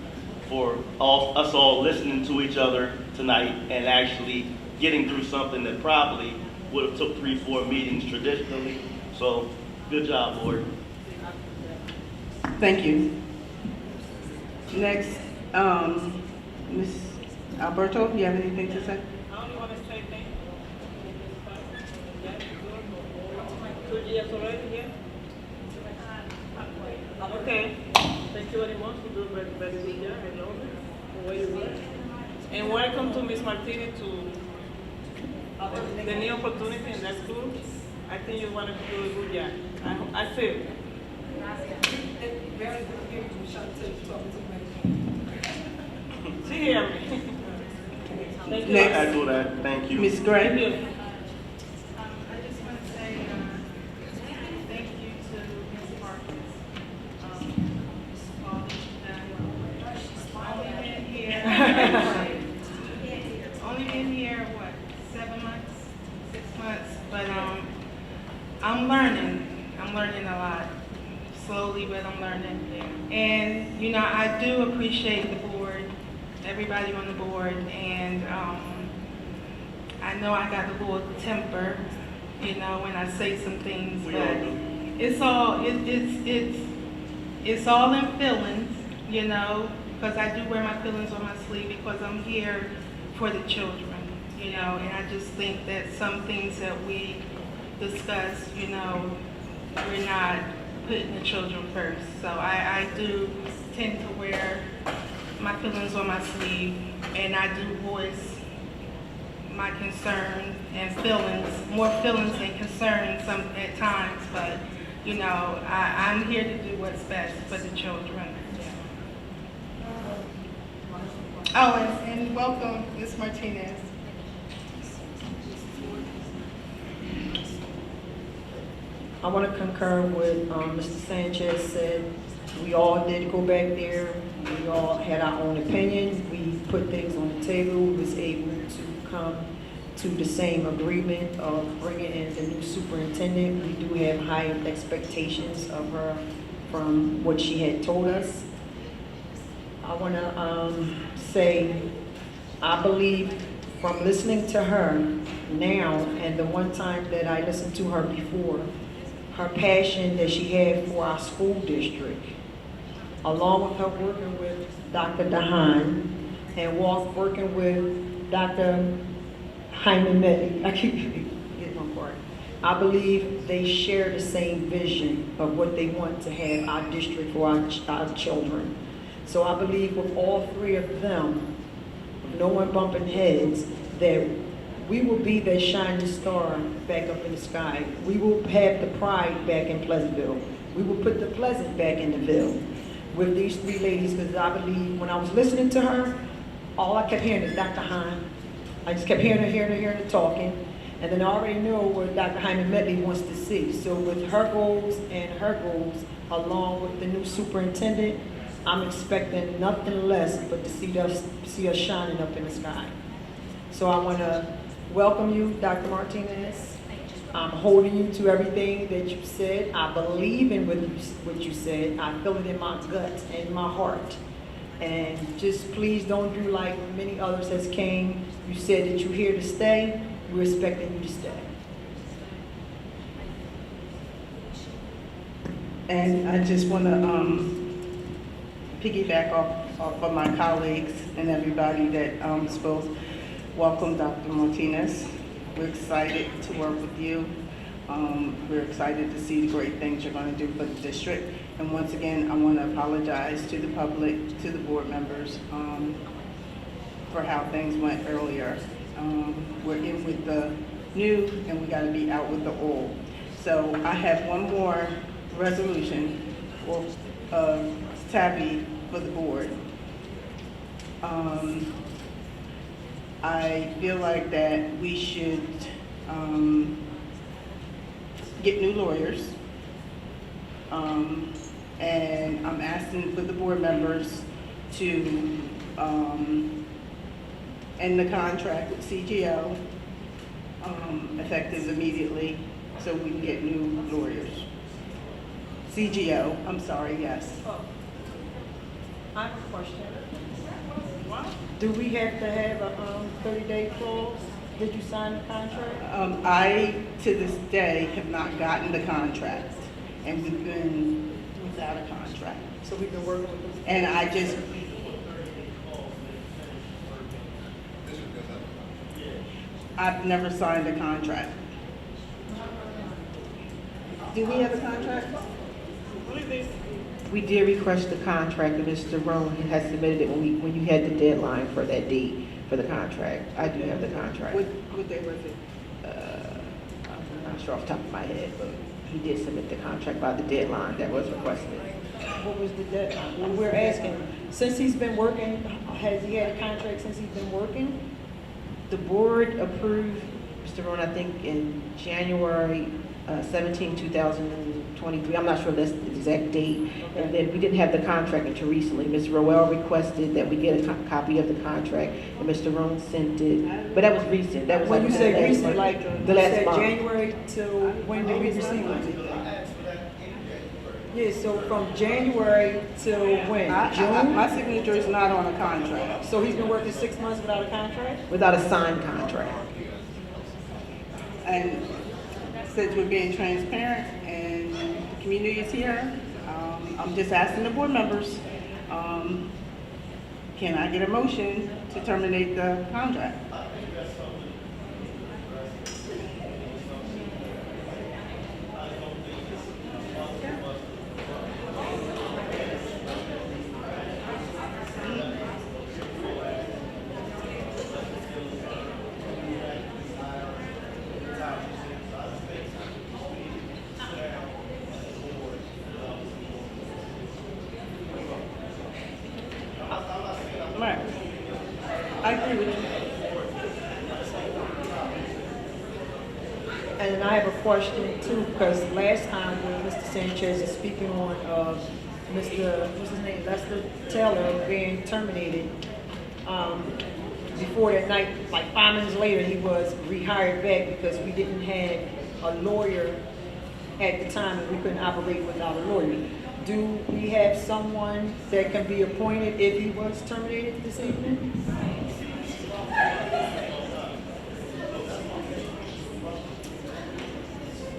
Speaker 2: for us all listening to each other tonight and actually getting through something that probably would have took 3-4 meetings traditionally. So good job, board.
Speaker 1: Thank you. Next, Ms. Alberto, you have anything to say?
Speaker 4: I only want to say thank you. 2 years already, yeah? Okay. Thank you very much. You do very, very good job. I know it. The way you work. And welcome to Ms. Martinez to the new opportunity in that school. I think you want to do a good job. I feel. She hear me. Thank you.
Speaker 2: Next. I do that. Thank you.
Speaker 1: Ms. Gray.
Speaker 4: Thank you.
Speaker 12: I just want to say thank you to Ms. Marcus. Only been here, what, 7 months, 6 months, but I'm learning. I'm learning a lot, slowly, but I'm learning. And, you know, I do appreciate the board, everybody on the board, and I know I got a little temper, you know, when I say some things, but it's all in feelings, you know, because I do wear my feelings on my sleeve because I'm here for the children, you know, and I just think that some things that we discuss, you know, we're not putting the children first. So I do tend to wear my feelings on my sleeve, and I do voice my concern and feelings, more feelings than concerns at times, but, you know, I'm here to do what's best for the children. Oh, and welcome, Ms. Martinez.
Speaker 3: I want to concur with Mr. Sanchez said. We all did go back there. We all had our own opinion. We put things on the table. We was able to come to the same agreement of bringing in the new superintendent. We do have higher expectations of her from what she had told us. I want to say, I believe from listening to her now and the one time that I listened to her before, her passion that she had for our school district, along with her working with Dr. DeHaan and working with Dr. Hyman Medley. I keep getting my part. I believe they share the same vision of what they want to have our district for our children. So I believe with all three of them, with no one bumping heads, that we will be that shining star back up in the sky. We will have the pride back in Pleasantville. We will put the pleasant back in the Ville with these three ladies, because I believe when I was listening to her, all I kept hearing is Dr. Hahn. I just kept hearing her talking, and then I already know what Dr. Hyman Medley wants to see. So with her goals and her goals, along with the new superintendent, I'm expecting nothing less but to see us shining up in the sky. So I want to welcome you, Dr. Martinez. I'm holding you to everything that you said. I believe in what you said. I feel it in my gut and my heart. And just please don't do like many others has came. You said that you're here to stay. We're expecting you to stay.
Speaker 1: And I just want to piggyback off of my colleagues and everybody that spoke. Welcome, Dr. Martinez. We're excited to work with you. We're excited to see the great things you're going to do for the district. And once again, I want to apologize to the public, to the board members, for how things went earlier. We're in with the new, and we got to be out with the old. So I have one more resolution or Tabby for the board. I feel like that we should get new lawyers. And I'm asking for the board members to end the contract with CGO effective immediately so we can get new lawyers. CGO, I'm sorry, yes.
Speaker 10: I have a question. Do we have to have a 30-day clause? Did you sign the contract?
Speaker 1: I, to this day, have not gotten the contract, and we've been without a contract.
Speaker 10: So we've been working with them?
Speaker 1: And I just, I've never signed a contract. Do we have a contract?
Speaker 3: We did request the contract, and Mr. Roan has submitted it when you had the deadline for that date for the contract. I do have the contract.
Speaker 1: What day was it?
Speaker 3: I'm not sure off the top of my head, but he did submit the contract by the deadline that was requested.
Speaker 10: What was the deadline? Well, we're asking, since he's been working, has he had a contract since he's been working?
Speaker 3: The board approved, Mr. Roan, I think in January 17, 2023. I'm not sure that's the exact date.
Speaker 10: Okay.
Speaker 3: And then we didn't have the contract until recently. Ms. Rowell requested that we get a copy of the contract, and Mr. Roan sent it. But that was recent. That was
Speaker 10: When
Speaker 3: like
Speaker 10: you say
Speaker 3: the last
Speaker 10: recent,
Speaker 3: month.
Speaker 10: like,
Speaker 3: the
Speaker 10: you
Speaker 3: last
Speaker 10: said
Speaker 3: month.
Speaker 10: January till when did we receive it? Yeah, so from January till when? June?
Speaker 1: My signature is not on a contract.
Speaker 10: So he's been working 6 months without a contract?
Speaker 3: Without a signed contract.
Speaker 1: And since we're being transparent and the community is here, I'm just asking the board members, can I get a motion to terminate the contract? Right. I agree with you.
Speaker 10: And I have a question too, because last time when Mr. Sanchez is speaking on, what's his name, Lester Taylor being terminated, before that night, like 5 minutes later, he was rehired back because we didn't have a lawyer at the time and we couldn't operate without a lawyer. Do we have someone that can be appointed if he was terminated this evening?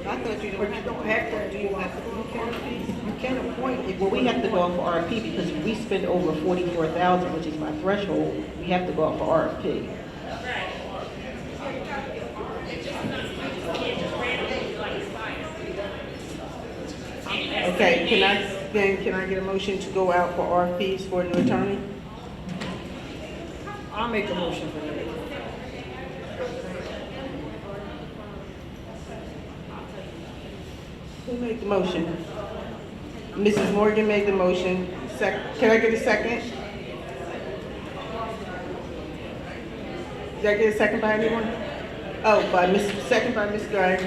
Speaker 1: I thought you
Speaker 10: But you don't have to, do you have to, you can appoint if.
Speaker 3: Well, we have to go out for RFP because we spend over $44,000, which is my threshold. We have to go out for RFP.
Speaker 1: Okay, can I get a motion to go out for RFPs for a new attorney?
Speaker 10: I'll make a motion for that.
Speaker 1: Who made the motion? Mrs. Morgan made the motion. Can I get a second? Did I get a second by anyone? Oh, second by Ms. Gray.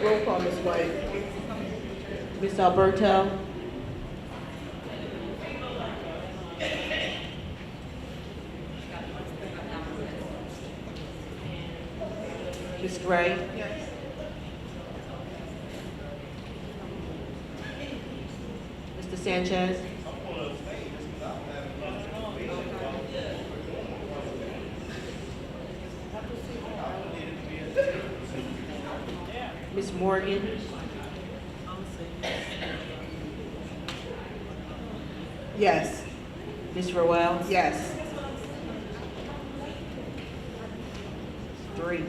Speaker 1: Roll call, Ms. White.
Speaker 3: Ms. Alberto? Ms. Gray?
Speaker 1: Yes.
Speaker 3: Mr. Sanchez? Ms. Morgan?
Speaker 1: Yes.
Speaker 3: Ms. Rowell?
Speaker 1: Yes.
Speaker 3: 3.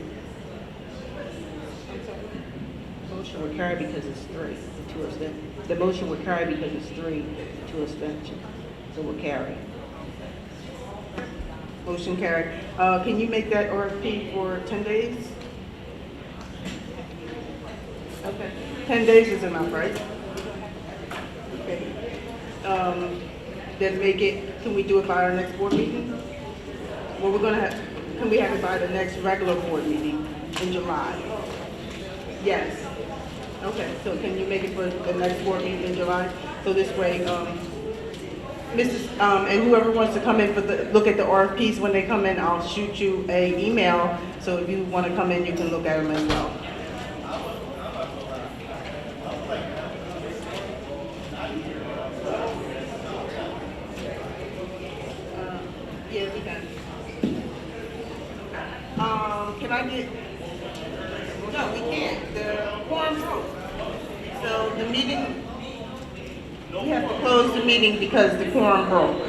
Speaker 3: Motion will carry because it's 3. The motion will carry because it's 3 to abstention. So we'll carry.
Speaker 1: Motion carried. Can you make that RFP for 10 days? Okay. 10 days is enough, right? Okay. then make it, can we do it by our next board meeting? Well, we're gonna have, can we have it by the next regular board meeting in July? Yes. Okay, so can you make it for the next board meeting in July? So this way, and whoever wants to come in for the, look at the RFPs when they come in, I'll shoot you a email. So if you want to come in, you can look at them as well. Yeah, we can. Can I get, no, we can't. The quorum broke. So the meeting, we have to close the meeting because the quorum broke.